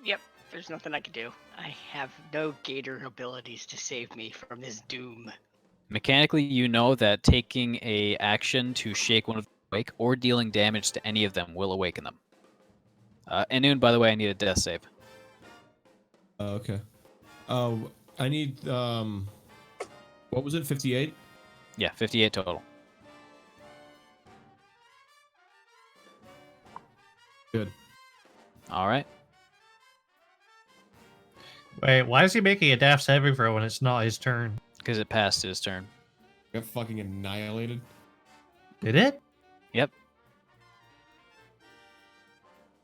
Yep, there's nothing I can do. I have no gator abilities to save me from this doom. Mechanically, you know that taking a action to shake one of them awake or dealing damage to any of them will awaken them. Ihnuun, by the way, I need a death save. Okay. Oh, I need, what was it, 58? Yeah, 58 total. Good. All right. Wait, why is he making a death saving throw when it's not his turn? Because it passed his turn. Got fucking annihilated. Did it? Yep.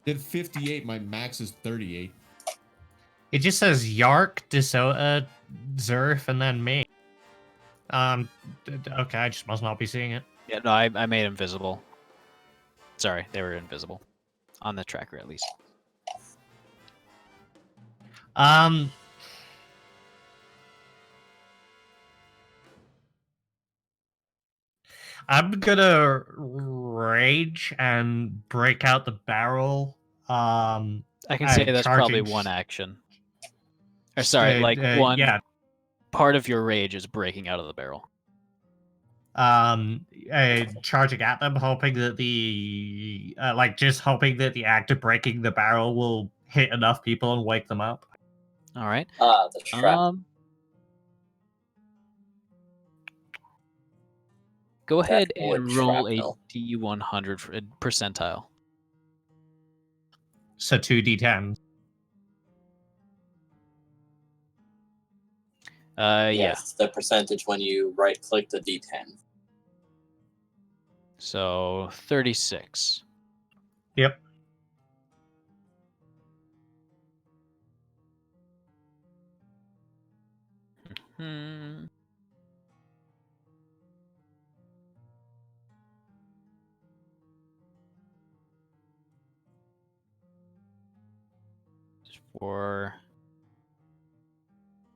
Did 58, my max is 38. It just says Yark, DeSoto, Zerf, and then me. Okay, I just must not be seeing it. Yeah, no, I made him visible. Sorry, they were invisible. On the tracker, at least. Um, I'm gonna rage and break out the barrel. I can say that's probably charging one action. Or sorry, like one yeah. part of your rage is breaking out of the barrel. Charging at them, hoping that the just hoping that the act of breaking the barrel will hit enough people and wake them up. All right. The trap. Go ahead That would and roll a shrapnel. D100 for a percentile. So 2d10. Yeah. Yes, the percentage when you right-click the D10. So 36. Yep. Hmm. For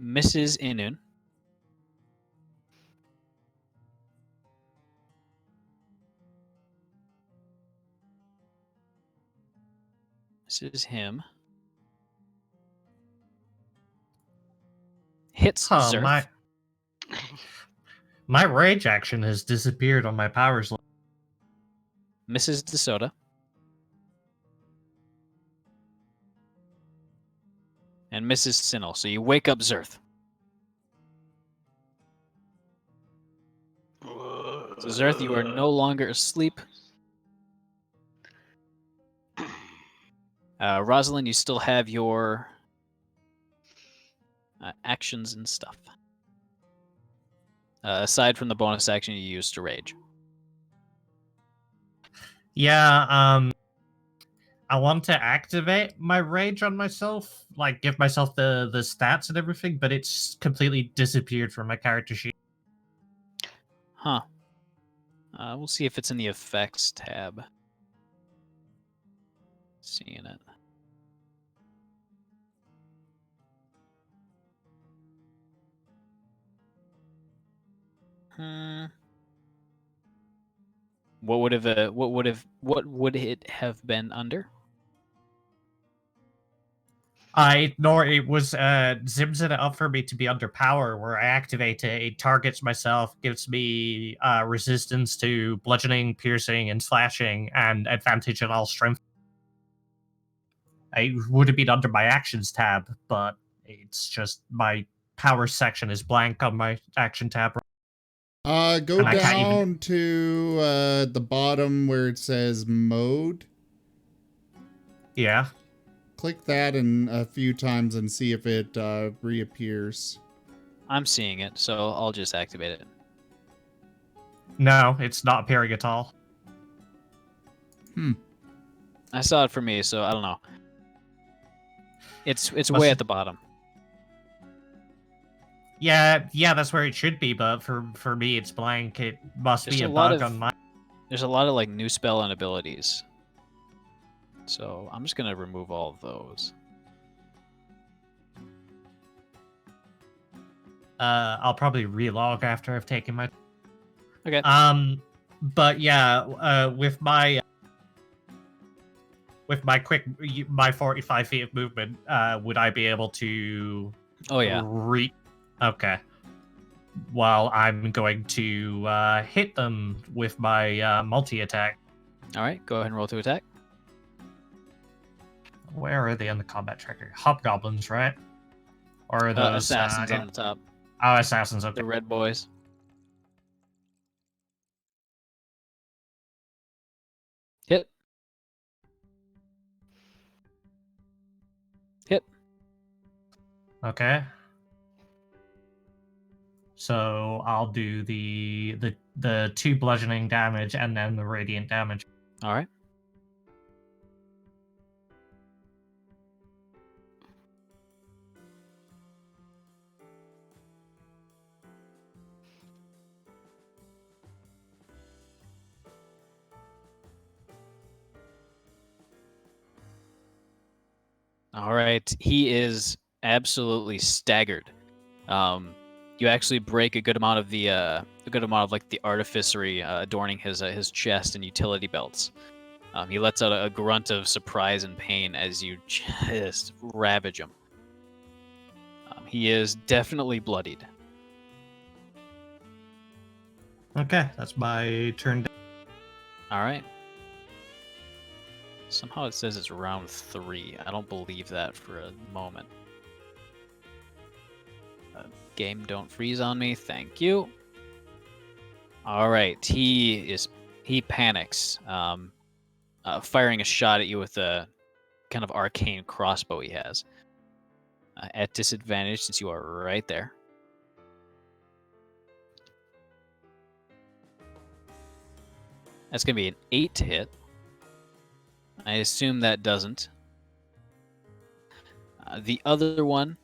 Mrs. Ihnuun. This is him. Hits Zerth. My rage action has disappeared on my powers. Mrs. DeSoda. And Mrs. Tsinil. So you wake up Zerth. So Zerth, you are no longer asleep. Rosalind, you still have your actions and stuff. Aside from the bonus action you used to rage. Yeah, I want to activate my rage on myself, like give myself the stats and everything, but it's completely disappeared from my character sheet. Huh. We'll see if it's in the effects tab. Seeing it. What would it have been under? It was zims it up for me to be under power, where I activate it. It targets myself, gives me resistance to bludgeoning, piercing, and slashing, and advantage on all strength. I would have been under my actions tab, but it's just my power section is blank on my action tab. Go And I can't down to the bottom where it says mode. Yeah. Click that a few times and see if it reappears. I'm seeing it, so I'll just activate it. No, it's not appearing at all. I saw it for me, so I don't know. It's way at the bottom. Yeah, that's where it should be, but for me it's blank. It must be a bug on my. There's a lot of like new spell and abilities. So I'm just gonna remove all of those. I'll probably relog after I've taken my. Okay. But yeah, with my 45 feet of movement, would I be able to? Oh yeah. Okay. Well, I'm going to hit them with my multi-attack. All right, go ahead and roll to attack. Where are they on the combat tracker? Hobgoblins, right? Or are those assassins on the top? Oh, assassins. Okay. The red boys. Hit. Hit. Okay. So I'll do the 2 bludgeoning damage and then the radiant damage. All right. All right, he is absolutely staggered. You actually break a good amount of the like the artificery adorning his chest and utility belts. He lets out a grunt of surprise and pain as you just ravage him. He is definitely bloodied. Okay, that's my turn. All right. Somehow it says it's round 3. I don't believe that for a moment. Game, don't freeze on me. Thank you. All right. He panics, firing a shot at you with a kind of arcane crossbow he has. At disadvantage since you are right there. That's going to be an 8 to hit. I assume that doesn't. The other one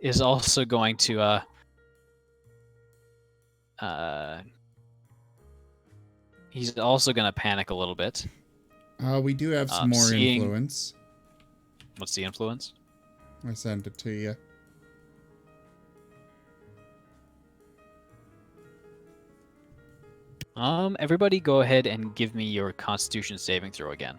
is also going to he's also going to panic a little bit. We do have some more influence. What's the influence? I sent it to you. Everybody go ahead and give me your Constitution saving throw again.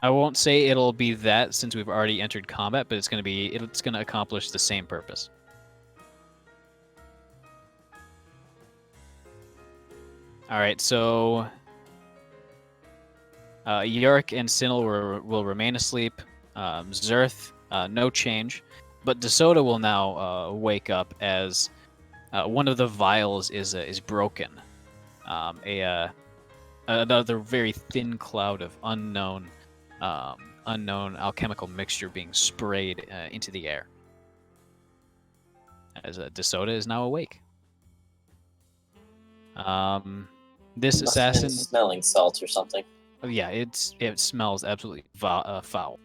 I won't say it'll be that since we've already entered combat, but it's going to accomplish the same purpose. All right, so Yark and Tsinil will remain asleep. Zerth, no change, but DeSoto will now wake up as one of the vials is broken. Another very thin cloud of unknown alchemical mixture being sprayed into the air. As DeSoto is now awake. This Must have been assassin smelling salts or something. Oh, yeah, it smells absolutely foul.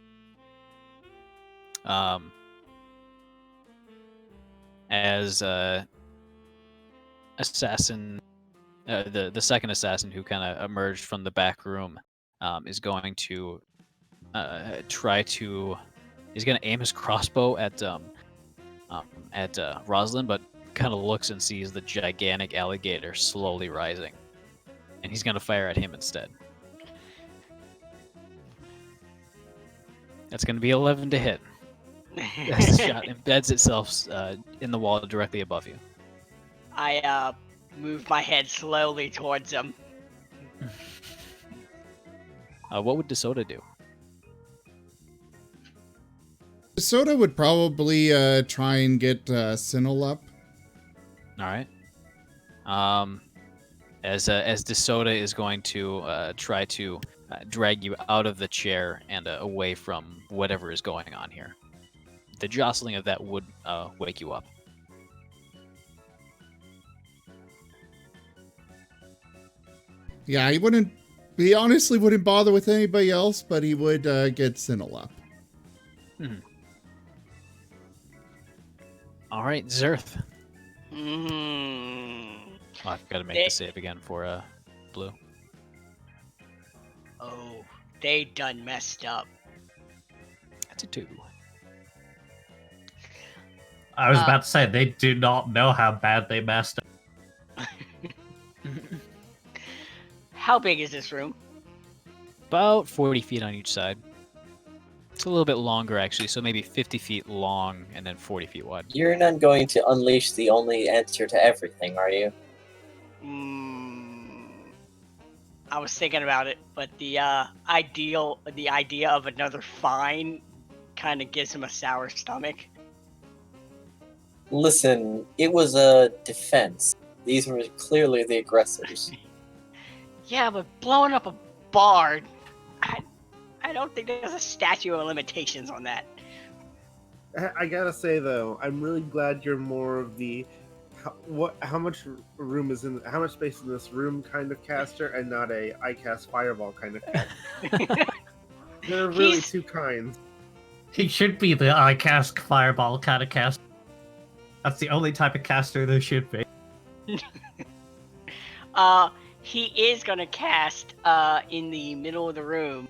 As assassin, the second assassin who kind of emerged from the back room, is going to he's going to aim his crossbow at Rosalind, but kind of looks and sees the gigantic alligator slowly rising, and he's going to fire at him instead. That's going to be 11 to hit. As the shot embeds itself in the wall directly above you. I move my head slowly towards him. What would DeSoto do? DeSoto would probably try and get Tsinil up. All right. As DeSoto is going to try to drag you out of the chair and away from whatever is going on here. The jostling of that would wake you up. Yeah, he honestly wouldn't bother with anybody else, but he would get Tsinil up. All right, Zerth. Mm-hmm. Oh, I've got to make the save again for Blue. Oh, they done messed up. That's a 2. I was about to say, they do not know how bad they messed up. How big is this room? About 40 feet on each side. It's a little bit longer, actually, so maybe 50 feet long and then 40 feet wide. You're not going to unleash the only answer to everything, are you? I was thinking about it, but the idea of another fine kind of gives him a sour stomach. Listen, it was a defense. These were clearly the aggressors. Yeah, but blowing up a bar, I don't think there's a statute of limitations on that. I gotta say though, I'm really glad you're more of the how much space in this room kind of caster, and not a I cast fireball kind of caster. There are really two kinds. He should be the I cast fireball kind of caster. That's the only type of caster there should be. he is gonna cast in the middle of the room.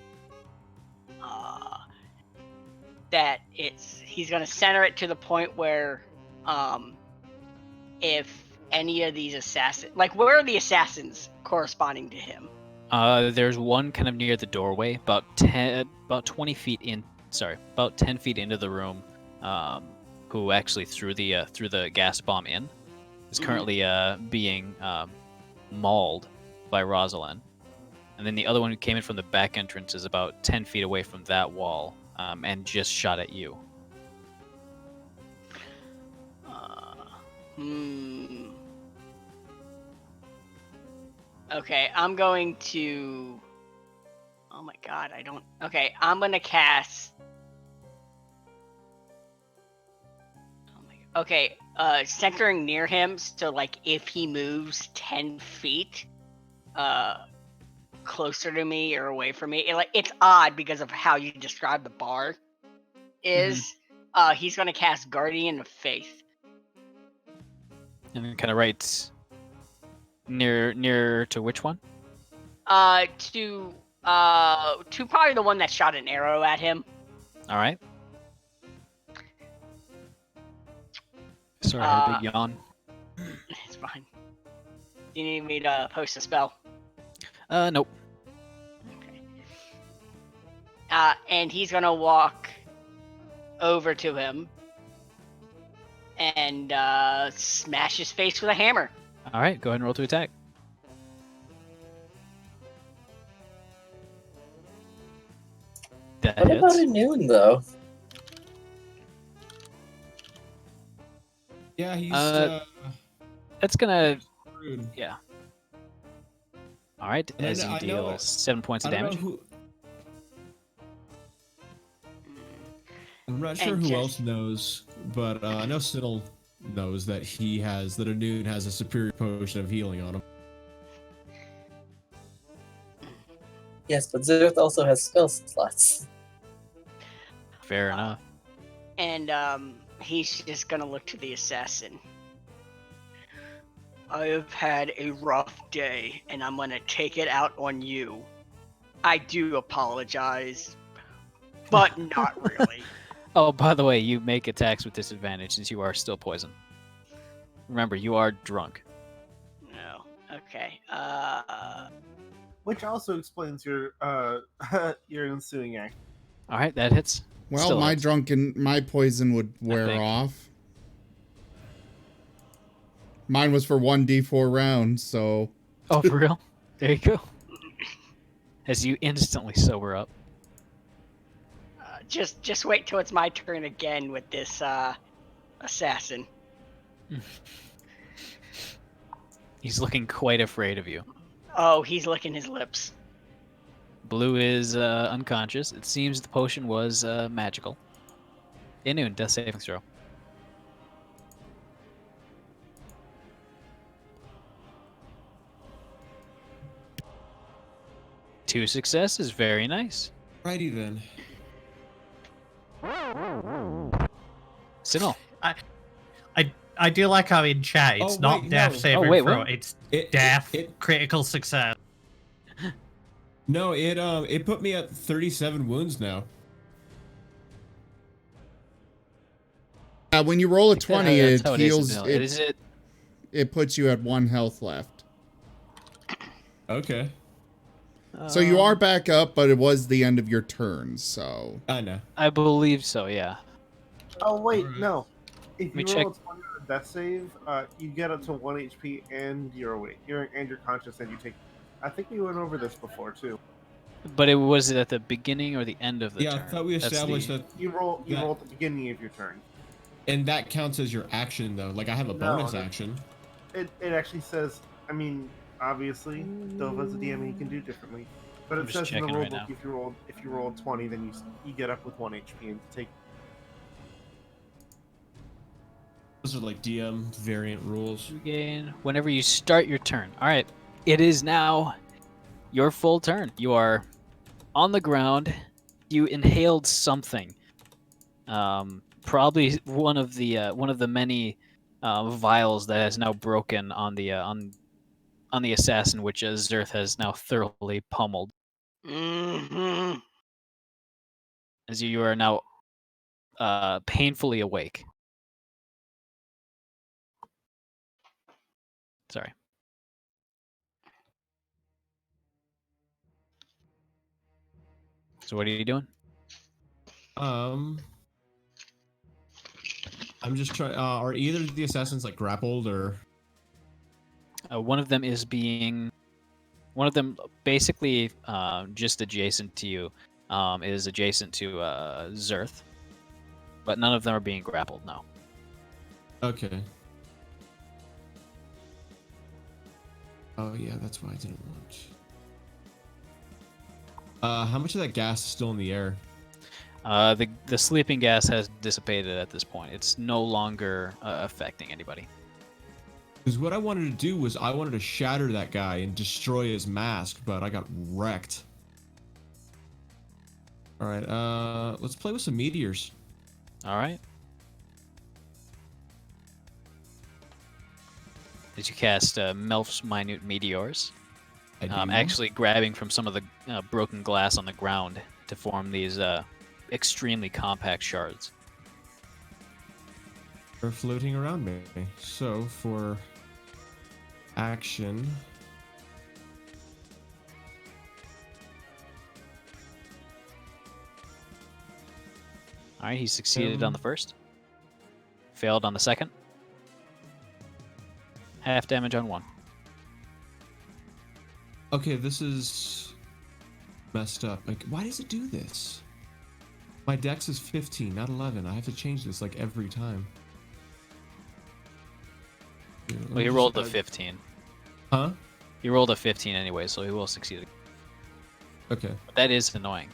That he's gonna center it to the point where, if any of these assassins, like, where are the assassins corresponding to him? There's one kind of near the doorway, about 20 feet in. Sorry, about 10 feet into the room. Who actually threw the gas bomb in? Is currently being mauled by Rosalind. And then the other one who came in from the back entrance is about 10 feet away from that wall, and just shot at you. Okay, I'm going to... Oh my god, I don't... Okay, I'm gonna cast... Oh my god. Okay, centering near him, so like if he moves 10 feet closer to me or away from me, it's odd because of how you describe the bar is. He's gonna cast Guardian of Faith. And then kind of right near to which one? To probably the one that shot an arrow at him. All right. Sorry, I had a big yawn. It's fine. Do you need me to post a spell? Nope. Okay. And he's gonna walk over to him and smash his face with a hammer. All right, go ahead and roll to attack. That What hits. about Ihnuun, though? Yeah, he's That's gonna. rude. Yeah. All right, And as you I deal know- 7 points of I don't know damage. who. I'm not sure And who just- else knows, but I know Tsinil knows that Ihnuun has a superior potion of healing on him. Yes, but Zerth also has spell slots. Fair enough. And he's just gonna look to the assassin. I have had a rough day, and I'm gonna take it out on you. I do apologize, but not really. Oh, by the way, you make attacks with disadvantage since you are still poisoned. Remember, you are drunk. No. Okay. Which also explains your your ensuing act. All right, that hits. Well, Still my hits. my poison would wear think. off. Mine was for 1d4 rounds, so Oh, for real? There you go. As you instantly sober up. Just wait till it's my turn again with this assassin. He's looking quite afraid of you. Oh, he's licking his lips. Blue is unconscious. It seems the potion was magical. Ihnuun, death saving throw. Two successes, very nice. Righty then. Tsinil. I do like how in chat it's Oh, not wait, death no. saving Oh, wait, throw, what? it's It- death it- critical success. No, it put me at 37 wounds now. when you roll a 20, That's it how heals. Isn't It, Is it? it puts you at 1 health left. Okay, So you are back up, but it was the end of your turn, so... I know. I believe so, yeah. Oh wait, Alright. no. If me you roll a 20 on a death save, you get up to 1 HP and you're awake. You're conscious and you take. I think we went over this before too. But it was at the beginning or the end of the Yeah, turn? I thought we That's established the- that, You roll Yeah. at the beginning of your turn. and that counts as your action though. Like I have a No, bonus that- action. It actually says. I mean, obviously, Dova's a DM and he can do differently. But I'm it just says in the checking right rulebook now. if you roll 20, then you get up with 1 HP and take. Those are like DM variant rules. Regain whenever you start your turn. All right, it is now your full turn. You are on the ground. You inhaled something. Probably one of the many vials that has now broken on the on the assassin, which Zerth has now thoroughly pummeled. Mm-hmm. As you are now painfully awake. Sorry. So what are you doing? I'm just trying. Are either of the assassins like grappled or? One of them is being, one of them basically just adjacent to you, is adjacent to Zerth, but none of them are being grappled. No. Okay. Oh yeah, that's why I didn't want. How much of that gas is still in the air? The sleeping gas has dissipated at this point. It's no longer affecting anybody. Because what I wanted to do was I wanted to shatter that guy and destroy his mask, but I got wrecked. All right, let's play with some meteors. All right. As you cast Melf's Minute Meteors, actually grabbing from some of the broken glass on the ground to form these extremely compact shards. They're floating around me. So for action, all right, he succeeded on the first, failed on the second, half damage on one. okay, this is messed up. Like, why does it do this? My dex is 15, not 11. I have to change this like every time. Here, let Well, me he just rolled a add- 15. Huh? He rolled a 15 anyway, so he will succeed. Okay. But that is annoying.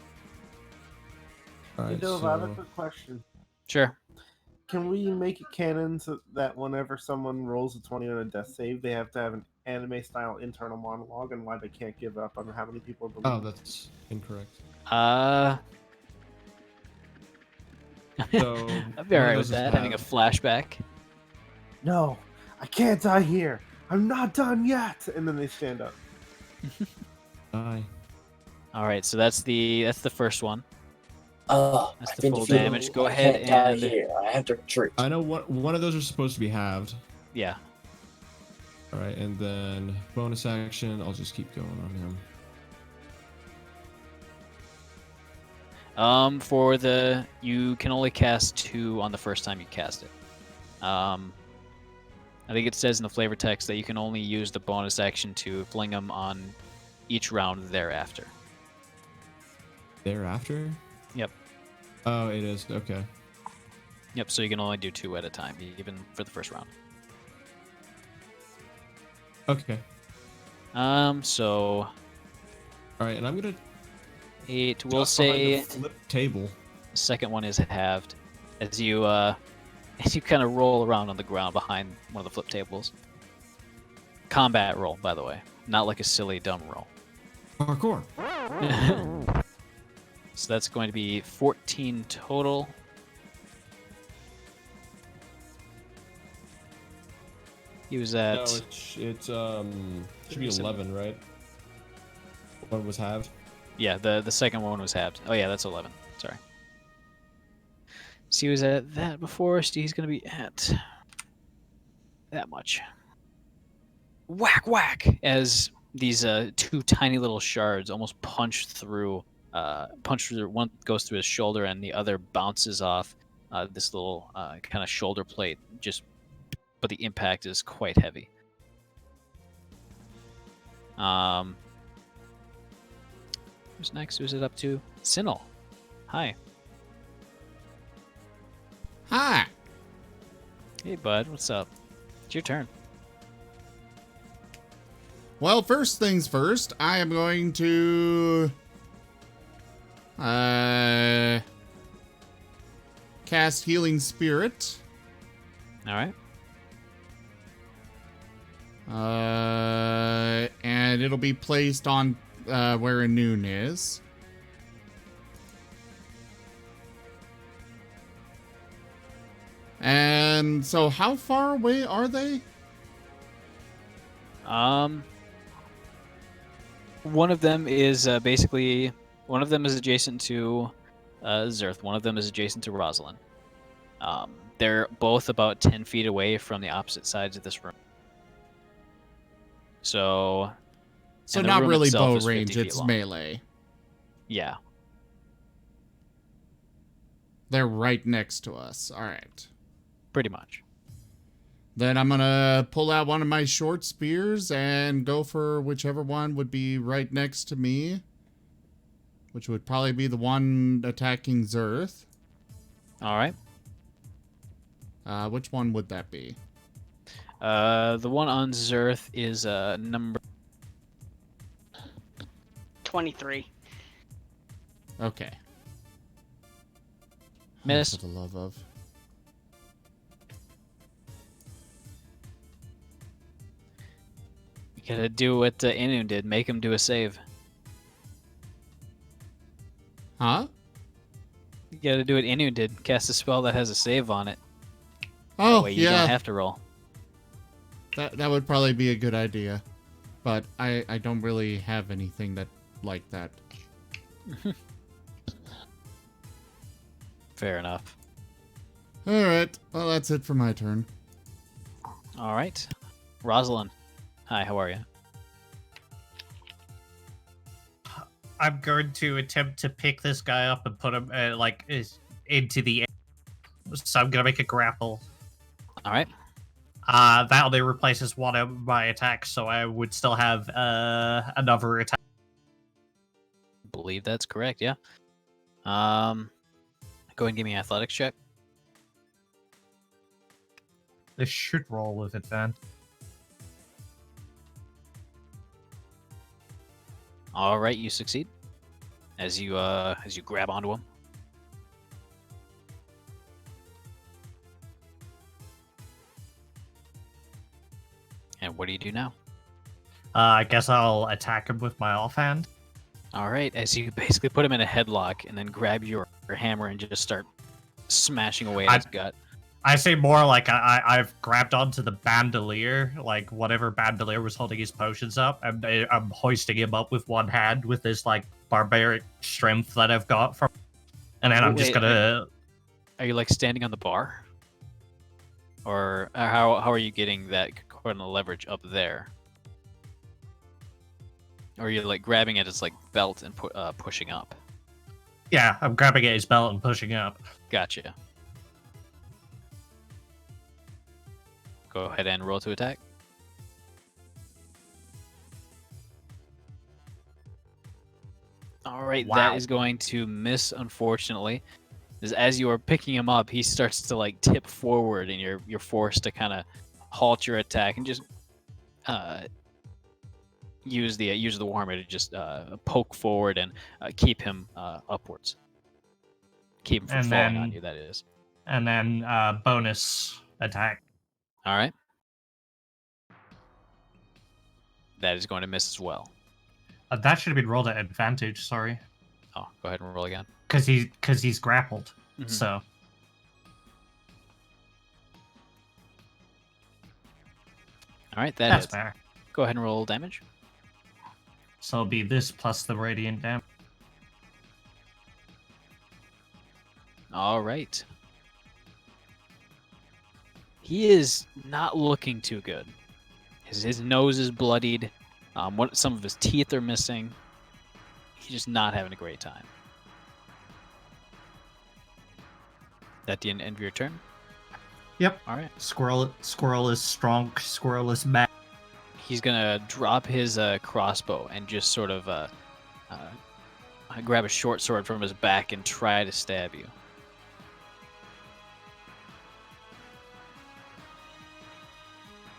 All right. I have a So quick question. Sure. Can we make it canon so that whenever someone rolls a 20 on a death save, they have to have an anime-style internal monologue and why they can't give up on how many people believe? oh, that's incorrect. So I'd be one of alright those with is that, having a halved. flashback. No, I can't die here. I'm not done yet. And then they stand up. Die. Alright, so that's the first one. Oh, That's I've the been full defeated. damage. Go I ahead can't die and here. I have to retreat. I know one of those are supposed to be halved. yeah. All right, and then bonus action. I'll just keep going on him. For the, you can only cast 2 on the first time you cast it. I think it says in the flavor text that you can only use the bonus action to fling them on each round thereafter. Thereafter? Yep. Oh, it is. Okay. Yep, so you can only do 2 at a time, even for the first round. Okay. So All right, and I'm gonna 8, we'll duck behind the say flip table. the second one is halved. As you kind of roll around on the ground behind one of the flip tables. Combat roll, by the way. Not like a silly dumb roll. Parkour. So that's going to be 14 total. He was at... No, it's should be 11, right? One was halved. Yeah, the second one was halved. Oh yeah, that's 11. Sorry. So he was at that before, so he's going to be at that much. Whack, whack! As these 2 tiny little shards almost punch through. One goes through his shoulder and the other bounces off this little kind of shoulder plate. But the impact is quite heavy. Who's next? Who's it up to? Tsinil. Hi. Hi. Hey, bud. What's up? It's your turn. Well, first things first, I am going to cast Healing Spirit. All right. And it'll be placed on where Ihnuun is. And so how far away are they? One of them is basically one of them is adjacent to Zerth. One of them is adjacent to Rosalind. They're both about 10 feet away from the opposite sides of this room. So and the not room really itself bow is 50 range, feet it's long. melee. Yeah. They're right next to us. All right. Pretty much. Then I'm gonna pull out one of my short spears and go for whichever one would be right next to me. Which would probably be the one attacking Zerth. All right. Which one would that be? The one on Zerth is number 23. Okay. Miss. For the love of. You gotta do what Ihnuun did. Make him do a save. Huh? You gotta do what Ihnuun did. Cast a spell that has a save on it. Oh, That way you yeah. don't have to roll. That would probably be a good idea. But I don't really have anything that like that. Fair enough. Alright. Well, that's it for my turn. All right. Rosalind. Hi, how are you? I'm going to attempt to pick this guy up and put him into the air. So I'm gonna make a grapple. All right. That only replaces one of my attacks, so I would still have another attack. Believe that's correct, yeah. Go ahead and give me an athletics check. This should roll with advantage. All right, you succeed. As you grab onto him. And what do you do now? I guess I'll attack him with my offhand. All right, as you basically put him in a headlock and then grab your hammer and just start smashing away at his gut. I say more like I've grabbed onto the bandolier, like whatever bandolier was holding his potions up, and I'm hoisting him up with one hand with this like barbaric strength that I've got from, and then I'm just Wait, gonna. Are you like standing on the bar? Or how are you getting that kind of leverage up there? Or are you like grabbing at his like belt and pushing up? Yeah, I'm grabbing at his belt and pushing up. Gotcha. Go ahead and roll to attack. All right, Wow. that is going to miss, unfortunately. As you are picking him up, he starts to like tip forward, and you're forced to kind of halt your attack and just use the warhammer to just poke forward and keep him upwards. Keep him from And falling then- on you. That is. And then bonus attack. All right. That is going to miss as well. That should have been rolled at advantage. Sorry, Oh, go ahead and roll again. because he's grappled. Mhm. So All right, that that's hits. fair. Go ahead and roll damage. So it'll be this plus the radiant damage. All right. He is not looking too good. His nose is bloodied. Some of his teeth are missing. He's just not having a great time. That the end of your turn? Yep. All right. Squirrel is strong. Squirrel is mad. He's gonna drop his crossbow and just sort of grab a short sword from his back and try to stab you.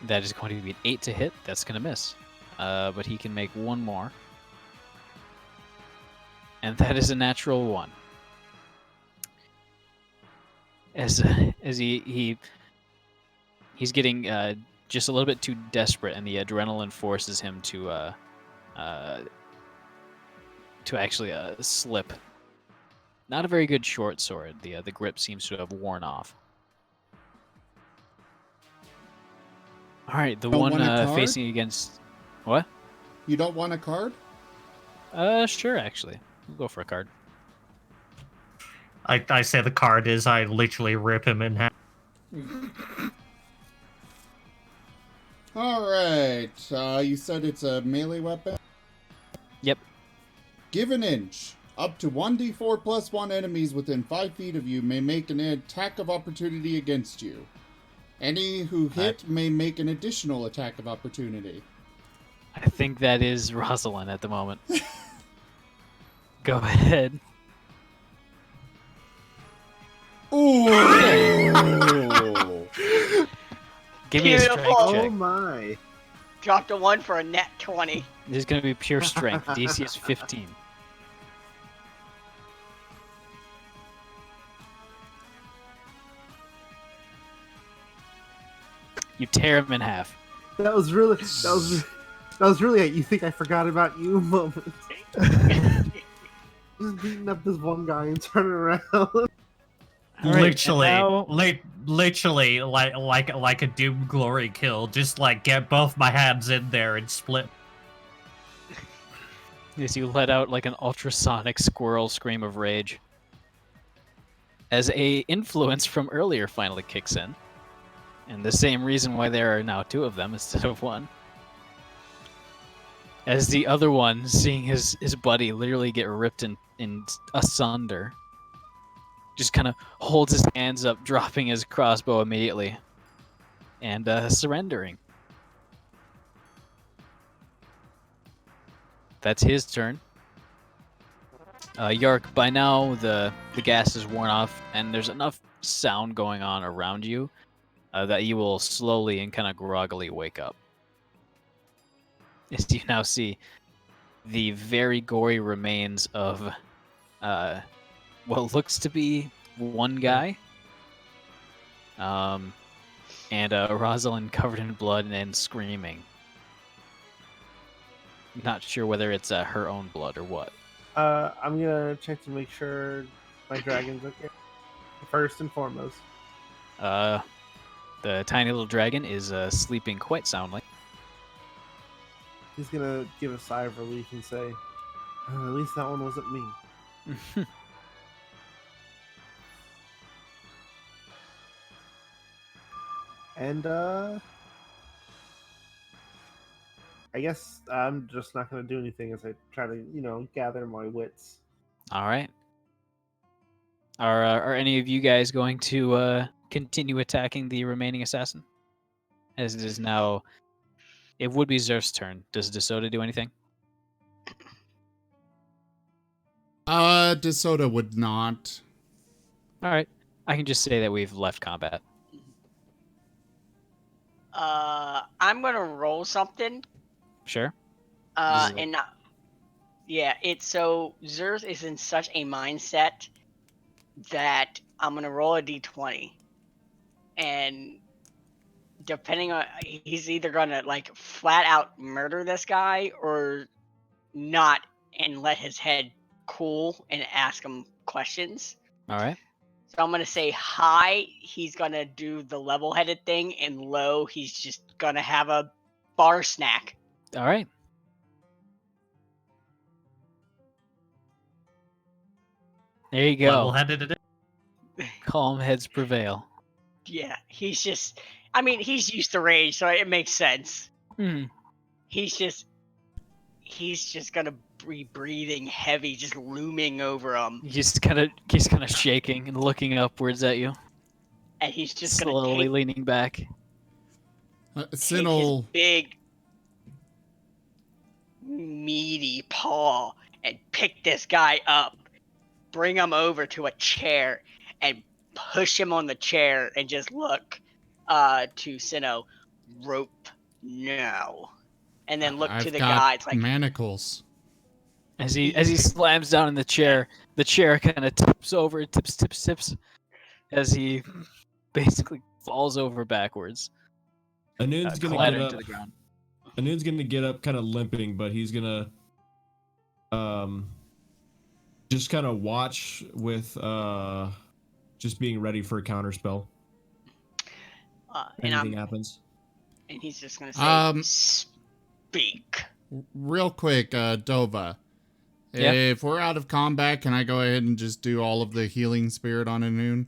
That is going to be an 8 to hit. That's going to miss. But he can make one more. And that is a natural 1. As he's getting just a little bit too desperate, and the adrenaline forces him to actually slip. Not a very good short sword. The grip seems to have worn off. All right, the Don't one want a card? facing against what? You don't want a card? Sure, actually. We'll go for a card. I say the card is I literally rip him in half. Alright, you said it's a melee weapon? Yep. Give an inch. Up to 1d4 plus 1 enemies within 5 feet of you may make an attack of opportunity against you. Any who hit may make an additional attack of opportunity. I think that is Rosalind at the moment. Go ahead. Ooh! Give me a strength Beautiful. Oh check. my. Dropped a 1 for a net 20. This is going to be pure strength. DC is 15. You tear him in half. That was really a you think I forgot about you moment. Just beating up this one guy and turning around. Literally, like a Doom Glory kill. Just like get both my hands in there and split. As you let out like an ultrasonic squirrel scream of rage. As a influence from earlier finally kicks in. And the same reason why there are now 2 of them instead of 1. As the other one, seeing his buddy literally get ripped in asunder, just kind of holds his hands up, dropping his crossbow immediately, and surrendering. That's his turn. Yark, by now the gas is worn off, and there's enough sound going on around you that you will slowly and kind of groggily wake up. As you now see the very gory remains of what looks to be one guy, and Rosalind covered in blood and screaming. Not sure whether it's her own blood or what. I'm gonna check to make sure my dragon's okay. First and foremost. The tiny little dragon is sleeping quite soundly. He's gonna give a sigh of relief and say, at least that one wasn't me. And I guess I'm just not gonna do anything as I try to, gather my wits. All right. Are any of you guys going to continue attacking the remaining assassin? As it is now, it would be Zerf's turn. Does DeSoda do anything? DeSoda would not. All right. I can just say that we've left combat. I'm gonna roll something. Sure. It's so Zerth is in such a mindset that I'm gonna roll a d20, and depending on, he's either gonna like flat out murder this guy or not and let his head cool and ask him questions. All right. So I'm gonna say high, he's gonna do the level-headed thing, and low, he's just gonna have a bar snack. All right. There you go. Level-headed. Calm heads prevail. Yeah, he's just, I mean, he's used to rage, so it makes sense. Hmm. He's just gonna be breathing heavy, just looming over him, He's kind of shaking and looking upwards at you, and he's just gonna slowly take leaning back. his Sinel, big, meaty paw and pick this guy up, bring him over to a chair, and push him on the chair, and just look to Sinnoh, rope now, and then look I've to the got guys like, manacles. As he slams down in the chair kind of tips over, tips, as he basically falls over backwards. Ihnuun's gonna clattering get to up. the ground. Ihnuun's gonna get up, kind of limping, but he's gonna just kind of watch with just being ready for a counter spell. Anything happens. and he's just gonna say, speak. Real quick, Dova. Yeah. If we're out of combat, can I go ahead and just do all of the healing spirit on Ihnuun?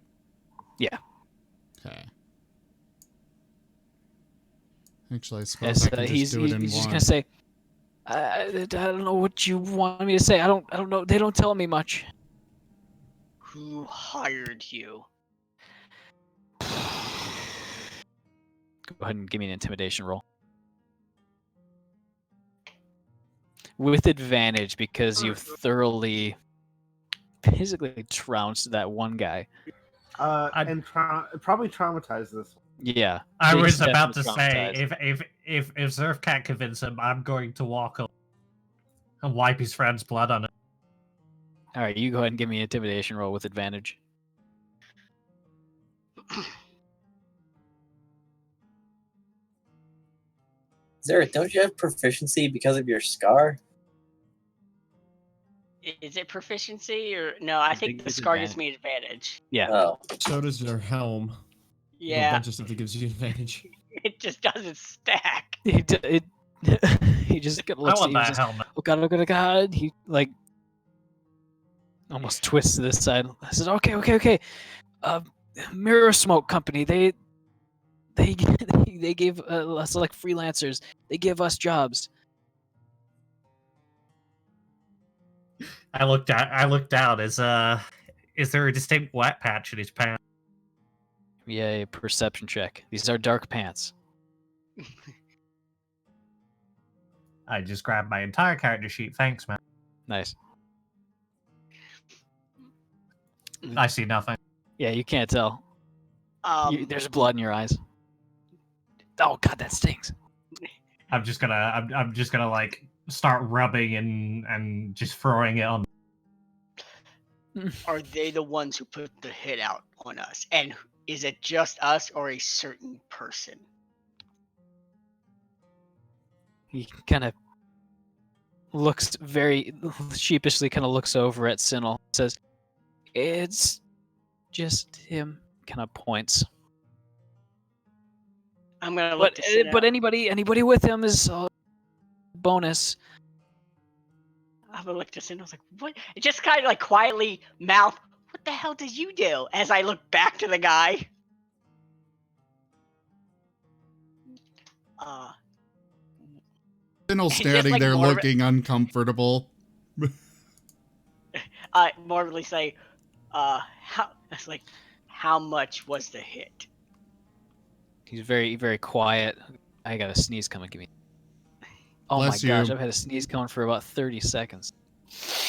Yeah. Okay. Actually, I suppose I can just do it in he's just one. gonna say, I don't know what you want me to say. I don't know. They don't tell me much. Who hired you? Go ahead and give me an intimidation roll. With advantage, because you've thoroughly, physically trounced that one guy. And probably traumatized this one. Yeah. I he's was about to definitely say, if Zerf can't convince him, I'm going to walk up and wipe his friend's blood on it. All right, you go ahead and give me an intimidation roll with advantage. Zareth, don't you have proficiency because of your scar? Is it proficiency or no? I think the it's scar gives me advantage. Yeah. Oh. So does your helm. A Yeah, bunch of stuff that gives you advantage. it just doesn't stack. He just I looks at want you. that Just, helmet. oh god, oh god, oh god. He like almost twists to this side. I said, okay. Mirror Smoke Company. They gave us like freelancers. They give us jobs. I looked down. Is there a distinct wet patch in his pants? Yeah, perception check. These are dark pants. I just grabbed my entire character sheet. Thanks, man. Nice. I see nothing. Yeah, you can't tell. There's blood in your eyes. Oh god, that stings. I'm just gonna like start rubbing and just throwing it on. Are they the ones who put the hit out on us? And is it just us or a certain person? He kind of looks very sheepishly, kind of looks over at Tsinil. Says, "It's just him." Kind of points. I'm gonna look But anybody with him is bonus. I'm gonna look to Sin. I was like, what? It just kind of like quietly mouth, what the hell did you do? As I look back to the guy. Sinil just, standing like, there morbid- looking uncomfortable. I morbidly say, how much was the hit? He's very, very quiet. I got a sneeze coming. Give me. Oh Bless my gosh, you. I've had a sneeze coming for about 30 seconds.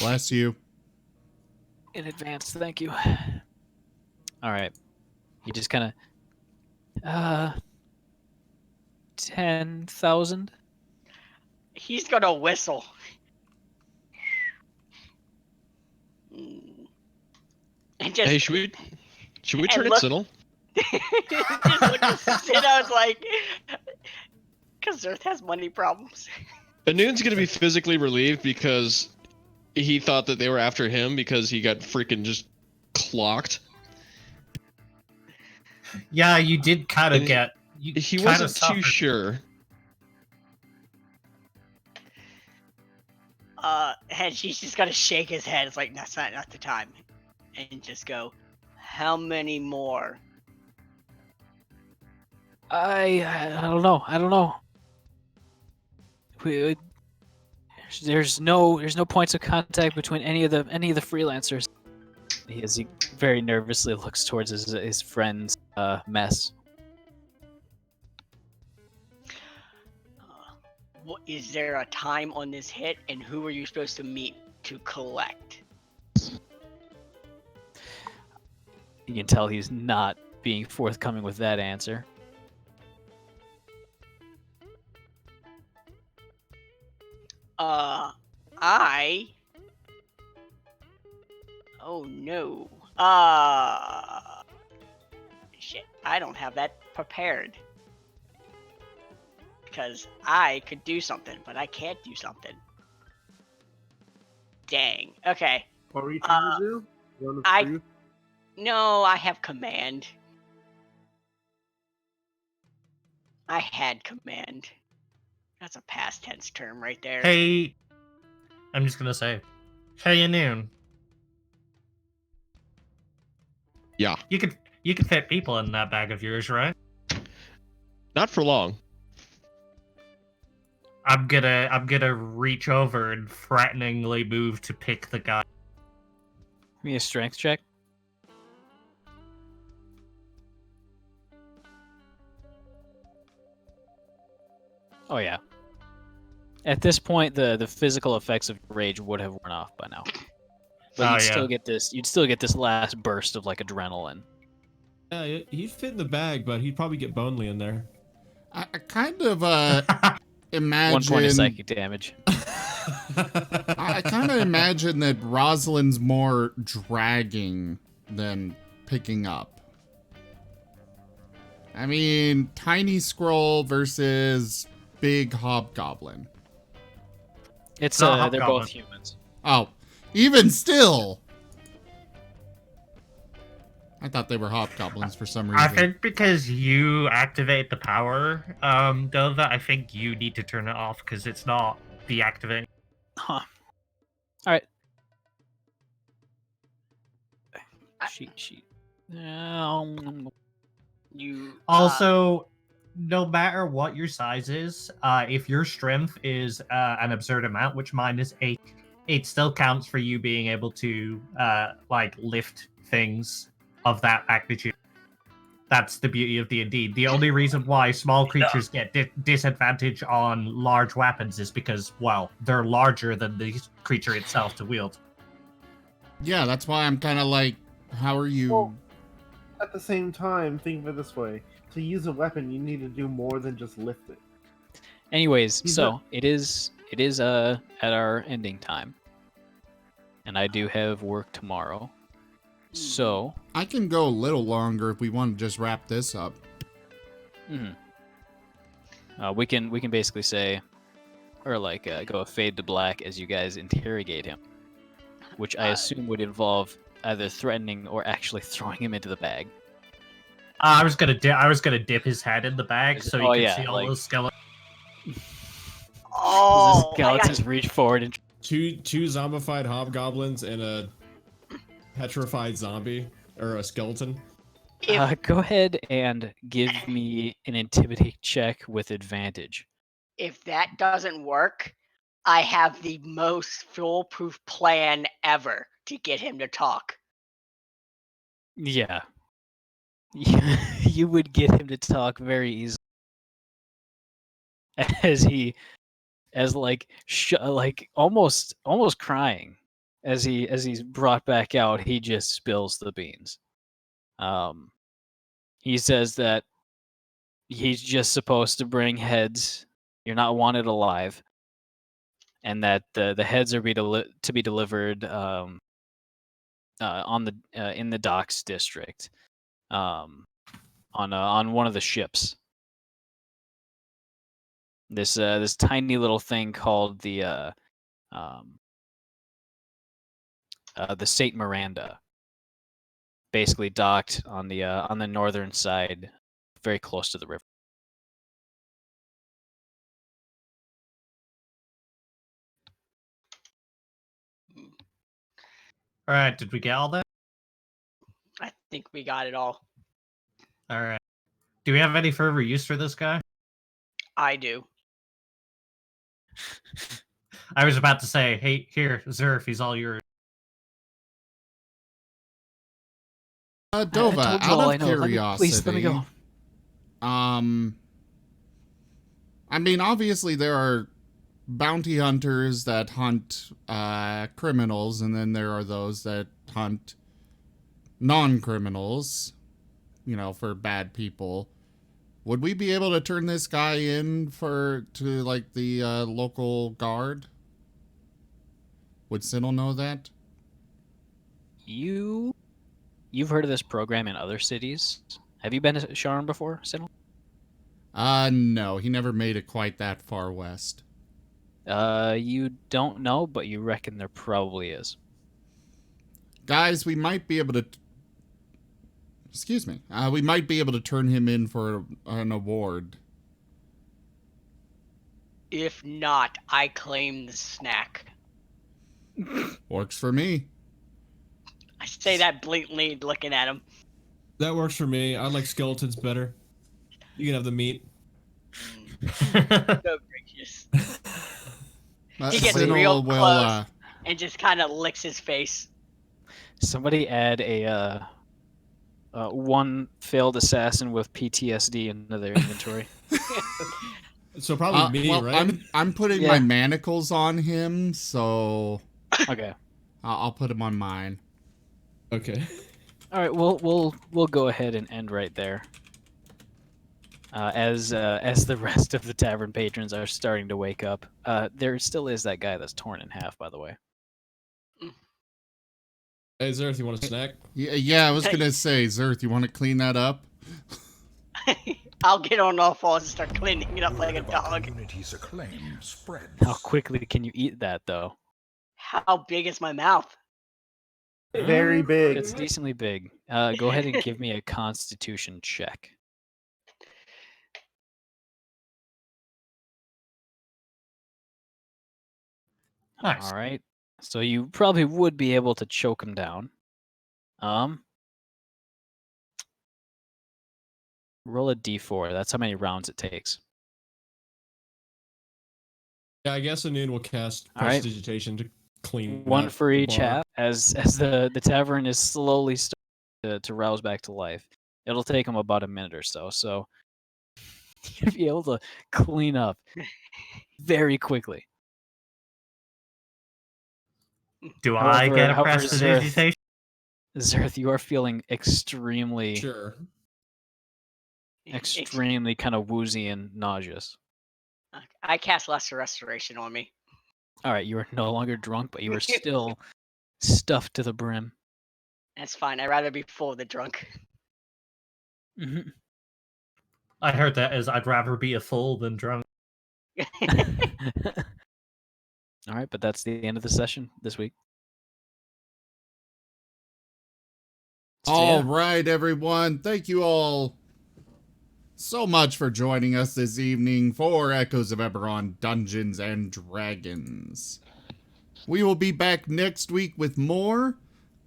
Bless you. In advance, thank you. All right. He just kind of 10,000. He's gonna whistle. And just, Hey, should we turn it look- Tsinil? just look at Sin. I was like, because Earth has money problems. Ihnuun's gonna be physically relieved because he thought that they were after him because he got freaking just clocked. Yeah, you did kind of And get. He wasn't too sure. And she's just gonna shake his head. It's like, that's not the time. And just go, how many more? I don't know. I don't know. There's no points of contact between any of the freelancers. He very nervously looks towards his friend's mess. Is there a time on this hit, and who are you supposed to meet to collect? You can tell he's not being forthcoming with that answer. Oh no. Shit, I don't have that prepared. Because I could do something, but I can't do something. Dang. Okay. What were you trying to do? One of two? No, I have command. I had command. That's a past tense term right there. Hey, I'm just gonna say, Hey, Ihnuun. Yeah. You could fit people in that bag of yours, right? Not for long. I'm gonna reach over and threateningly move to pick the guy. Give me a strength check. Oh yeah. At this point, the physical effects of rage would have worn off by now. But Oh, you'd yeah. still get this. You'd still get this last burst of like adrenaline. Yeah, he'd fit in the bag, but he'd probably get Bonely in there. I kind of imagine 1 point of psychic damage. I kind of imagine that Rosalind's more dragging than picking up. I mean, tiny scroll versus big hobgoblin. It's not they're hobgoblin. both humans. Oh, even still. I thought they were hobgoblins for some reason. I think because you activate the power, Dova, I think you need to turn it off because it's not deactivating. Huh. All right. Sheet. You Also, no matter what your size is, if your strength is an absurd amount, which mine is 8, it still counts for you being able to like lift things of that magnitude. That's the beauty of D&D. The only reason why small creatures get disadvantage on large weapons is because, well, they're larger than the creature itself to wield. Yeah, that's why I'm kind of like, how are you? Well, at the same time, think of it this way: to use a weapon, you need to do more than just lift it. Anyways, He's so not- it is at our ending time, and I do have work tomorrow. So I can go a little longer if we want to just wrap this up. we can basically say, or like go a fade to black as you guys interrogate him, which I assume would involve either threatening or actually throwing him into the bag. I was gonna dip his head in the bag so Oh, you yeah, could see all like- those skeletons. Oh, the skeletons reach forward and Two zombified hobgoblins and a petrified zombie or a skeleton. go ahead and give me an intimidate check with advantage. if that doesn't work, I have the most foolproof plan ever to get him to talk. Yeah. You would get him to talk very easily. Like almost crying as he's brought back out, he just spills the beans. He says that he's just supposed to bring heads. You're not wanted alive, and that the heads are to be delivered in the docks district, on one of the ships. This tiny little thing called the Saint Miranda, basically docked on the northern side, very close to the river. All right, did we get all that? I think we got it all. All right. Do we have any further use for this guy? I do. I was about to say, hey, here, Zerf, he's all yours. Dova, I told you out all of I know. curiosity, Please let me go. I mean, obviously there are bounty hunters that hunt criminals, and then there are those that hunt non-criminals, you know, for bad people. Would we be able to turn this guy in to like the local guard? Would Tsinil know that? You've heard of this program in other cities? Have you been to Sharn before, Tsinil? No, he never made it quite that far west. You don't know, but you reckon there probably is. Guys, we might be able to... Excuse me. We might be able to turn him in for an award. If not, I claim the snack. Works for me. I say that blatantly, looking at him. That works for me. I like skeletons better. You can have the meat. So gracious. He gets Tsinil real will, close and just kind of licks his face. Somebody add a one failed assassin with PTSD into their inventory. So probably me, well, right? I'm putting my manacles on him, so Okay. I'll put him on mine. Okay. All right, we'll go ahead and end right there. As the rest of the tavern patrons are starting to wake up, there still is that guy that's torn in half, by the way. Hey, Zerth, you want a snack? Yeah, I was gonna say, Zerth, you want to clean that up? I'll get on all fours and start cleaning it up like a dog. Community's acclaim spreads. How quickly can you eat that, though? How big is my mouth? Very big. It's decently big. Go ahead and give me a Constitution check. Nice. All right. So you probably would be able to choke him down. Roll a d4. That's how many rounds it takes. Yeah, I guess Ihnuun will cast All right. prestidigitation to clean One up for the each bar. half. As the tavern is slowly starting to rouse back to life. It'll take him about a minute or so. So you'll be able to clean up very quickly. Do I get a However, prestidigitation? Zerth, you are feeling extremely, Sure. extremely kind of woozy and nauseous. I cast Lesser Restoration on me. All right, you are no longer drunk, but you are still stuffed to the brim. That's fine. I'd rather be full than drunk. Mhm. I heard that as I'd rather be a fool than drunk. All right, but that's the end of the session this week. So, All yeah. right, everyone. Thank you all so much for joining us this evening for Echoes of Eberron Dungeons and Dragons. We will be back next week with more.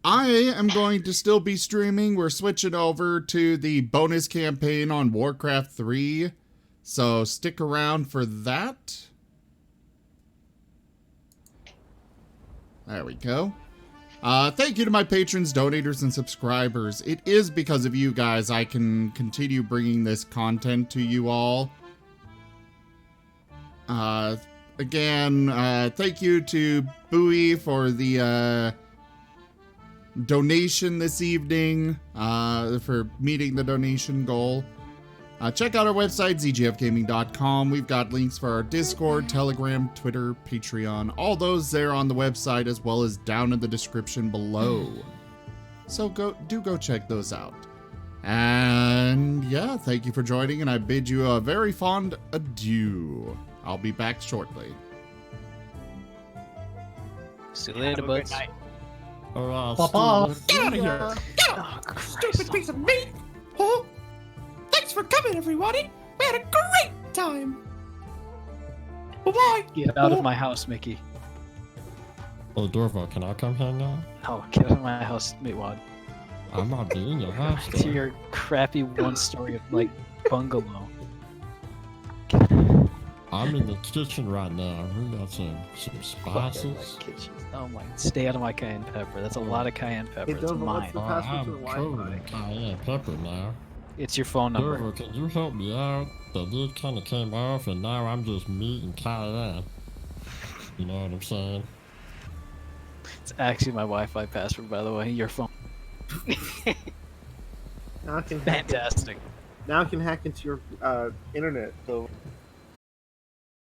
I am going to still be streaming. We're switching over to the bonus campaign on Warcraft 3, so stick around for that. There we go. Thank you to my patrons, donators, and subscribers. It is because of you guys I can continue bringing this content to you all. Again, thank you to Bowie for the donation this evening, for meeting the donation goal. Check out our website, zgfgaming.com. We've got links for our Discord, Telegram, Twitter, Patreon, all those there on the website, as well as down in the description below. So go check those out. And yeah, thank you for joining, and I bid you a very fond adieu. I'll be back shortly. See you later, buds. Bye-bye. Get out of here! Get out! Oh, Stupid piece of meat! Oh! Thanks for coming, everybody! We had a great time! Bye-bye! Get out of my house, Mickey. Oh, Dorvo, can I come here now? No, get out of my house, Meatwad. I'm not be in your house. To your crappy one-story bungalow. I'm in the kitchen right now. We got some spices. Oh my! Stay out of my cayenne pepper. That's a lot of cayenne pepper. It's mine. I'm covered in cayenne pepper now. It's your phone number. Dorvo, can you help me out? The lid kind of came off, and now I'm just meat and cayenne. You know what I'm saying? It's actually my Wi-Fi password, by the way. Your phone. Now I can Fantastic. now I can hack into your internet. So